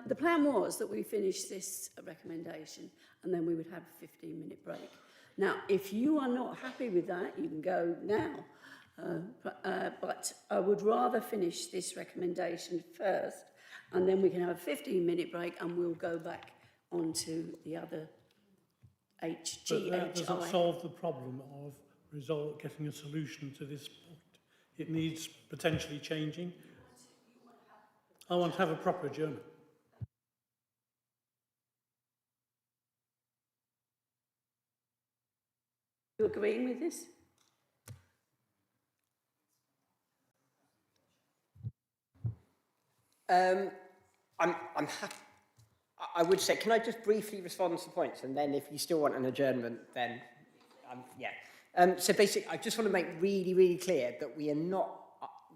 The plan was that we finish this recommendation and then we would have a 15-minute break. Now, if you are not happy with that, you can go now. But I would rather finish this recommendation first, and then we can have a 15-minute break and we'll go back onto the other But that doesn't HGHI. solve the problem of getting a solution to this point. It needs potentially changing. I want to have a proper adjournment. You agreeing with this? I'm happy. I would say, can I just briefly respond to the points, and then if you still want an adjournment, then yeah. So basically, I just want to make really, really clear that we are not.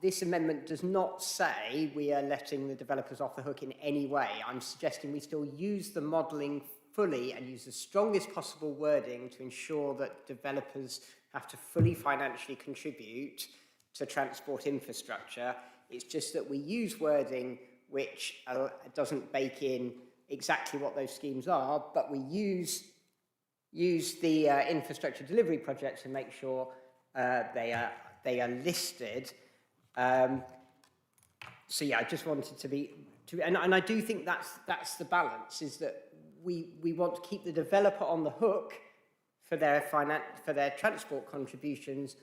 This amendment does not say we are letting the developers off the hook in any way. I'm suggesting we still use the modelling fully and use the strongest possible wording to ensure that developers have to fully financially contribute to transport infrastructure. It's just that we use wording which doesn't bake in exactly what those schemes are, but we use the infrastructure delivery projects to make sure they are listed. So yeah, I just wanted and I do think that's the balance, is that we want to keep the developer on the hook for their transport contributions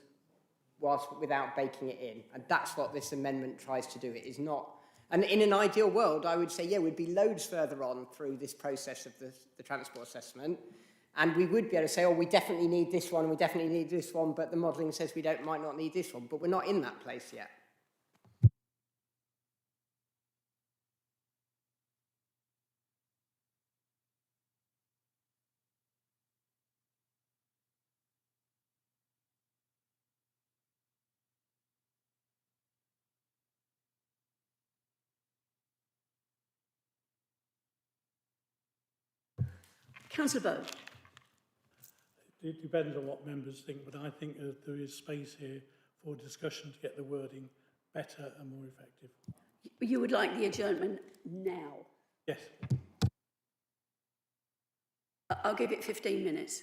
without baking it in. And that's what this amendment tries to do. It is not, and in an ideal world, I would say, yeah, we'd be loads further on through this process of the transport assessment. And we would be able to say, oh, we definitely need this one, we definitely need this one, but the modelling says we might not need this one, but we're not in that place yet. Councillor Bowe. It depends on what members think, but I think that there is space here for discussion to get the wording better and more effective. You would like the adjournment now? Yes. I'll give it 15 minutes.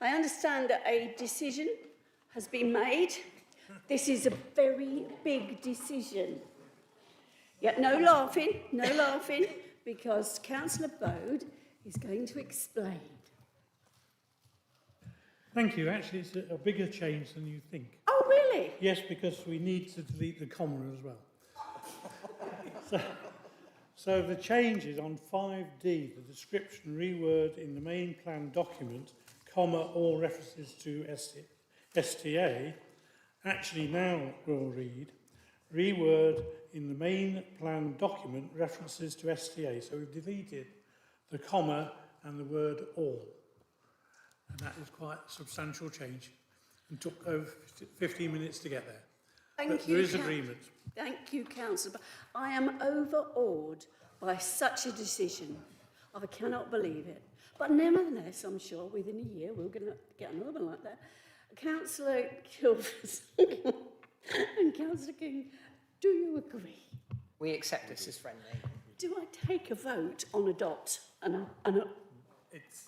I understand that a decision has been made. This is a very big decision. Yeah, no laughing, because Councillor Bode is going to explain. Thank you. Actually, it's a bigger change than you think. Oh, really? Yes, because we need to delete the comma as well. So the changes on 5D, the description reword in the main plan document, comma, all references to STA, actually now will read, reword in the main plan document references to STA. So we've deleted the comma and the word all. And that is quite a substantial change and took over 15 minutes to get there. But there is agreement. Thank you, Councillor. I am overawed by such a decision. I cannot believe it. But nevertheless, I'm sure within a year we're going to get another one like that. Councillor Kilford and Councillor King, do you agree? We accept this as friendly. Do I take a vote on adopt and It's...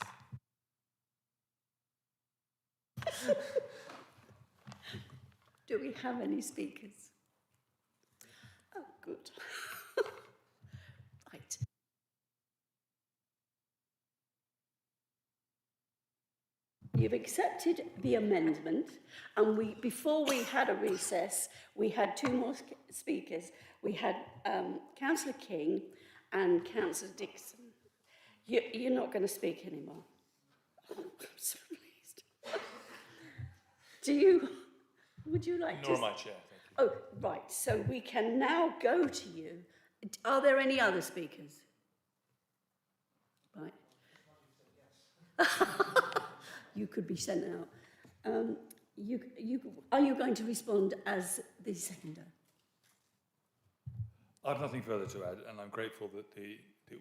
Do we have any speakers? Oh, good. Right. You've accepted the amendment, and before we had a recess, we had two more speakers. We had Councillor King and Councillor Dixon. You're not going to speak anymore. Oh, I'm so pleased. Would you like to? Nor am I, Chair. Oh, right. So we can now go to you. Are there any other speakers? Right. You could be sent out. Are you going to respond as the seconder? I have nothing further to add, and I'm grateful that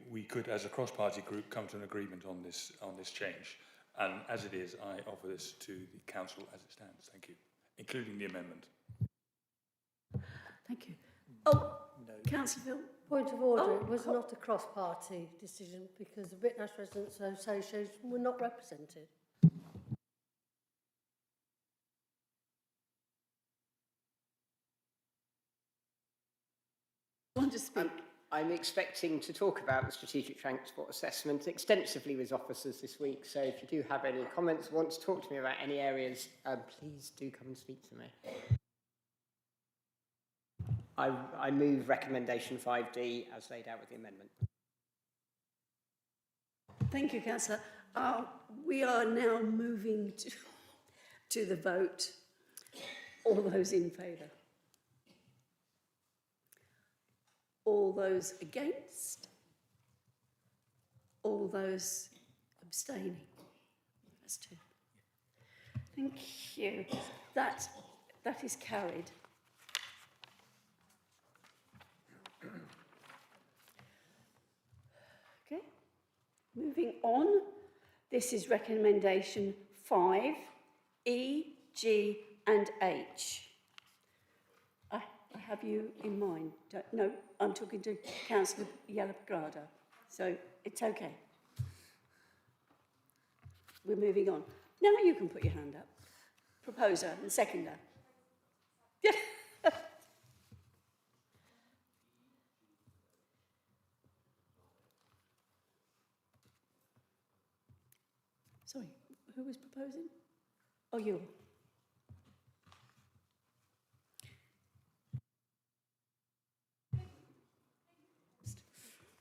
we could, as a cross-party group, come to an agreement on this change. And as it is, I offer this to the council as it stands. Thank you, including the amendment. Thank you. Oh, no. Councillor Phil. Point of order, it was not a cross-party decision because the Britain Residents Association were not represented. Want to speak? I'm expecting to talk about the strategic transport assessment extensively with officers this week, so if you do have any comments, want to talk to me about any areas, please do come and speak to me. I move recommendation 5D as laid out with the amendment. Thank you, Councillor. We are now moving to the vote. All those in favour? All those against? All those abstaining? That's two. Thank you. That is carried. Okay, moving on. This is recommendation 5, E, G and H. I have you in mind. No, I'm talking to Councillor Yalapagrada, so it's okay. We're moving on. Now you can put your hand up. Proposer and seconder. Yeah. Sorry, who was proposing? Oh, you.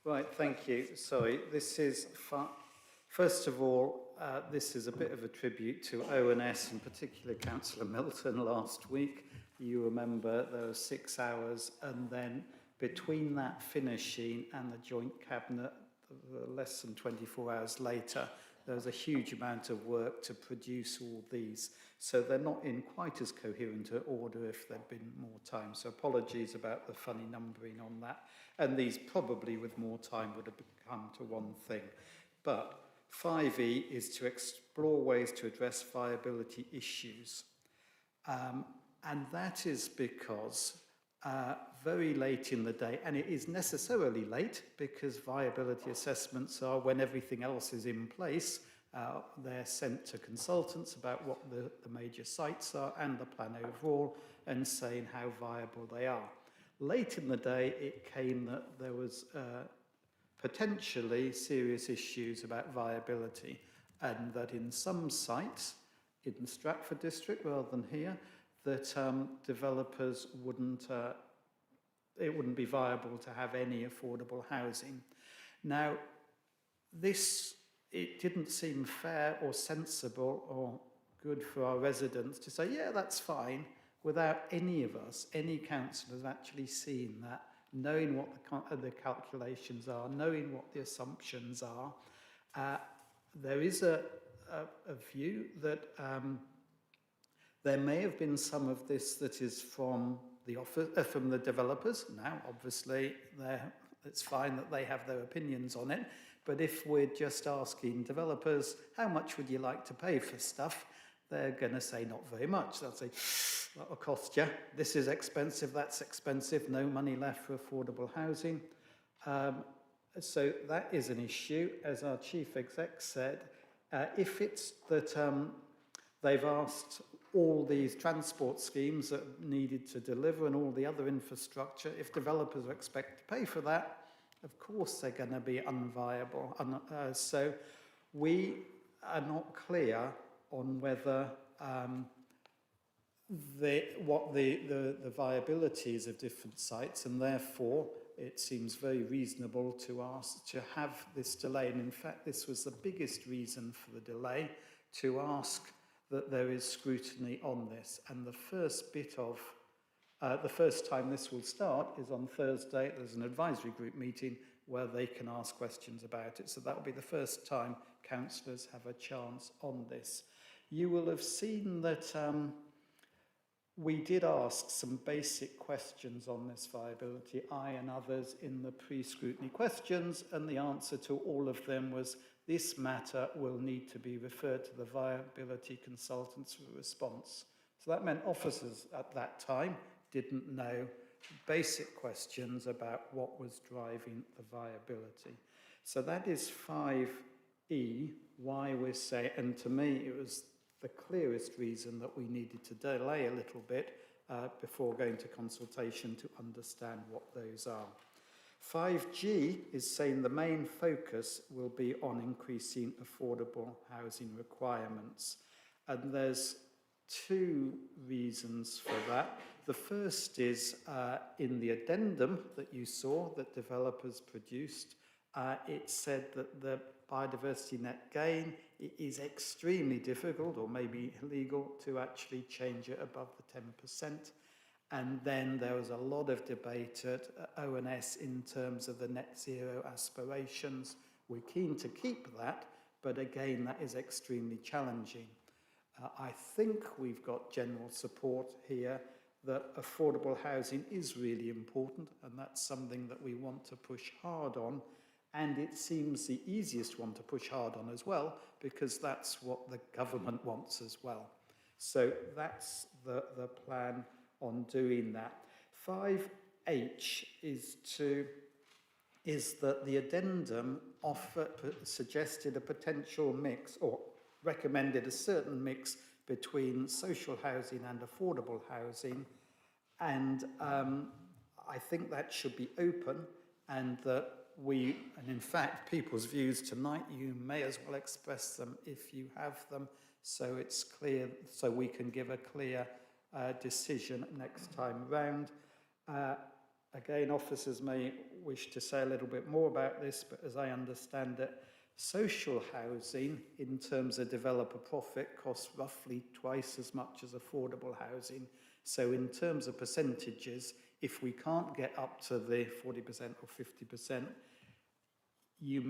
Right, thank you. Sorry, this is, first of all, this is a bit of a tribute to ONS, in particular Councillor Milton last week. You remember there were 6 hours, and then between that finishing and the joint cabinet, less than 24 hours later, there was a huge amount of work to produce all these. So they're not in quite as coherent an order if there'd been more time. So apologies about the funny numbering on that. And these probably with more time would have come to one thing. But 5E is to explore ways to address viability issues. And that is because very late in the day, and it is necessarily late because viability assessments are when everything else is in place They're sent to consultants about what the major sites are and the plan overall, and saying how viable they are. Late in the day, it came that there was potentially serious issues about viability, and that in some sites, in Stratford district rather than here, that developers wouldn't, it wouldn't be viable to have any affordable housing. Now, it didn't seem fair or sensible or good for our residents to say, yeah, that's fine, without any of us, any councillors actually seeing that, knowing what the calculations are, knowing what the assumptions are. There is a view that there may have been some of this that is from the developers. Now, obviously, it's fine that they have their opinions on it, but if we're just asking developers, how much would you like to pay for stuff? They're going to say not very much. They'll say, that'll cost you. This is expensive, that's expensive, no money left for affordable housing. So that is an issue. As our chief exec said, if it's that they've asked all these transport schemes that needed to deliver and all the other infrastructure, if developers are expected to pay for that, of course they're going to be unviable. So we are not clear on whether what the viabilities of different sites, and therefore it seems very reasonable to ask to have this delay. And in fact, this was the biggest reason for the delay, to ask that there is scrutiny on this. And the first bit of the first time this will start is on Thursday. There's an advisory group meeting where they can ask questions about it. So that will be the first time councillors have a chance on this. You will have seen that we did ask some basic questions on this viability, I and others, in the pre-scrutiny questions, and the answer to all of them was this matter will need to be referred to the viability consultants for a response. So that meant officers at that time didn't know basic questions about what was driving the viability. So that is 5E, why we're saying, and to me it was the clearest reason that we needed to delay a little bit before going to consultation to understand what those are. 5G is saying the main focus will be on increasing affordable housing requirements. And there's two reasons for that. The first is in the addendum that you saw that developers produced, it said that the biodiversity net gain is extremely difficult or maybe illegal to actually change it above the 10%. And then there was a lot of debate at ONS in terms of the net zero aspirations. We're keen to keep that, but again, that is extremely challenging. I think we've got general support here that affordable housing is really important, and that's something that we want to push hard on. And it seems the easiest one to push hard on as well, because that's what the government wants as well. So that's the plan on doing that. 5H is that the addendum suggested a potential mix, or recommended a certain mix between social housing and affordable housing. And I think that should be open, and that and in fact, people's views tonight, you may as well express them if you have them, so it's clear, so we can give a clear decision next time round. Again, officers may wish to say a little bit more about this, but as I understand it, social housing, in terms of developer profit, costs roughly twice as much as affordable housing. So in terms of percentages, if we can't get up to the 40% or 50%, you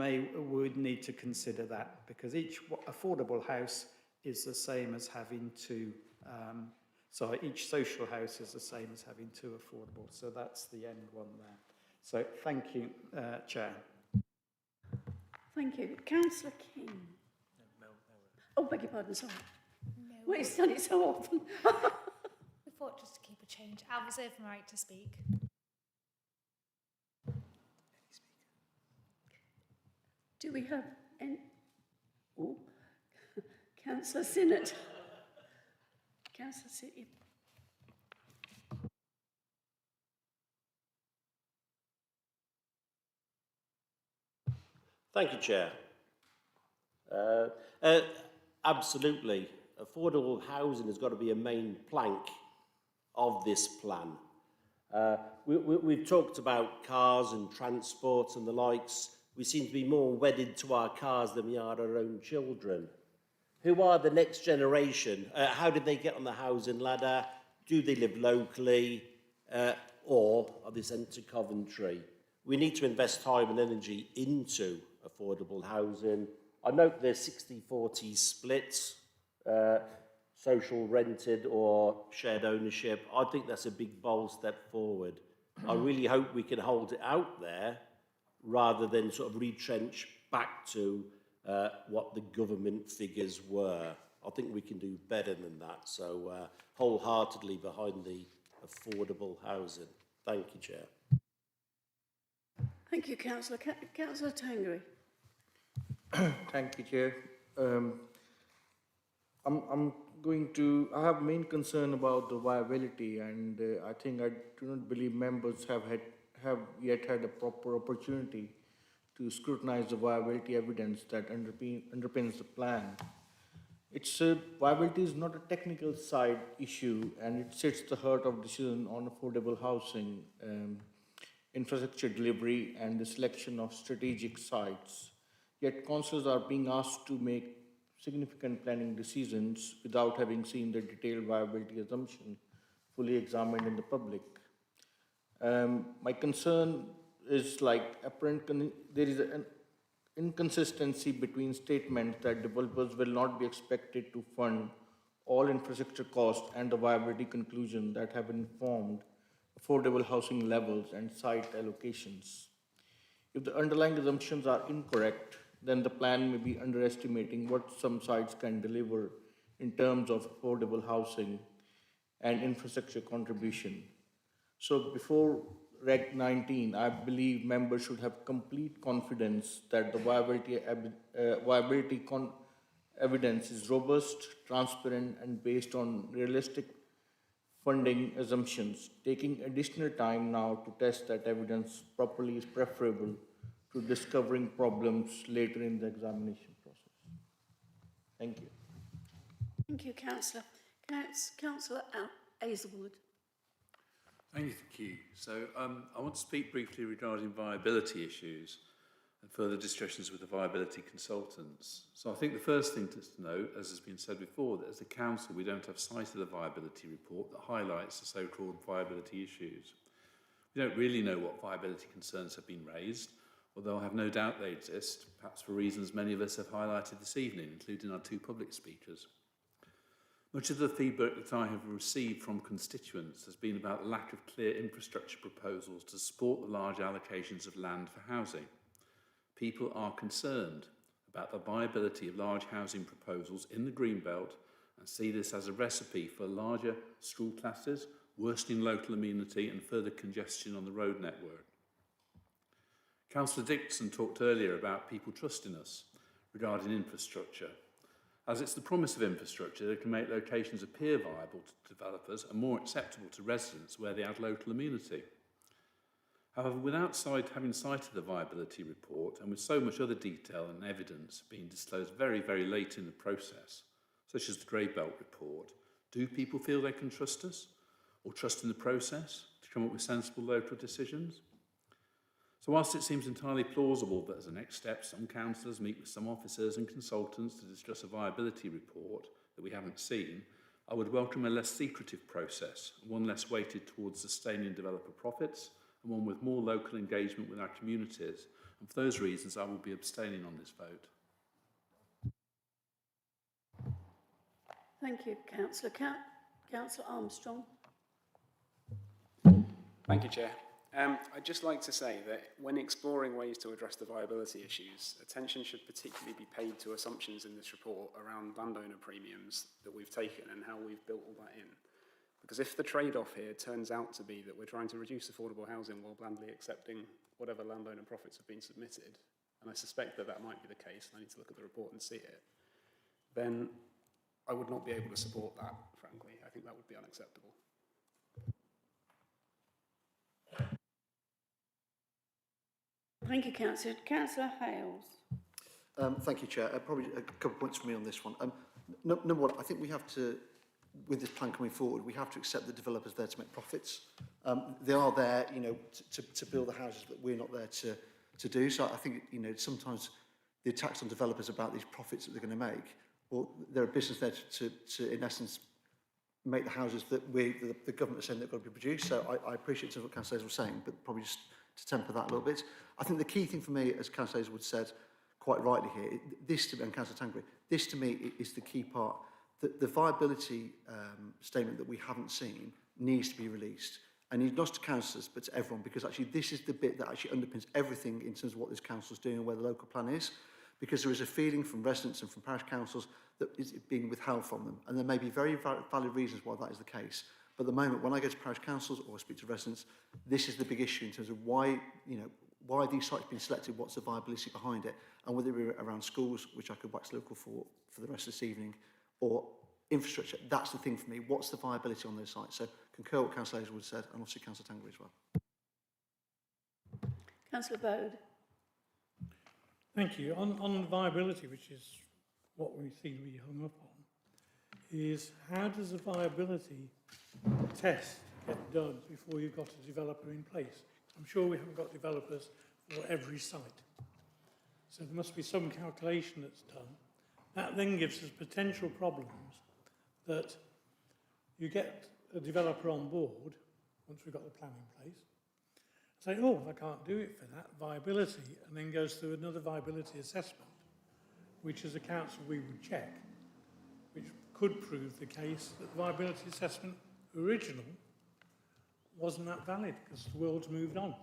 would need to consider that, because each affordable house is the same as having two, each social house is the same as having two affordable. So that's the end one there. So thank you, Chair. Thank you. Councillor King. Oh, beg your pardon, sorry. No. Well, he's done it so often. We thought just to keep a change. I'll reserve my right to speak. Do we have any? Oh, Councillor Sinnott. Councillor Sinnott. Thank you, Chair. Absolutely. Affordable housing has got to be a main plank of this plan. We've talked about cars and transport and the likes. We seem to be more wedded to our cars than we are our own children. Who are the next generation? How did they get on the housing ladder? Do they live locally? Or are they sent to Coventry? We need to invest time and energy into affordable housing. I note there's 60-40 splits, social rented or shared ownership. I think that's a big bold step forward. I really hope we can hold it out there rather than sort of retrench back to what the government figures were. I think we can do better than that. So wholeheartedly behind the affordable housing. Thank you, Chair. Thank you, Councillor. Councillor Tangri. Thank you, Chair. I have main concern about the viability, and I do not believe members have yet had a proper opportunity to scrutinize the viability evidence that underpins the plan. Viability is not a technical side issue, and it sits at the heart of decision on affordable housing, infrastructure delivery, and the selection of strategic sites. Yet councils are being asked to make significant planning decisions without having seen the detailed viability assumption fully examined in the public. My concern is there is an inconsistency between statements that developers will not be expected to fund all infrastructure costs and the viability conclusion that have informed affordable housing levels and site allocations. If the underlying assumptions are incorrect, then the plan may be underestimating what some sites can deliver in terms of affordable housing and infrastructure contribution. So before Reg 19, I believe members should have complete confidence that the viability evidence is robust, transparent, and based on realistic funding assumptions. Taking additional time now to test that evidence properly is preferable to discovering problems later in the examination process. Thank you. Thank you, Councillor. Councillor Hazelwood. Thank you. So I want to speak briefly regarding viability issues and further discussions with the viability consultants. So I think the first thing to note, as has been said before, that as a council we don't have sight of the viability report that highlights the so-called viability issues. We don't really know what viability concerns have been raised, although I have no doubt they exist, perhaps for reasons many of us have highlighted this evening, including our two public speakers. Much of the feedback that I have received from constituents has been about the lack of clear infrastructure proposals to support the large allocations of land for housing. People are concerned about the viability of large housing proposals in the Greenbelt and see this as a recipe for larger school classes, worsening local amenity and further congestion on the road network. Councillor Dixon talked earlier about people trusting us regarding infrastructure. As it's the promise of infrastructure that can make locations appear viable to developers and more acceptable to residents where they add local amenity. However, without having cited the viability report and with so much other detail and evidence being disclosed very, very late in the process, such as the Greybuilt report, do people feel they can trust us or trust in the process to come up with sensible local decisions? So whilst it seems entirely plausible that as a next step, some councillors meet with some officers and consultants to discuss a viability report that we haven't seen, I would welcome a less secretive process, one less weighted towards sustaining developer profits, and one with more local engagement with our communities. And for those reasons, I will be abstaining on this vote. Thank you, Councillor. Councillor Armstrong. Thank you, Chair. I'd just like to say that when exploring ways to address the viability issues, attention should particularly be paid to assumptions in this report around landowner premiums that we've taken and how we've built all that in. Because if the trade-off here turns out to be that we're trying to reduce affordable housing while blandly accepting whatever landowner profits have been submitted, and I suspect that that might be the case, and I need to look at the report and see it, then I would not be able to support that, frankly. I think that would be unacceptable. Thank you, Councillor. Councillor Hales. Thank you, Chair. Probably a couple of points from me on this one. Number one, I think we have to, with this plan coming forward, we have to accept the developers there to make profits. They are there, you know, to build the houses that we're not there to do. So I think, you know, sometimes the attacks on developers about these profits that they're going to make, well, they're a business there to in essence, make the houses that the government are saying they've got to be produced. So I appreciate what Councillor Hazel was saying, but probably just to temper that a little bit. I think the key thing for me, as Councillor Hazelwood said quite rightly here, and Councillor Tangri, this to me is the key part. The viability statement that we haven't seen needs to be released. And not to councillors, but to everyone, because actually this is the bit that actually underpins everything in terms of what this council is doing and where the local plan is. Because there is a feeling from residents and from parish councils that is being withheld from them. And there may be very valid reasons why that is the case. But at the moment, when I go to parish councils or I speak to residents, this is the big issue in terms of why, you know, why these sites have been selected, what's the viability behind it, and whether it be around schools, which I could wax local for the rest of this evening, or infrastructure. That's the thing for me. What's the viability on those sites? So concur what Councillor Hazelwood said, and also Councillor Tangri as well. Councillor Bode. Thank you. On viability, which is what we seem to be hung up on, is how does a viability test get done before you've got a developer in place? I'm sure we haven't got developers for every site. So there must be some calculation that's done. That then gives us potential problems that you get a developer on board, once we've got the plan in place, say, oh, I can't do it for that, viability, and then goes through another viability assessment, which as a council we would check, which could prove the case that the viability assessment original wasn't that valid because the world's moved on.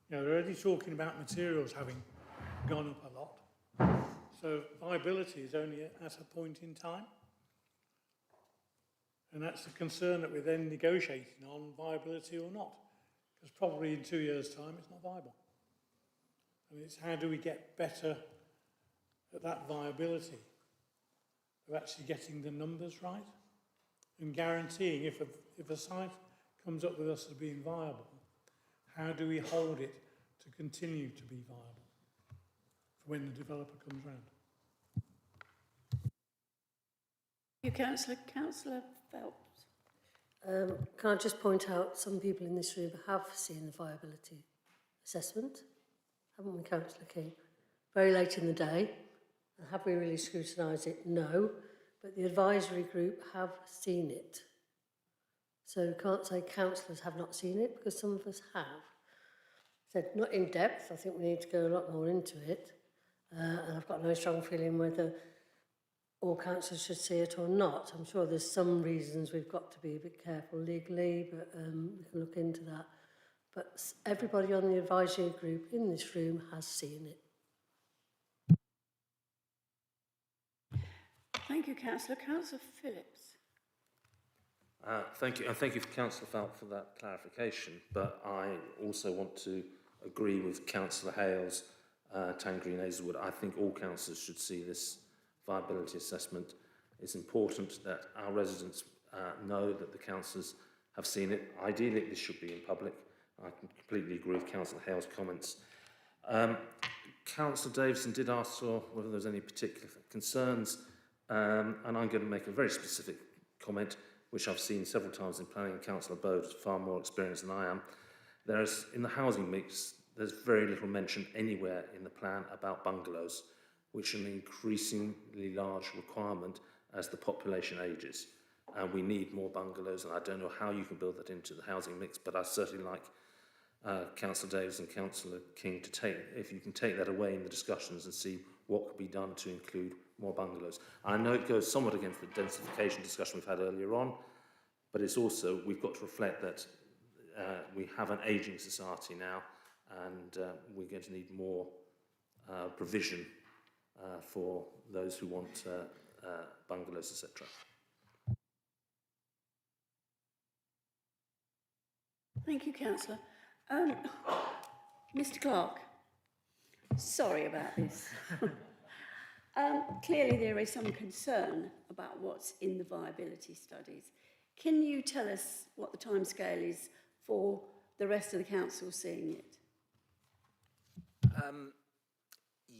You know, they're already talking about materials having gone up a lot. So viability is only at a point in time. And that's the concern that we're then negotiating on, viability or not. Because probably in 2 years' time, it's not viable. And it's how do we get better at that viability of actually getting the numbers right and guaranteeing if a site comes up with us as being viable, how do we hold it to continue to be viable for when the developer comes round? You, Councillor. Councillor Phelps. Can I just point out some people in this room have seen the viability assessment, haven't we, Councillor King? Very late in the day. And have we really scrutinised it? No. But the advisory group have seen it. So you can't say councillors have not seen it because some of us have. Said not in depth. I think we need to go a lot more into it. And I've got no strong feeling whether all councillors should see it or not. I'm sure there's some reasons we've got to be a bit careful legally, but we can look into that. But everybody on the advisory group in this room has seen it. Thank you, Councillor. Councillor Phillips. Thank you, and thank you, Councillor Falk, for that clarification. But I also want to agree with Councillor Hales, Tangri and Hazelwood. I think all councillors should see this viability assessment. It's important that our residents know that the councillors have seen it. Ideally, this should be in public. I completely agree with Councillor Hales' comments. Councillor Davison did ask whether there was any particular concerns, and I'm going to make a very specific comment, which I've seen several times in planning, and Councillor Bode is far more experienced than I am. There's, in the housing mix, there's very little mention anywhere in the plan about bungalows, which are an increasingly large requirement as the population ages. And we need more bungalows, and I don't know how you can build that into the housing mix, but I certainly like Councillor Davis and Councillor King to take, if you can take that away in the discussions and see what could be done to include more bungalows. I know it goes somewhat against the densification discussion we've had earlier on, but it's also, we've got to reflect that we have an ageing society now, and we're going to need more provision for those who want bungalows, etc. Thank you, Councillor. Mr. Clark, sorry about this. Clearly there is some concern about what's in the viability studies. Can you tell us what the timescale is for the rest of the council seeing it?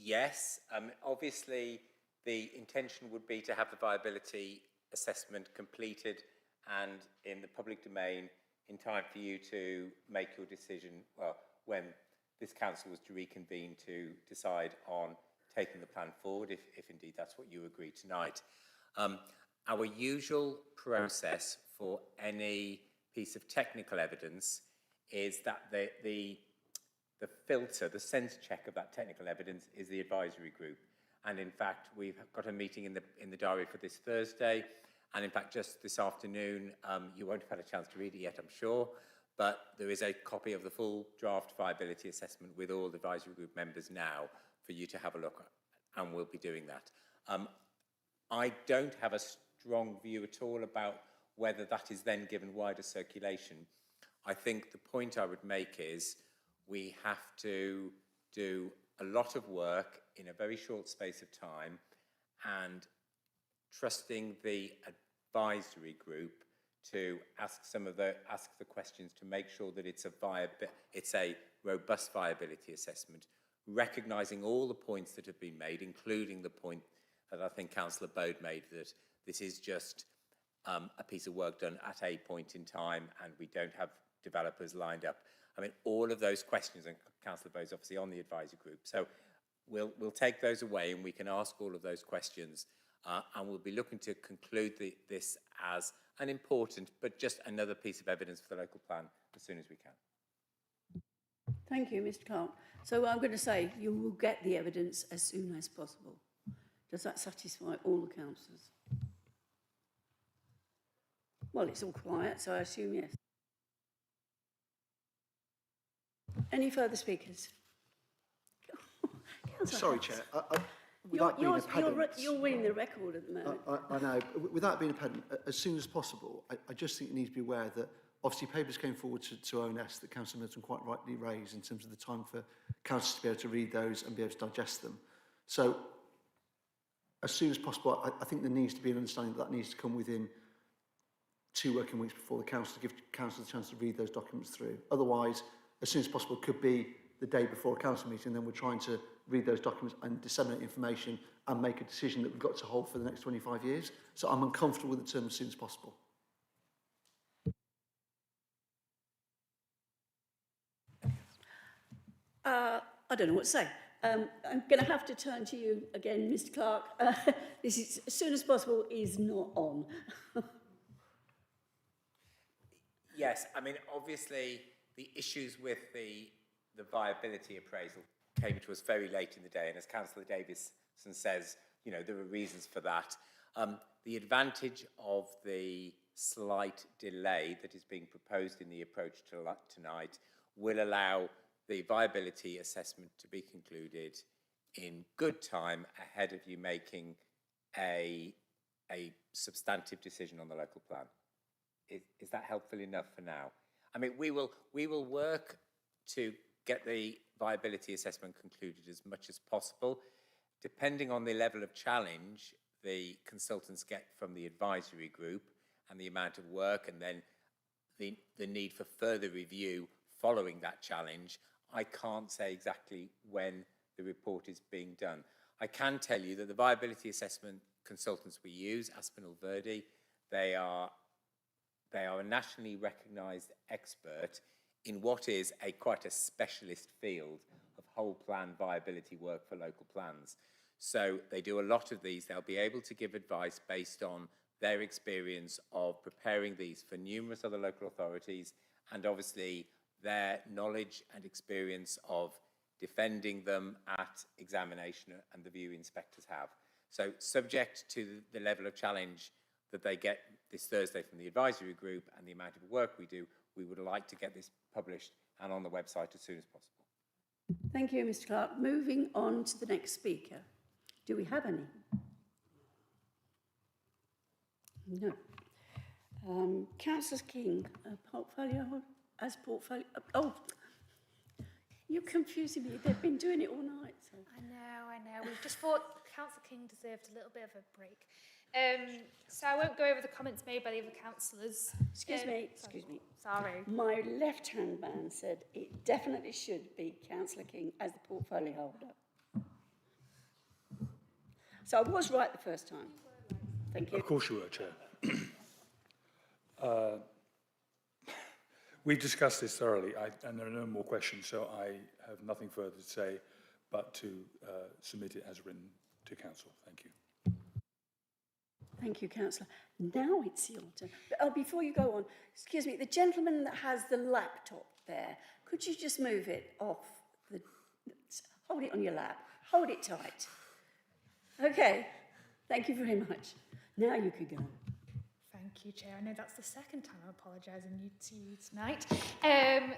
Yes, obviously the intention would be to have the viability assessment completed and in the public domain in time for you to make your decision, well, when this council was to reconvene to decide on taking the plan forward, if indeed that's what you agree tonight. Our usual process for any piece of technical evidence is that the filter, the sense check of that technical evidence is the advisory group. And in fact, we've got a meeting in the diary for this Thursday. And in fact, just this afternoon, you won't have had a chance to read it yet, I'm sure, but there is a copy of the full draft viability assessment with all the advisory group members now for you to have a look at, and we'll be doing that. I don't have a strong view at all about whether that is then given wider circulation. I think the point I would make is we have to do a lot of work in a very short space of time, and trusting the advisory group to ask the questions to make sure that it's a robust viability assessment, recognising all the points that have been made, including the point that I think Councillor Bode made, that this is just a piece of work done at a point in time and we don't have developers lined up. I mean, all of those questions, and Councillor Bode's obviously on the advisory group, so we'll take those away and we can ask all of those questions, and we'll be looking to conclude this as an important but just another piece of evidence for the local plan as soon as we can. Thank you, Mr. Clark. So I'm going to say you will get the evidence as soon as possible. Does that satisfy all the councillors? Well, it's all quiet, so I assume yes. Any further speakers? Sorry, Chair. Without being a pedant, you're winning the record at the moment. I know. Without being a pedant, as soon as possible, I just think you need to be aware that obviously papers came forward to ONS that Councillor Milton quite rightly raised in terms of the time for councillors to be able to read those and be able to digest them. So as soon as possible, I think there needs to be an understanding that needs to come within 2 working weeks before the council, to give council a chance to read those documents through. Otherwise, as soon as possible could be the day before a council meeting, and then we're trying to read those documents and disseminate information and make a decision that we've got to hold for the next 25 years. So I'm uncomfortable with the term as soon as possible. I don't know what to say. I'm going to have to turn to you again, Mr. Clark. This is as soon as possible is not on. Yes, I mean, obviously, the issues with the viability appraisal came to us very late in the day, and as Councillor Davison says, you know, there are reasons for that. The advantage of the slight delay that is being proposed in the approach tonight will allow the viability assessment to be concluded in good time ahead of you making a substantive decision on the local plan. Is that helpful enough for now? I mean, we will work to get the viability assessment concluded as much as possible, depending on the level of challenge the consultants get from the advisory group and the amount of work, and then the need for further review following that challenge. I can't say exactly when the report is being done. I can tell you that the viability assessment consultants we use, Aspinall Verdi, they are a nationally recognised expert in what is quite a specialist field of whole plan viability work for local plans. So they do a lot of these. They'll be able to give advice based on their experience of preparing these for numerous other local authorities, and obviously their knowledge and experience of defending them at examination and the view inspectors have. So subject to the level of challenge that they get this Thursday from the advisory group and the amount of work we do, we would like to get this published and on the website as soon as possible. Thank you, Mr. Clark. Moving on to the next speaker. Do we have any? No. Councillor King, portfolio, as portfolio, oh, you're confusing me. They've been doing it all night. So. I know. We've just thought Councillor King deserved a little bit of a break. So I won't go over the comments made by the other councillors. Excuse me. Sorry. My left-hand man said it definitely should be Councillor King as the portfolio holder. So I was right the first time. Thank you. Of course you were, Chair. We've discussed this thoroughly, and there are no more questions, so I have nothing further to say but to submit it as written to Council. Thank you. Thank you, Councillor. Now it's your turn. Oh, before you go on, excuse me, the gentleman that has the laptop there, could you just move it off? Hold it on your lap. Hold it tight. Okay. Thank you very much. Now you could go. Thank you, Chair. I know that's the second time I'm apologising to you tonight.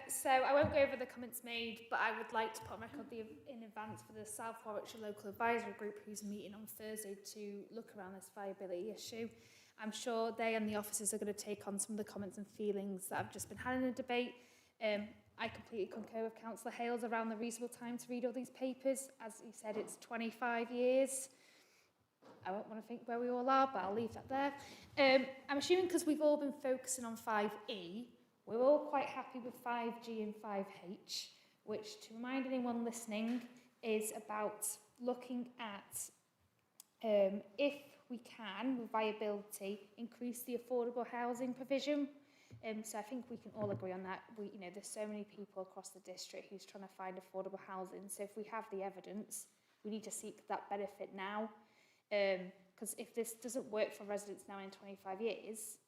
So I won't go over the comments made, but I would like to put on record in advance for the South Warwickshire Local Advisory Group, who's meeting on Thursday to look around this viability issue. I'm sure they and the officers are going to take on some of the comments and feelings that have just been had in the debate. I completely concur with Councillor Hales around the reasonable time to read all these papers. As he said, it's 25 years. I won't want to think where we all are, but I'll leave that there. I'm assuming because we've all been focusing on 5E, we're all quite happy with 5G and 5H, which, to remind anyone listening, is about looking at, if we can, with viability, increase the affordable housing provision. So I think we can all agree on that. There's so many people across the district who's trying to find affordable housing. So if we have the evidence, we need to seek that benefit now. Because if this doesn't work for residents now in 25 years,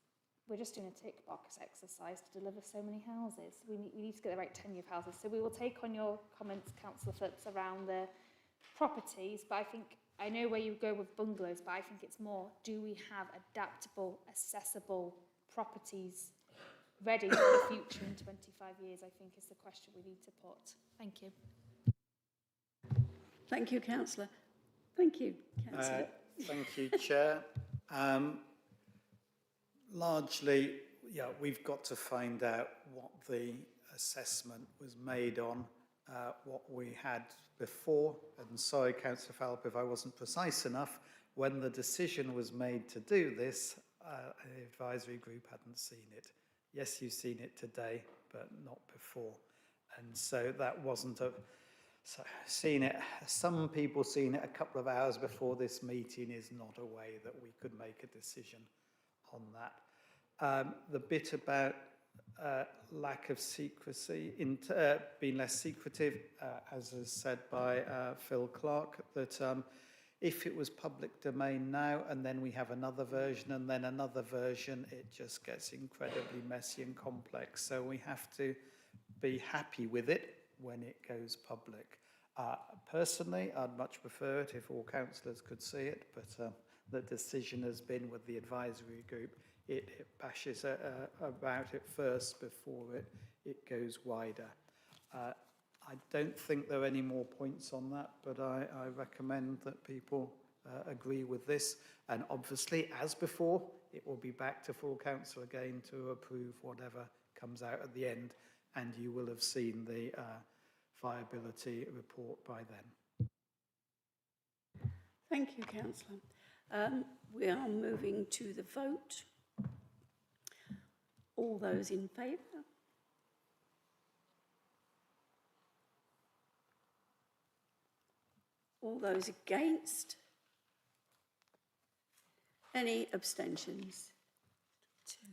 we're just doing a tick box exercise to deliver so many houses. We need to get the right tenure of houses. So we will take on your comments, Councillor Phillips, around the properties, but I know where you go with bungalows, but I think it's more, do we have adaptable, accessible properties ready for the future in 25 years, I think is the question we need to put. Thank you. Thank you, Councillor. Thank you, Councillor. Thank you, Chair. Largely, we've got to find out what the assessment was made on, what we had before. And sorry, Councillor Falp, if I wasn't precise enough, when the decision was made to do this, the advisory group hadn't seen it. Yes, you've seen it today, but not before. And so that wasn't a... So some people seen it a couple of hours before this meeting is not a way that we could make a decision on that. The bit about lack of secrecy, being less secretive, as is said by Phil Clark, that if it was public domain now and then we have another version and then another version, it just gets incredibly messy and complex. So we have to be happy with it when it goes public. Personally, I'd much prefer it if all councillors could see it, but the decision has been with the advisory group. It bashes about it first before it goes wider. I don't think there are any more points on that, but I recommend that people agree with this. And obviously, as before, it will be back to full council again to approve whatever comes out at the end, and you will have seen the viability report by then. Thank you, Councillor. We are moving to the vote. All those in favour? All those against? Any abstentions? 2.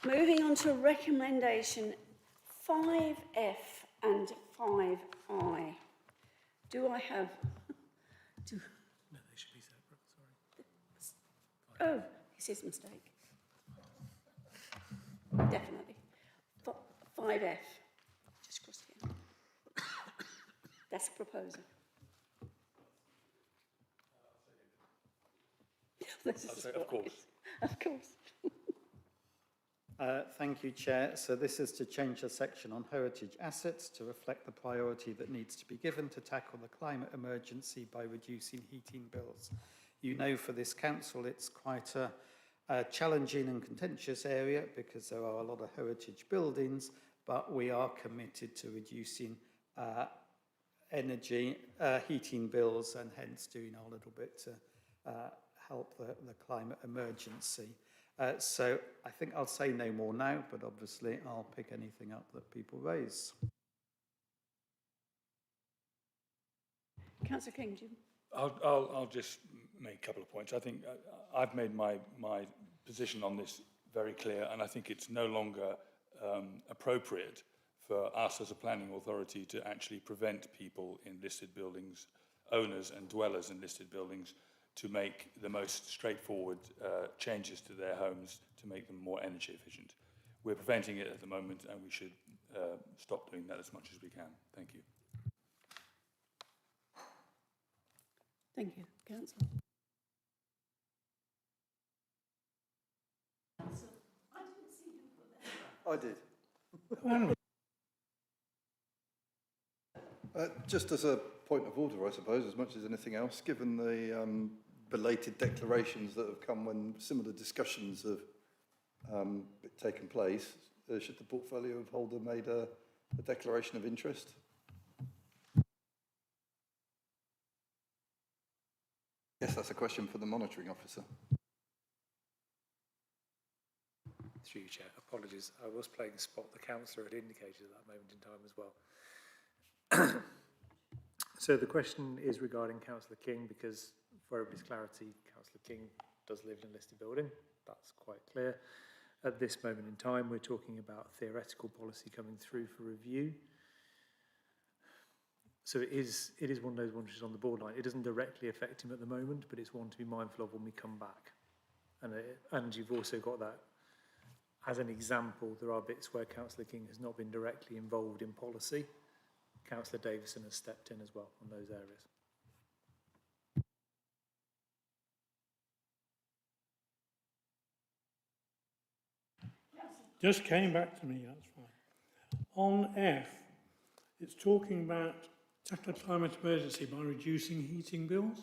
Moving on to recommendation 5F and 5I. Do I have... No, they should be separate, sorry. Oh, it's his mistake. Definitely. 5F. Just cross it out. That's a proposal. Of course. Of course. Thank you, Chair. So this is to change the section on heritage assets to reflect the priority that needs to be given to tackle the climate emergency by reducing heating bills. You know, for this council, it's quite a challenging and contentious area because there are a lot of heritage buildings, but we are committed to reducing energy, heating bills, and hence doing a little bit to help the climate emergency. So I think I'll say no more now, but obviously I'll pick anything up that people raise. Councillor King, do you? I'll just make a couple of points. I think I've made my position on this very clear, and I think it's no longer appropriate for us as a planning authority to actually prevent people in listed buildings, owners and dwellers in listed buildings, to make the most straightforward changes to their homes to make them more energy efficient. We're preventing it at the moment, and we should stop doing that as much as we can. Thank you. Thank you. Councillor. I did. Just as a point of order, I suppose, as much as anything else, given the belated declarations that have come when similar discussions have taken place, should the portfolio holder made a declaration of interest? Yes, that's a question for the monitoring officer. Through you, Chair. Apologies. I was playing spot. The councillor had indicated at that moment in time as well. So the question is regarding Councillor King, because for everybody's clarity, Councillor King does live in a listed building. That's quite clear. At this moment in time, we're talking about theoretical policy coming through for review. So it is one of those ones which is on the borderline. It doesn't directly affect him at the moment, but it's one to be mindful of when we come back. And you've also got that as an example. There are bits where Councillor King has not been directly involved in policy. Councillor Davison has stepped in as well on those areas. Just came back to me, that's fine. On F, it's talking about tackle a climate emergency by reducing heating bills.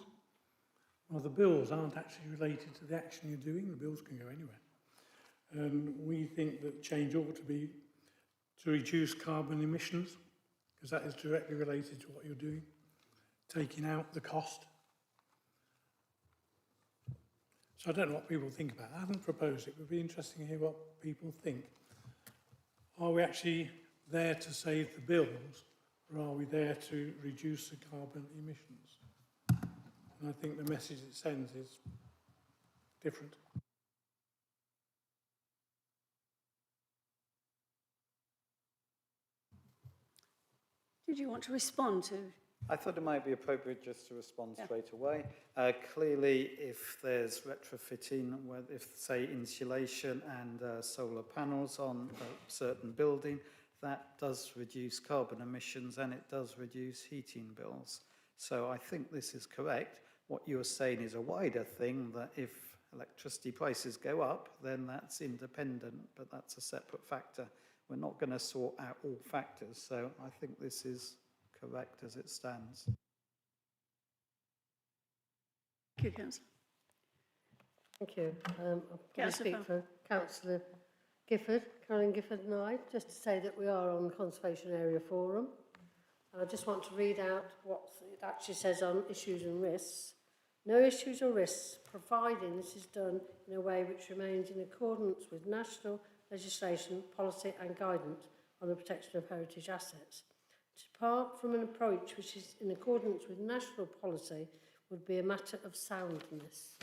Well, the bills aren't actually related to the action you're doing. The bills can go anywhere. And we think that change ought to be to reduce carbon emissions, because that is directly related to what you're doing, taking out the cost. So I don't know what people think about it. I haven't proposed it. It would be interesting to hear what people think. Are we actually there to save the bills, or are we there to reduce the carbon emissions? And I think the message it sends is different. Did you want to respond to? I thought it might be appropriate just to respond Yeah. straight away. Clearly, if there's retrofitting, if say insulation and solar panels on a certain building, that does reduce carbon emissions and it does reduce heating bills. So I think this is correct. What you're saying is a wider thing, that if electricity prices go up, then that's independent, but that's a separate factor. We're not going to sort out all factors, so I think this is correct as it stands. Thank you, Councillor. Thank you. I'll Councillor speak for Councillor Gifford, Caroline Gifford and I, just to say that we are on the Conservation Area Forum. And I just want to read out what it actually says on issues and risks. No issues or risks, providing this is done in a way which remains in accordance with national legislation, policy and guidance on the protection of heritage assets. To depart from an approach which is in accordance with national policy would be a matter of soundness.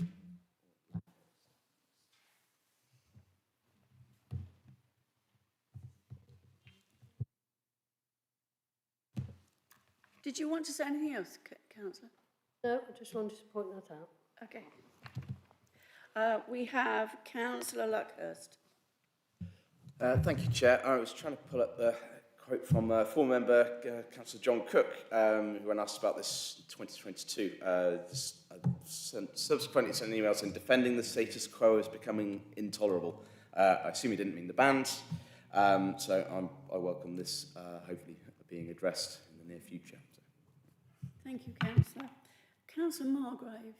Did you want to say anything else, Councillor? No, I just wanted to point that out. Okay. We have Councillor Luckhurst. Thank you, Chair. I was trying to pull up the quote from former member Councillor John Cook, when asked about this 2022. Subsequently sent an email saying defending the status quo is becoming intolerable. I assume he didn't mean the bans, so I welcome this hopefully being addressed in the near future. So. Thank you, Councillor. Councillor Margrave.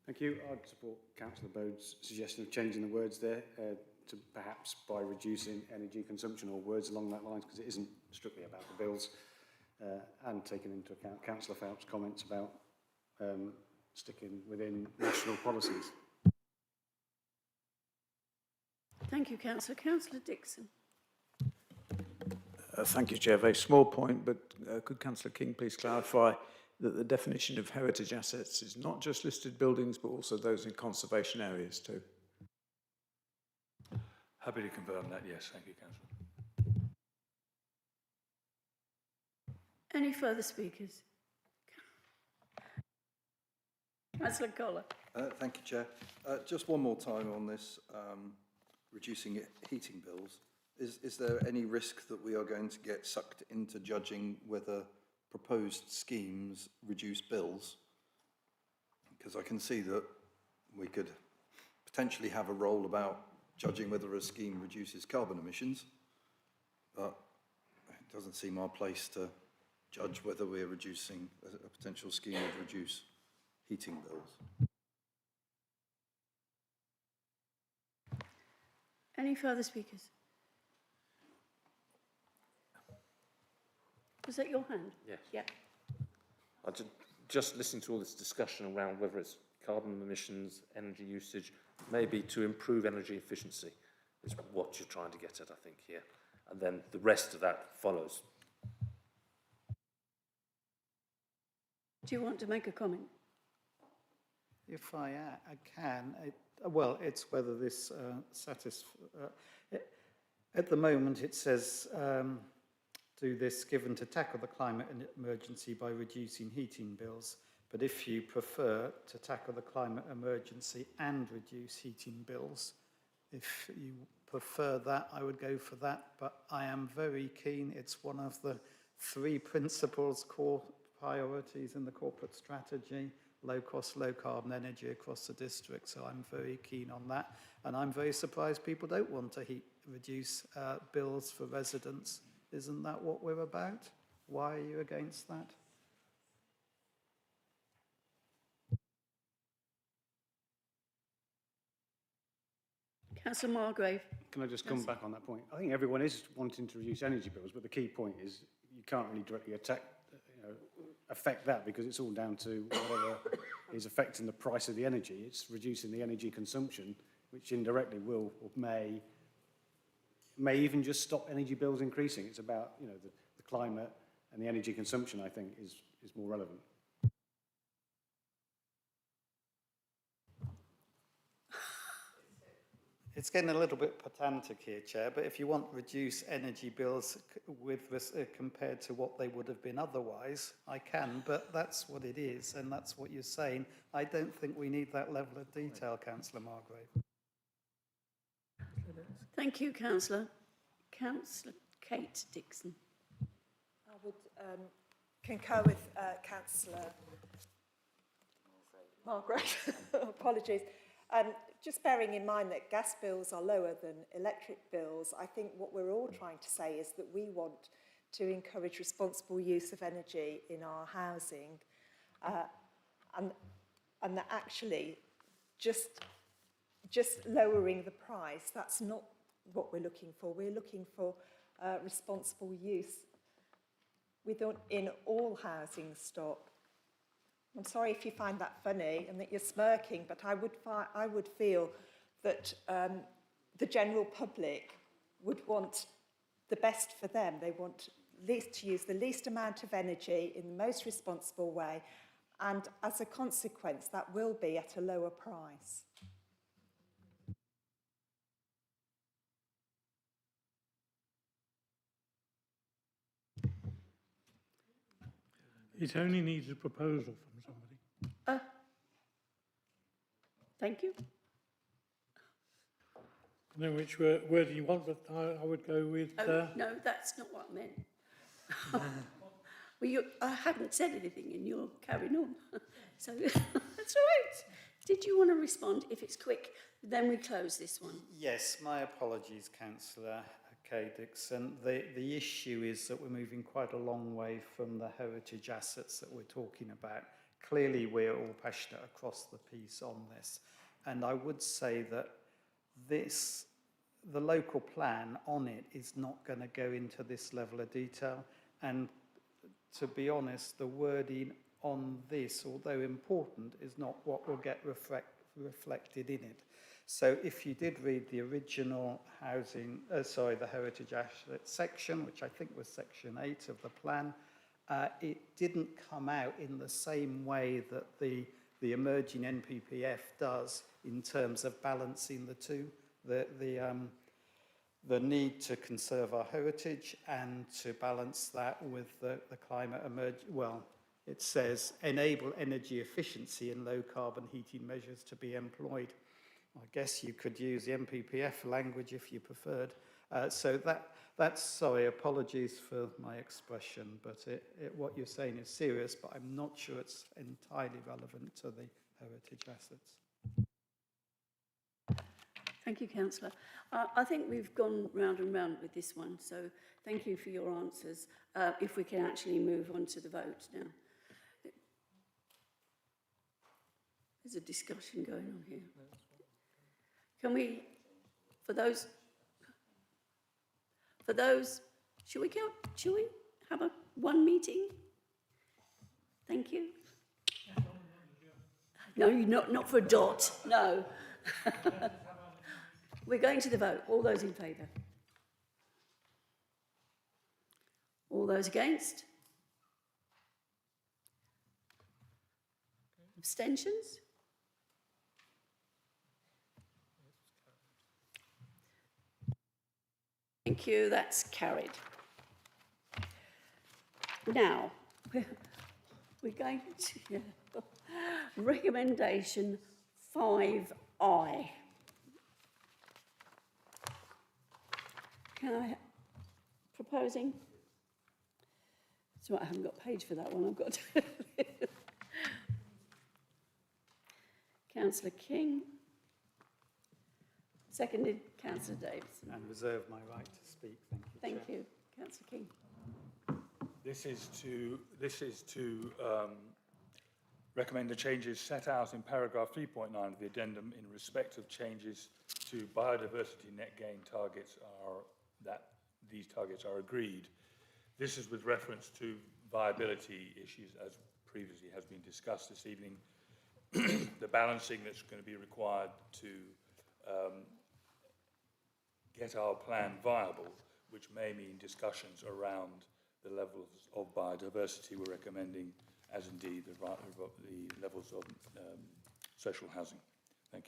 Thank you. I'd support Councillor Bode's suggestion of changing the words there to perhaps by reducing energy consumption or words along that line, because it isn't strictly about the bills. and taking into account Councillor Phelps' comments about sticking within national policies. Thank you, Councillor. Councillor Dixon. Thank you, Chair. Very small point, but could Councillor King please clarify that the definition of heritage assets is not just listed buildings, but also those in conservation areas too? Happy to confirm that, yes. Thank you, Councillor. Any further speakers? Councillor Collar. Thank you, Chair. Just one more time on this, reducing heating bills. Is there any risk that we are going to get sucked into judging whether proposed schemes reduce bills? Because I can see that we could potentially have a role about judging whether a scheme reduces carbon emissions, but it doesn't seem our place to judge whether we're reducing, a potential scheme would reduce heating bills. Any further speakers? Was that your hand? Yes. Yeah. I just listening to all this discussion around whether it's carbon emissions, energy usage, maybe to improve energy efficiency is what you're trying to get at, I think, here. And then the rest of that follows. Do you want to make a comment? If I can, well, it's whether this at the moment it says do this given to tackle the climate emergency by reducing heating bills. But if you prefer to tackle the climate emergency and reduce heating bills, if you prefer that, I would go for that. But I am very keen. It's one of the 3 principles, core priorities in the corporate strategy: low cost, low carbon energy across the district. So I'm very keen on that. And I'm very surprised people don't want to reduce bills for residents. Isn't that what we're about? Why are you against that? Councillor Margrave. Can I just come back on that point? I think everyone is wanting to reduce energy bills, but the key point is you can't really directly affect that, because it's all down to whatever is affecting the price of the energy. It's reducing the energy consumption, which indirectly will or may even just stop energy bills increasing. It's about, you know, the climate and the energy consumption, I think, is more relevant. It's getting a little bit pedantic here, Chair, but if you want to reduce energy bills compared to what they would have been otherwise, I can, but that's what it is, and that's what you're saying. I don't think we need that level of detail, Councillor Margrave. Thank you, Councillor. Councillor Kate Dixon. I would concur with Councillor Margrave. Apologies. Just bearing in mind that gas bills are lower than electric bills, I think what we're all trying to say is that we want to encourage responsible use of energy in our housing, and that actually just lowering the price, that's not what we're looking for. We're looking for responsible use in all housing stock. I'm sorry if you find that funny and that you're smirking, but I would feel that the general public would want the best for them. They want to use the least amount of energy in the most responsible way, and as a consequence, that will be at a lower price. It only needs a proposal from somebody. Thank you. I don't know which word you want, but I would go with... No, that's not what I meant. Well, I haven't said anything and you're carrying on. So that's all right. Did you want to respond? If it's quick, then we close this one. Yes, my apologies, Councillor Kay Dixon. The issue is that we're moving quite a long way from the heritage assets that we're talking about. Clearly, we're all passionate across the piece on this. And I would say that the local plan on it is not going to go into this level of detail. And to be honest, the wording on this, although important, is not what will get reflected in it. So if you did read the original the heritage asset section, which I think was section 8 of the plan, it didn't come out in the same way that the emerging NPPF does in terms of balancing the two, the need to conserve our heritage and to balance that with the climate it says enable energy efficiency and low carbon heating measures to be employed. I guess you could use the NPPF language if you preferred. So that's, sorry, apologies for my expression, but what you're saying is serious, but I'm not sure it's entirely relevant to the heritage assets. Thank you, Councillor. I think we've gone round and round with this one, so thank you for your answers. If we can actually move on to the vote now. There's a discussion going on here. Can we, for those, shall we have one meeting? Thank you. No, not for a dot, no. We're going to the vote. All those in favour? All those against? Abstentions? Thank you, that's carried. Now, we're going to recommendation 5I. Proposing? So I haven't got a page for that one, I've got to. Councillor King. Seconded, Councillor Davison. And reserve my right to speak, thank you. Thank you, Councillor King. This is to recommend the changes set out in paragraph 3.9 of the addendum in respect of changes to biodiversity net gain targets these targets are agreed. This is with reference to viability issues, as previously has been discussed this evening. The balancing that's going to be required to get our plan viable, which may mean discussions around the levels of biodiversity we're recommending, as indeed the levels of social housing. Thank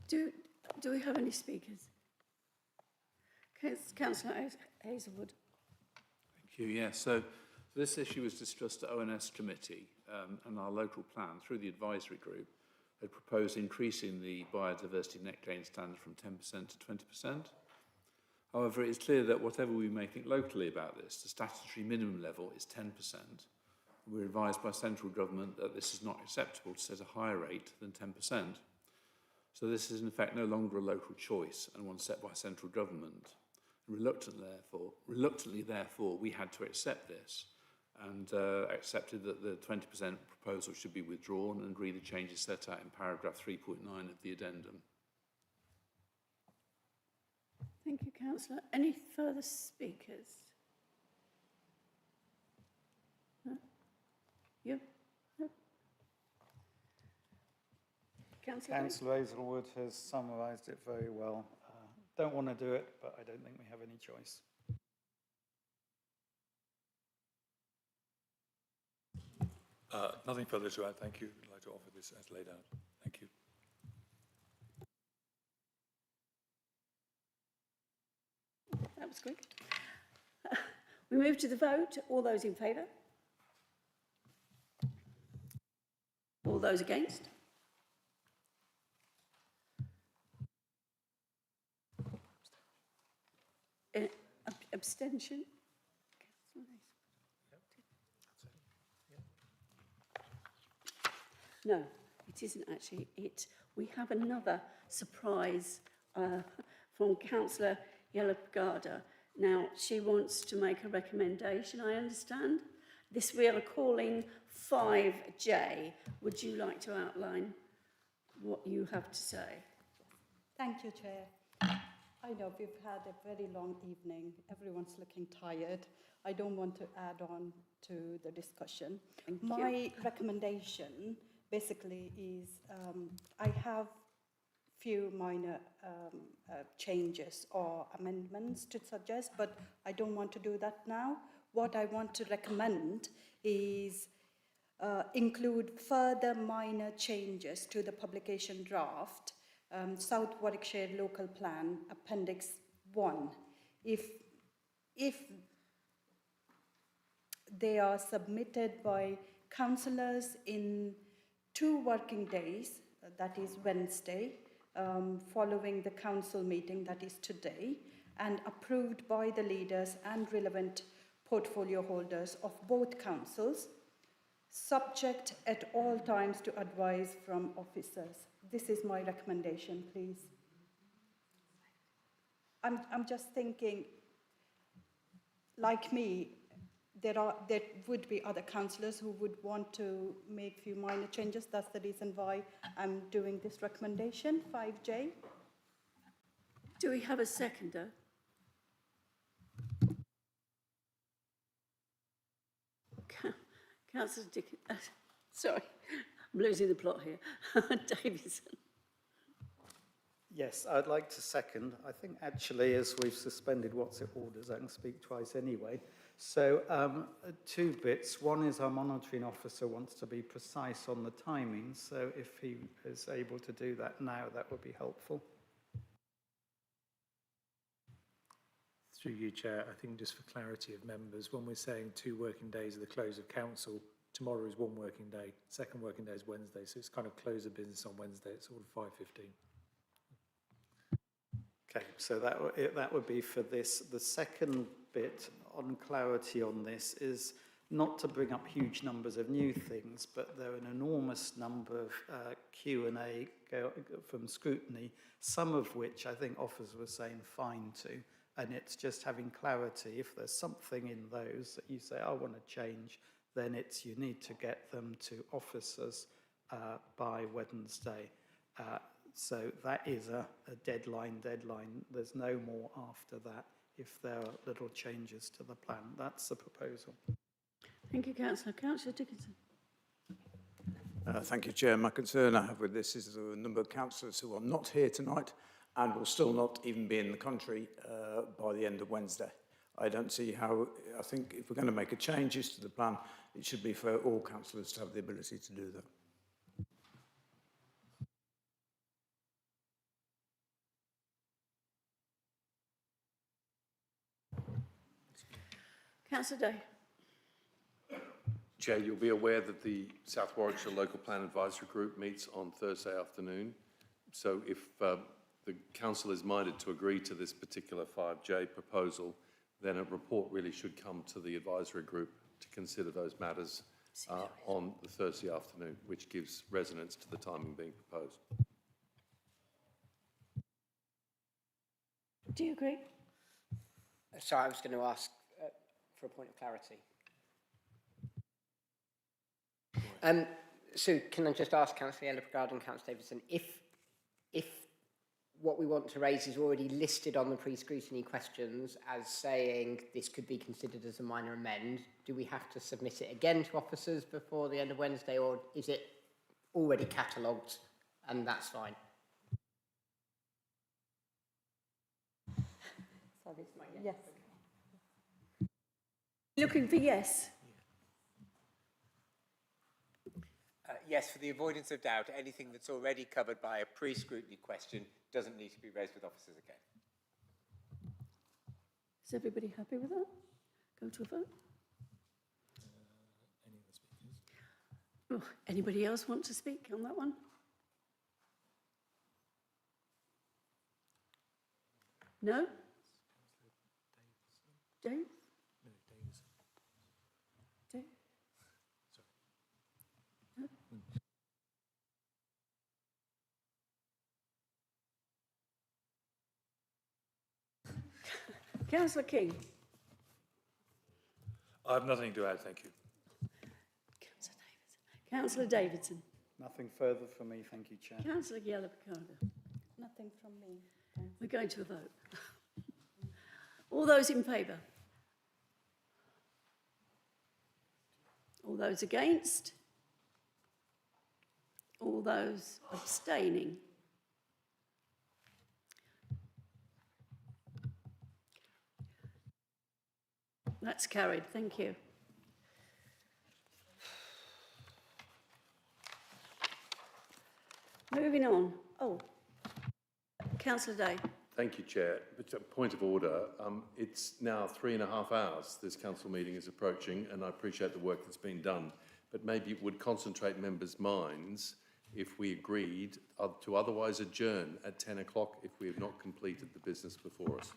you. Do we have any speakers? Councillor Hazelwood. Thank you. Yes. So this issue was discussed at ONS committee, and our local plan through the advisory group had proposed increasing the biodiversity net gain standard from 10% to 20%. However, it is clear that whatever we may think locally about this, the statutory minimum level is 10%. We're advised by central government that this is not acceptable to set a higher rate than 10%. So this is in effect no longer a local choice and one set by central government. Reluctantly, therefore, we had to accept this and accepted that the 20% proposal should be withdrawn and agree the changes set out in paragraph 3.9 of the addendum. Thank you, Councillor. Any further speakers? No? You? No? Councillor Hazelwood has summarised it very well. Don't want to do it, but I don't think we have any choice. Nothing further to add, thank you. I'd like to offer this as laid out. Thank you. That was quick. We move to the vote. All those in favour? All those against? Abstention? No, it isn't actually it. We have another surprise from Councillor Yellow-Garda. Now, she wants to make a recommendation, I understand. This we are calling 5J. Would you like to outline what you have to say? Thank you, Chair. I know we've had a very long evening. Everyone's looking tired. I don't want to add on to the discussion. My recommendation basically is I have few minor changes or amendments to suggest, but I don't want to do that now. What I want to recommend is include further minor changes to the publication draft, South Warwickshire Local Plan, Appendix 1. If they are submitted by councillors in 2 working days, that is Wednesday, following the council meeting, that is today, and approved by the leaders and relevant portfolio holders of both councils, subject at all times to advice from officers. This is my recommendation, please. I'm just thinking, like me, there would be other councillors who would want to make few minor changes. That's the reason why I'm doing this recommendation, 5J. Do we have a seconder? Councillor Dickens, sorry, I'm losing the plot here. Davidson. Yes, I'd like to second. I think actually, as we've suspended what's it orders, I can speak twice anyway. So 2 bits. One is our monitoring officer wants to be precise on the timing. So if he is able to do that now, that would be helpful. Through you, Chair, I think just for clarity of members, when we're saying 2 working days of the close of council, tomorrow is 1 working day, 2nd working day is Wednesday, so it's kind of close of business on Wednesday at sort of 5:15. Okay, so that would be for this. The second bit on clarity on this is not to bring up huge numbers of new things, but there are an enormous number of Q&A from scrutiny, some of which I think officers were saying fine to. And it's just having clarity. If there's something in those that you say, I want to change, then it's you need to get them to officers by Wednesday. So that is a deadline. There's no more after that if there are little changes to the plan. That's the proposal. Thank you, Councillor. Councillor Dickinson. Thank you, Chair. My concern I have with this is there are a number of councillors who are not here tonight and will still not even be in the country by the end of Wednesday. I don't see how, I think if we're going to make changes to the plan, it should be for all councillors to have the ability to do that. Councillor Day. Chair, you'll be aware that the South Warwickshire Local Plan Advisory Group meets on Thursday afternoon. So if the council is minded to agree to this particular 5J proposal, then a report really should come to the advisory group to consider those matters on the Thursday afternoon, which gives resonance to the timing being proposed. Do you agree? Sorry, I was going to ask for a point of clarity. So can I just ask Councillor Ellerpagard and Councillor Davidson, if what we want to raise is already listed on the pre-scrutiny questions as saying this could be considered as a minor amend, do we have to submit it again to officers before the end of Wednesday, or is it already catalogued and that's fine? So this yes. Looking for yes. Yes, for the avoidance of doubt, anything that's already covered by a pre-scrutiny question doesn't need to be raised with officers again. Is everybody happy with that? Go to a vote. Any other speakers? Oh, anybody else want to speak on that one? No? Dave? No, Davison. Dave? No? Councillor King. I have nothing to add, thank you. Councillor Davidson. Nothing further from me, thank you, Chair. Councillor Yellow-Picardo. Nothing from me. We're going to a vote. All those in favour? All those against? All those abstaining? That's carried, thank you. Moving on. Oh, Councillor Day. Thank you, Chair. But a point of order, it's now 3.5 hours this council meeting is approaching, and I appreciate the work that's been done, but maybe it would concentrate members' minds if we agreed to otherwise adjourn at 10 o'clock if we have not completed the business before us.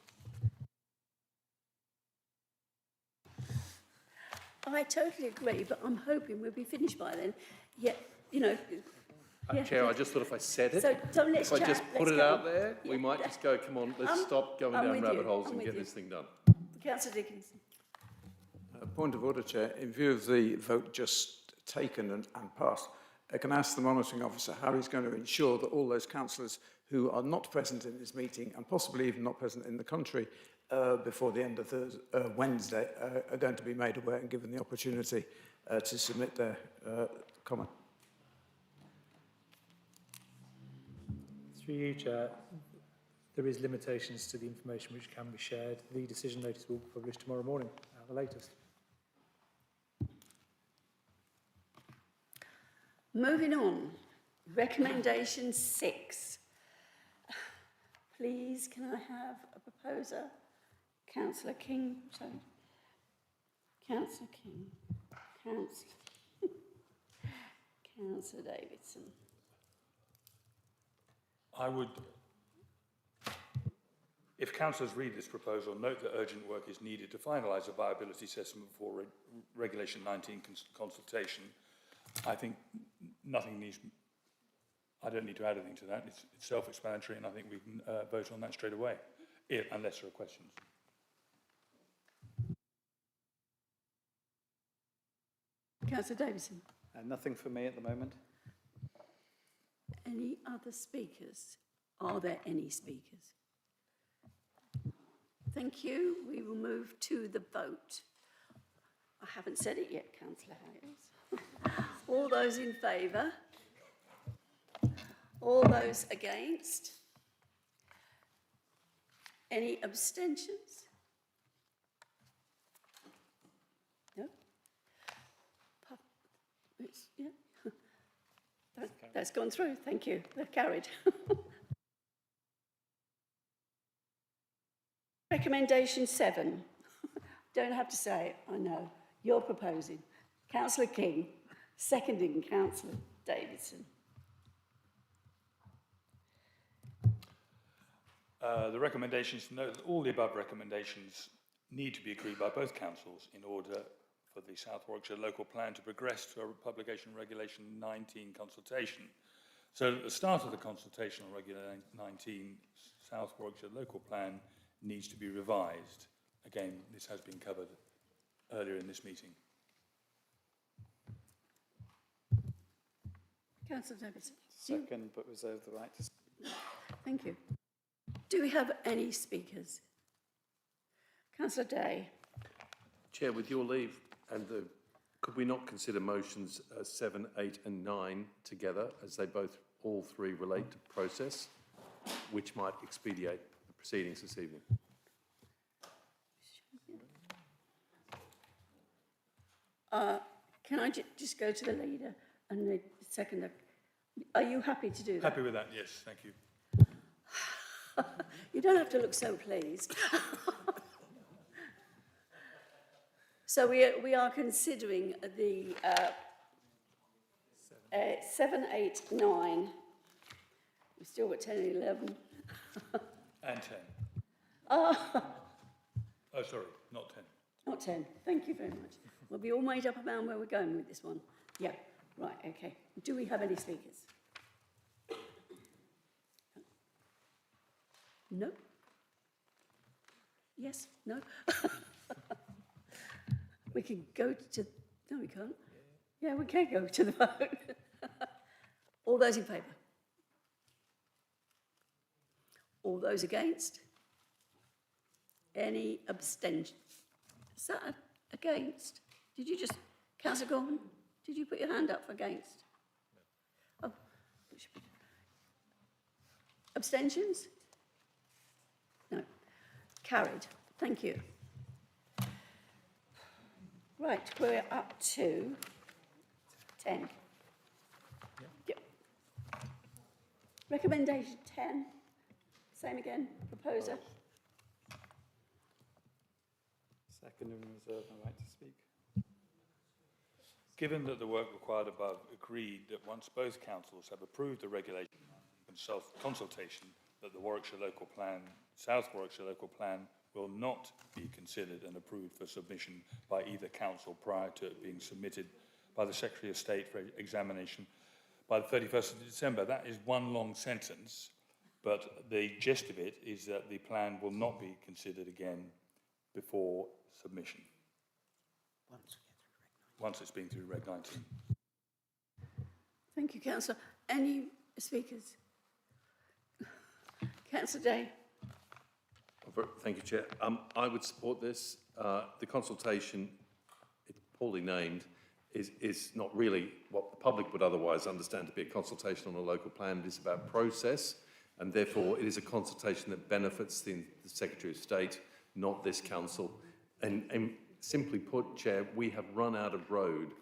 I totally agree, but I'm hoping we'll be finished by then. Yet, you know... yeah. Chair, I just thought if I said it, So let's if I chat, just put let's it go out on. there, we might just go, come on, let's stop going I'm down with rabbit you, holes I'm and with get you. this thing done. Councillor Dickinson. Point of order, Chair. In view of the vote just taken and passed, I can ask the monitoring officer how he's going to ensure that all those councillors who are not present in this meeting and possibly even not present in the country before the end of Wednesday are going to be made aware and given the opportunity to submit their comment. Through you, Chair, there is limitations to the information which can be shared. The decision notice will be published tomorrow morning at the latest. Moving on, recommendation 6. Please, can I have a proposer? Councillor King, sorry. Councillor King, Councillor Davidson. I would, if councillors read this proposal, note that urgent work is needed to finalise a viability assessment for Regulation 19 consultation. I think nothing needs, I don't need to add anything to that. It's self-explanatory, and I think we can vote on that straight away, unless there are questions. Councillor Davidson. Nothing for me at the moment. Any other speakers? Are there any speakers? Thank you. We will move to the vote. I haven't said it yet, Councillor Hales. All those in favour? All those against? Any abstentions? No? Yeah. That's gone through, thank you. They're carried. Recommendation 7. Don't have to say it, I know. You're proposing. Councillor King, seconding Councillor Davidson. The recommendations note that all the above recommendations need to be agreed by both councils in order for the South Warwickshire local plan to progress to a publication Regulation 19 consultation. So at the start of the consultation on Regulation 19, South Warwickshire local plan needs to be revised. Again, this has been covered earlier in this meeting. Councillor Davidson. Second, but reserve the right to speak. Thank you. Do we have any speakers? Councillor Day. Chair, with your leave, and could we not consider motions 7, 8 and 9 together, as they all three relate to process, which might expedite the proceedings this evening? Can I just go to the leader and the seconder? Are you happy to do that? Happy with that, yes, thank you. You don't have to look so pleased. So we are considering the 7, 8, 9. We've still got 10 and 11. And 10. Oh, Oh, sorry, not 10. not 10. Thank you very much. We'll be all made up about where we're going with this one. Yeah, right, okay. Do we have any speakers? No? Yes? No? We can go to... No, we can't. Yeah, we can go to the vote. All those in favour? All those against? Any abstention? Is that against? Did you just, Councillor Gorman, did you put your hand up for against? Oh. Abstentions? No. Carried. Thank you. Right, we're up to 10. Yep. Recommendation 10. Same again, proposer. Second and reserve my right to speak. Given that the work required above agreed that once both councils have approved the regulation and self-consultation, that the Warwickshire Local Plan, South Warwickshire Local Plan, will not be considered and approved for submission by either council prior to it being submitted by the Secretary of State for examination by the 31st of December. That is one long sentence, but the gist of it is that the plan will not be considered again before submission. Once it's been through Reg 19. Thank you, Councillor. Any speakers? Councillor Day. Thank you, Chair. I would support this. The consultation, it's poorly named, is not really what the public would otherwise understand to be a consultation on a local plan. It is about process, and therefore it is a consultation that benefits the Secretary of State, not this council. And simply put, Chair, we have run out of road.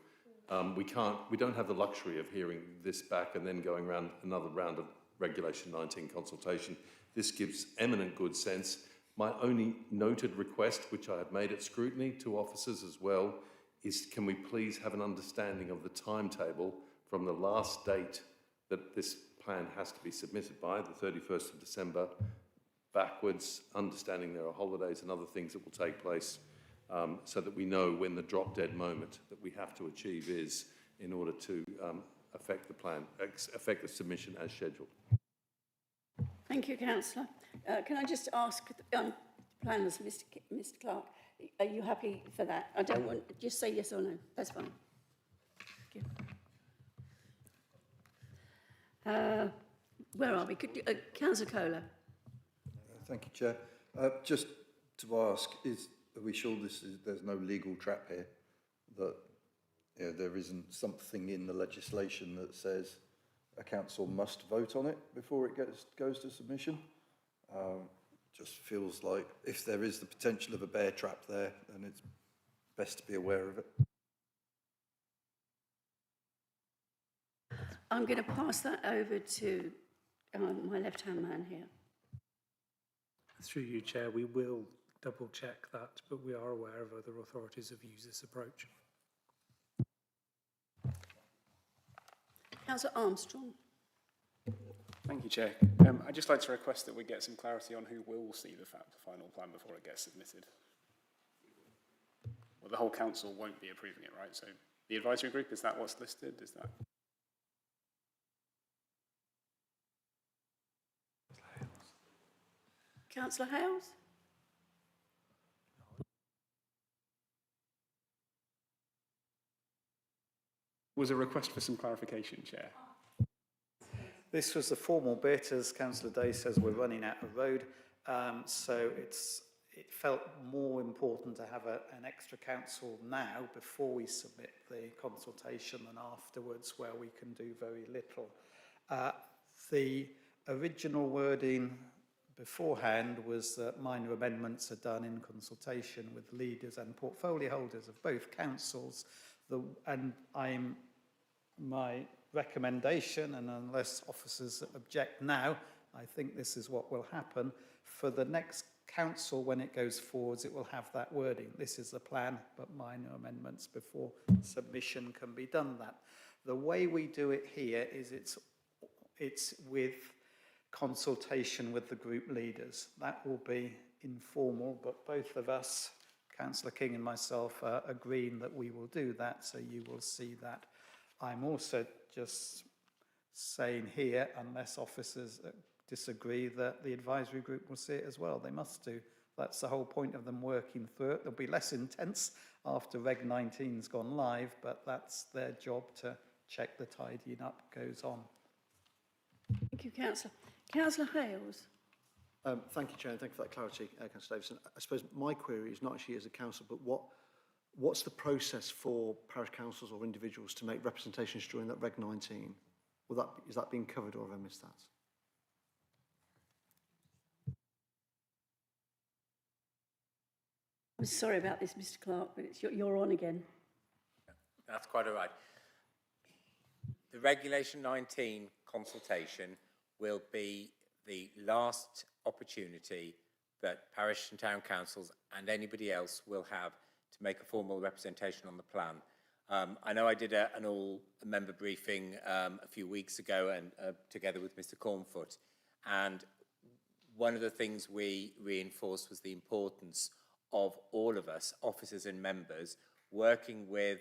We don't have the luxury of hearing this back and then going around another round of Regulation 19 consultation. This gives eminent good sense. My only noted request, which I have made at scrutiny to officers as well, is can we please have an understanding of the timetable from the last date that this plan has to be submitted by, the 31st of December, backwards, understanding there are holidays and other things that will take place, so that we know when the drop-dead moment that we have to achieve is in order to affect the plan, affect the submission as scheduled. Thank you, Councillor. Can I just ask planners, Mr. Clark, are you happy for that? I don't want, just say yes or no. That's fine. Thank you. Where are we? Councillor Kohler. Thank you, Chair. Just to ask, are we sure there's no legal trap here? That there isn't something in the legislation that says a council must vote on it before it goes to submission? Just feels like if there is the potential of a bear trap there, then it's best to be aware of it. I'm going to pass that over to my left-hand man here. Through you, Chair, we will double check that, but we are aware of other authorities have used this approach. Councillor Armstrong. Thank you, Chair. I'd just like to request that we get some clarity on who will see the final plan before it gets submitted. Well, the whole council won't be approving it, right? So the advisory group, is that what's listed? Is that? Councillor Hales? Was a request for some clarification, Chair. This was the formal bit, as Councillor Day says, we're running out of road. So it felt more important to have an extra council now before we submit the consultation than afterwards, where we can do very little. The original wording beforehand was that minor amendments are done in consultation with leaders and portfolio holders of both councils. My recommendation, and unless officers object now, I think this is what will happen. For the next council, when it goes forwards, it will have that wording. This is the plan, but minor amendments before submission can be done. That the way we do it here is it's with consultation with the group leaders. That will be informal, but both of us, Councillor King and myself, are agreeing that we will do that, so you will see that. I'm also just saying here, unless officers disagree, that the advisory group will see it as well. They must do. That's the whole point of them working through it. They'll be less intense after Reg 19's gone live, but that's their job to check the tidying up goes on. Thank you, Councillor. Councillor Hales. Thank you, Chair, and thank you for that clarity, Councillor Davison. I suppose my query is not actually as a council, but what's the process for parish councils or individuals to make representations during that Reg 19? Is that being covered, or have I missed that? I'm sorry about this, Mr. Clark, but you're on again. That's quite all right. The Regulation 19 consultation will be the last opportunity that parish and town councils and anybody else will have to make a formal representation on the plan. I know I did an all-member briefing a few weeks ago and together with Mr. Cornfoot, and one of the things we reinforced was the importance of all of us, officers and members, working with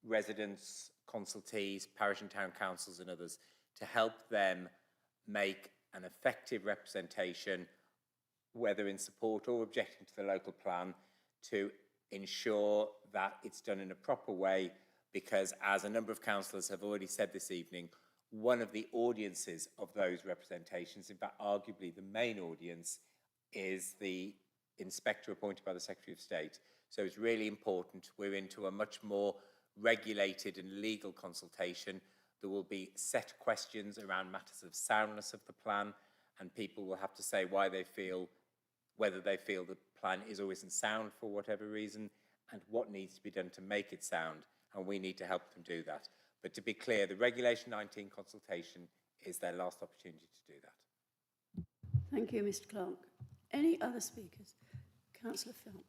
residents, consultees, parish and town councils and others to help them make an effective representation, whether in support or objecting to the local plan, to ensure that it's done in a proper way, because as a number of councillors have already said this evening, one of the audiences of those representations, in fact arguably the main audience, is the inspector appointed by the Secretary of State. So it's really important. We're into a much more regulated and legal consultation. There will be set questions around matters of soundness of the plan, and people will have to say why they feel, whether they feel the plan is or isn't sound for whatever reason, and what needs to be done to make it sound, and we need to help them do that. But to be clear, the Regulation 19 consultation is their last opportunity to do that. Thank you, Mr. Clark. Any other speakers? Councillor Philp.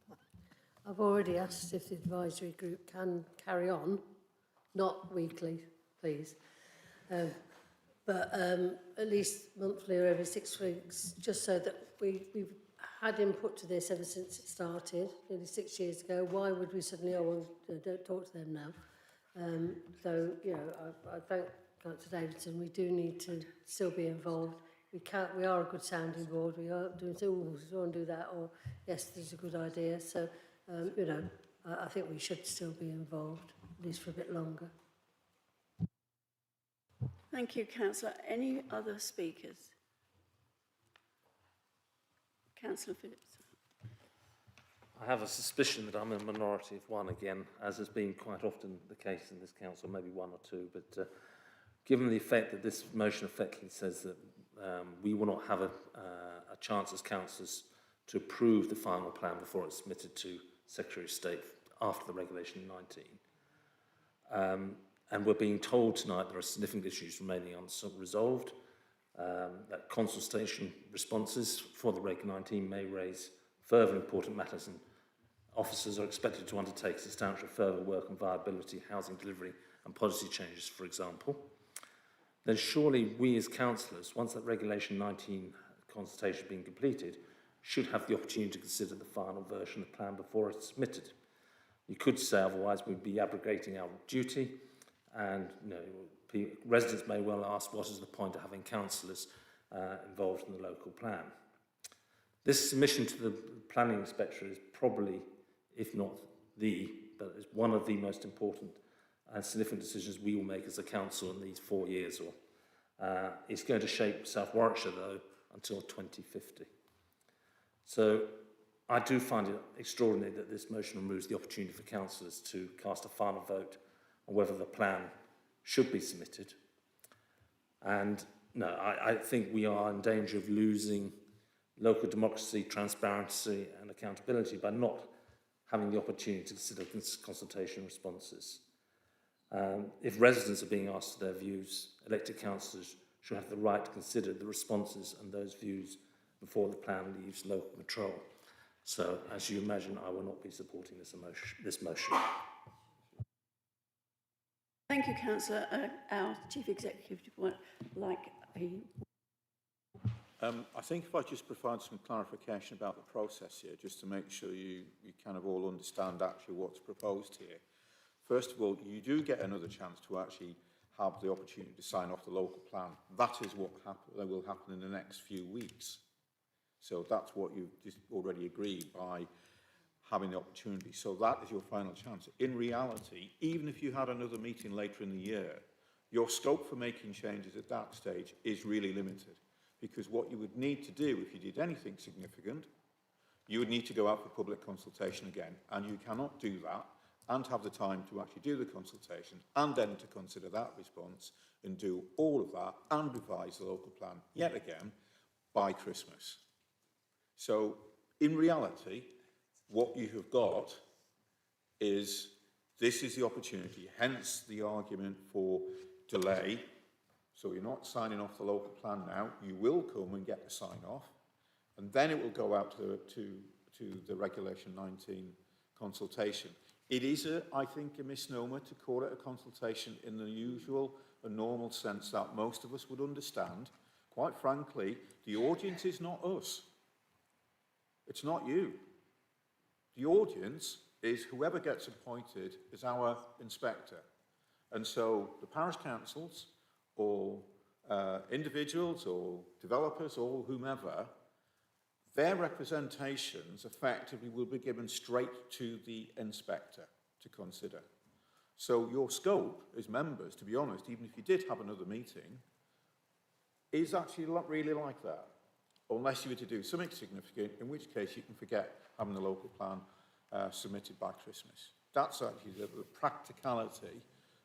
I've already asked if the advisory group can carry on, not weekly, please, but at least monthly or every 6 weeks, just so that we've had input to this ever since it started, nearly 6 years ago. Why would we suddenly, don't talk to them now? So, you know, I thank Councillor Davidson. We do need to still be involved. We are a good sounding board. We are doing, oh, we want to do that, or yes, this is a good idea. So, you know, I think we should still be involved, at least for a bit longer. Thank you, Councillor. Any other speakers? Councillor Phillips. I have a suspicion that I'm in a minority of one again, as has been quite often the case in this council, maybe one or two, but given the effect that this motion effectively says that we will not have a chance as councillors to approve the final plan before it's submitted to Secretary of State after the Regulation 19. And we're being told tonight there are significant issues remaining unresolved, that consultation responses for the Reg 19 may raise further important matters, and officers are expected to undertake substantial further work on viability, housing delivery and policy changes, for example. Then surely we as councillors, once that Regulation 19 consultation has been completed, should have the opportunity to consider the final version of the plan before it's submitted. You could say otherwise we'd be abrogating our duty, and you know, residents may well ask what is the point of having councillors involved in the local plan. This submission to the planning inspector is probably, if not but is one of the most important and significant decisions we will make as a council in these 4 years. It's going to shape South Warwickshire, though, until 2050. So I do find it extraordinary that this motion removes the opportunity for councillors to cast a final vote on whether the plan should be submitted. And no, I think we are in danger of losing local democracy, transparency and accountability by not having the opportunity to consider consultation responses. If residents are being asked their views, elected councillors should have the right to consider the responses and those views before the plan leaves local control. So, as you imagine, I will not be supporting this motion. Thank you, Councillor. Our Chief Executive would like a... I think if I just provide some clarification about the process here, just to make sure you kind of all understand actually what's proposed here. First of all, you do get another chance to actually have the opportunity to sign off the local plan. That is what will happen in the next few weeks. So that's what you've just already agreed by having the opportunity. So that is your final chance. In reality, even if you had another meeting later in the year, your scope for making changes at that stage is really limited, because what you would need to do if you did anything significant, you would need to go out for public consultation again, and you cannot do that and have the time to actually do the consultation and then to consider that response and do all of that and revise the local plan yet again by Christmas. So in reality, what you have got is this is the opportunity, hence the argument for delay. So you're not signing off the local plan now, you will come and get the sign off, and then it will go out to the Regulation 19 consultation. It is, I think, a misnomer to call it a consultation in the usual and normal sense that most of us would understand. Quite frankly, the audience is not us. It's not you. The audience is whoever gets appointed as our inspector. And so the parish councils or individuals or developers or whomever, their representations effectively will be given straight to the inspector to consider. So your scope as members, to be honest, even if you did have another meeting, is actually really like that. Unless you were to do something significant, in which case you can forget having the local plan submitted by Christmas. That's actually the practicality,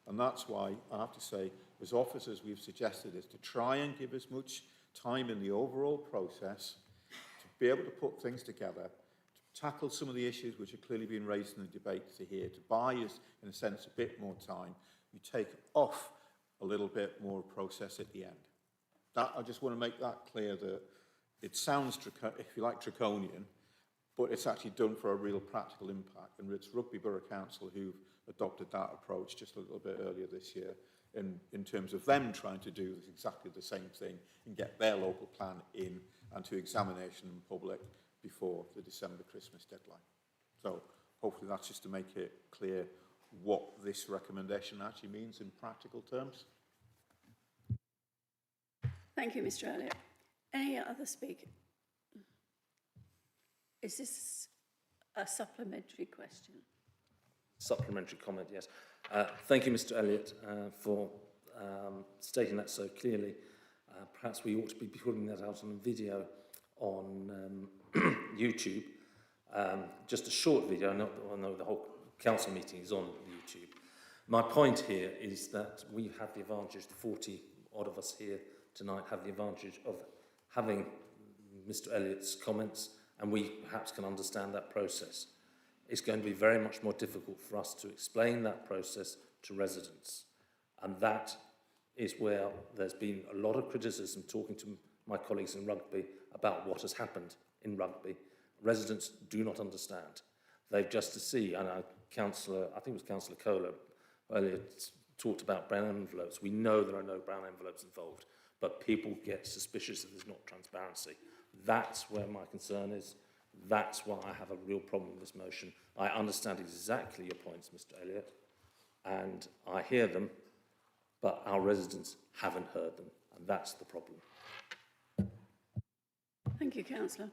and that's why I have to say, as officers, we've suggested is to try and give as much time in the overall process to be able to put things together, to tackle some of the issues which are clearly being raised in the debate here, to buy us, in a sense, a bit more time. You take off a little bit more process at the end. That, I just want to make that clear that it sounds, if you like, draconian, but it's actually done for a real practical impact. And it's Rugby Borough Council who've adopted that approach just a little bit earlier this year in terms of them trying to do exactly the same thing and get their local plan in and to examination in public before the December Christmas deadline. So hopefully that's just to make it clear what this recommendation actually means in practical terms. Thank you, Mr. Elliott. Any other speaker? Is this a supplementary question? Supplementary comment, yes. Thank you, Mr. Elliott, for stating that so clearly. Perhaps we ought to be putting that out on a video on YouTube. Just a short video. I know the whole council meeting is on YouTube. My point here is that we have the advantage, the 40 odd of us here tonight have the advantage of having Mr. Elliott's comments, and we perhaps can understand that process. It's going to be very much more difficult for us to explain that process to residents. And that is where there's been a lot of criticism talking to my colleagues in Rugby about what has happened in Rugby. Residents do not understand. They've just to see, and Councillor, I think it was Councillor Kohler earlier talked about brown envelopes. We know there are no brown envelopes involved, but people get suspicious that there's not transparency. That's where my concern is. That's why I have a real problem with this motion. I understand exactly your points, Mr. Elliott, and I hear them, but our residents haven't heard them, and that's the problem. Thank you, Councillor.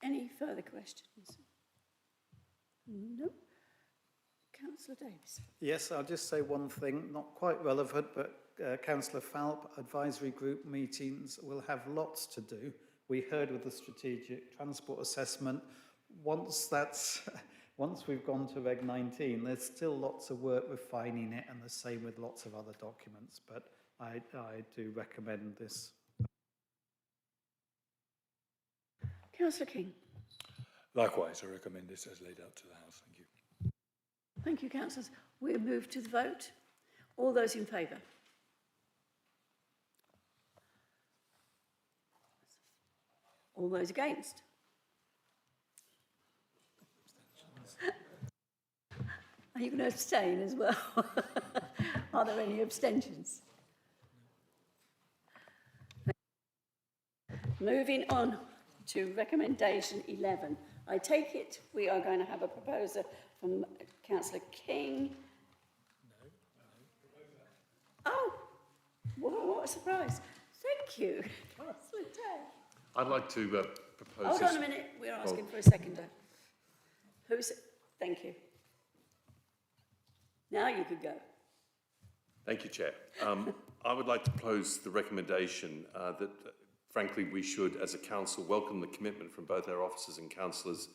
Any further questions? No. Councillor Davis. Yes, I'll just say one thing, not quite relevant, but Councillor Falp, advisory group meetings will have lots to do. We heard with the strategic transport assessment, once we've gone to Reg 19, there's still lots of work refining it, and the same with lots of other documents, but I do recommend this. Councillor King. Likewise, I recommend this as laid out to the House. Thank you. Thank you, councillors. We'll move to the vote. All those in favour? All those against? Are you going to abstain as well? Are there any abstentions? Moving on to recommendation 11. I take it we are going to have a proposer from Councillor King. Oh, what a surprise. Thank you, Councillor Day. I'd like to propose... Hold this... on a minute, we're asking for a seconder. Who's... Thank you. Now you could go. Thank you, Chair. I would like to propose the recommendation that frankly, we should, as a council, welcome the commitment from both our officers and councillors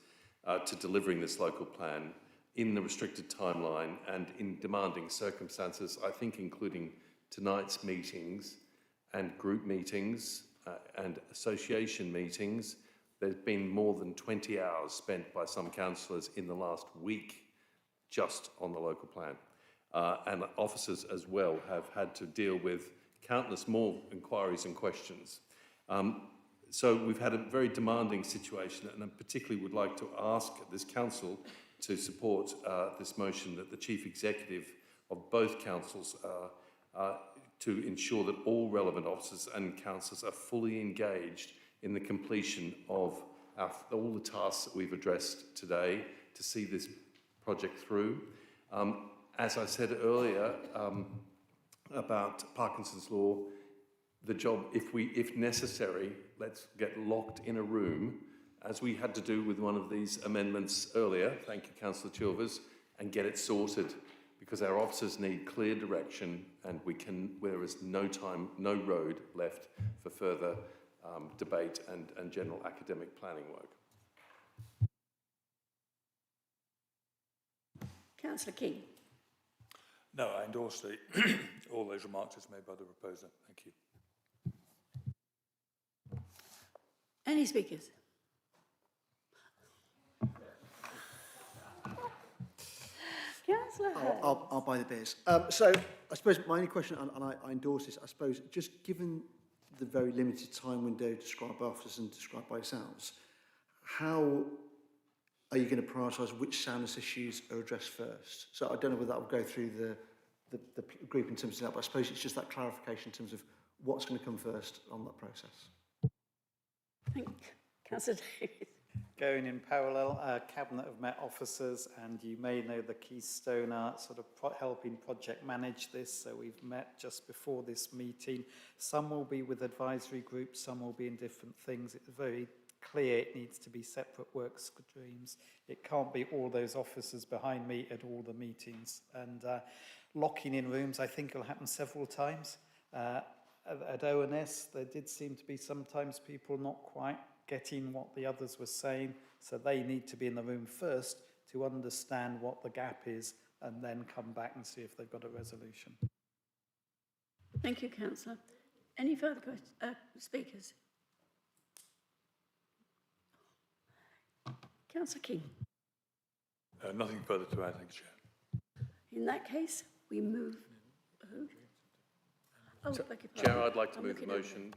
to delivering this local plan in the restricted timeline and in demanding circumstances, I think including tonight's meetings and group meetings and association meetings. There's been more than 20 hours spent by some councillors in the last week just on the local plan. And officers as well have had to deal with countless more inquiries and questions. So we've had a very demanding situation, and I particularly would like to ask this council to support this motion that the chief executive of both councils to ensure that all relevant officers and councillors are fully engaged in the completion of all the tasks that we've addressed today to see this project through. As I said earlier about Parkinson's law, the job, if necessary, let's get locked in a room, as we had to do with one of these amendments earlier, thank you Councillor Chilvers, and get it sorted, because our officers need clear direction, and there is no time, no road left for further debate and general academic planning work. Councillor King. No, I endorse all those remarks as made by the proposer. Thank you. Any speakers? Councillor Hurst. I'll buy the beers. So I suppose my only question, and I endorse this, I suppose, just given the very limited time window described by officers and described by yourselves, how are you going to prioritise which soundness issues are addressed first? So I don't know whether that will go through the group in terms of that, but I suppose it's just that clarification in terms of what's going to come first on that process. Thank you. Councillor Davies. Going in parallel, Cabinet have met officers, and you may know the Keystone are sort of helping project manage this, so we've met just before this meeting. Some will be with advisory groups, some will be in different things. It's very clear it needs to be separate work streams. It can't be all those officers behind me at all the meetings. And locking in rooms, I think, will happen several times. At ONS, there did seem to be sometimes people not quite getting what the others were saying, so they need to be in the room first to understand what the gap is and then come back and see if they've got a resolution. Thank you, Councillor. Any further speakers? Councillor King. Nothing further to add, thank you, Chair. In that case, we move. Oh, So, beg your pardon. Chair, I'd like to I'm move the looking at- motion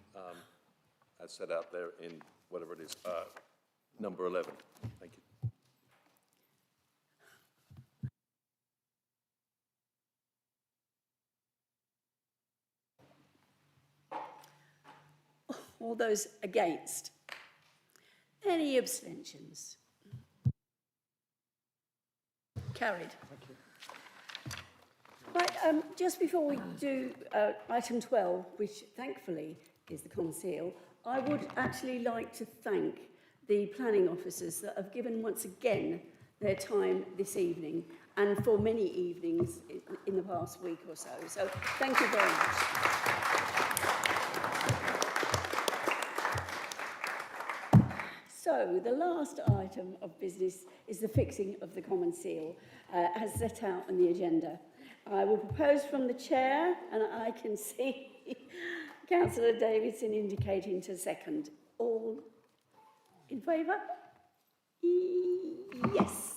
as set out there in whatever it is, number 11. Thank you. All those against? Any abstentions? Carried. Thank you. Right, just before we do item 12, which thankfully is the Conceal, I would actually like to thank the planning officers that have given once again their time this evening and for many evenings in the past week or so. So thank you very much. So the last item of business is the fixing of the Common Seal, as set out on the agenda. I will propose from the chair, and I can see Councillor Davidson indicating to second. All in favour? Yes.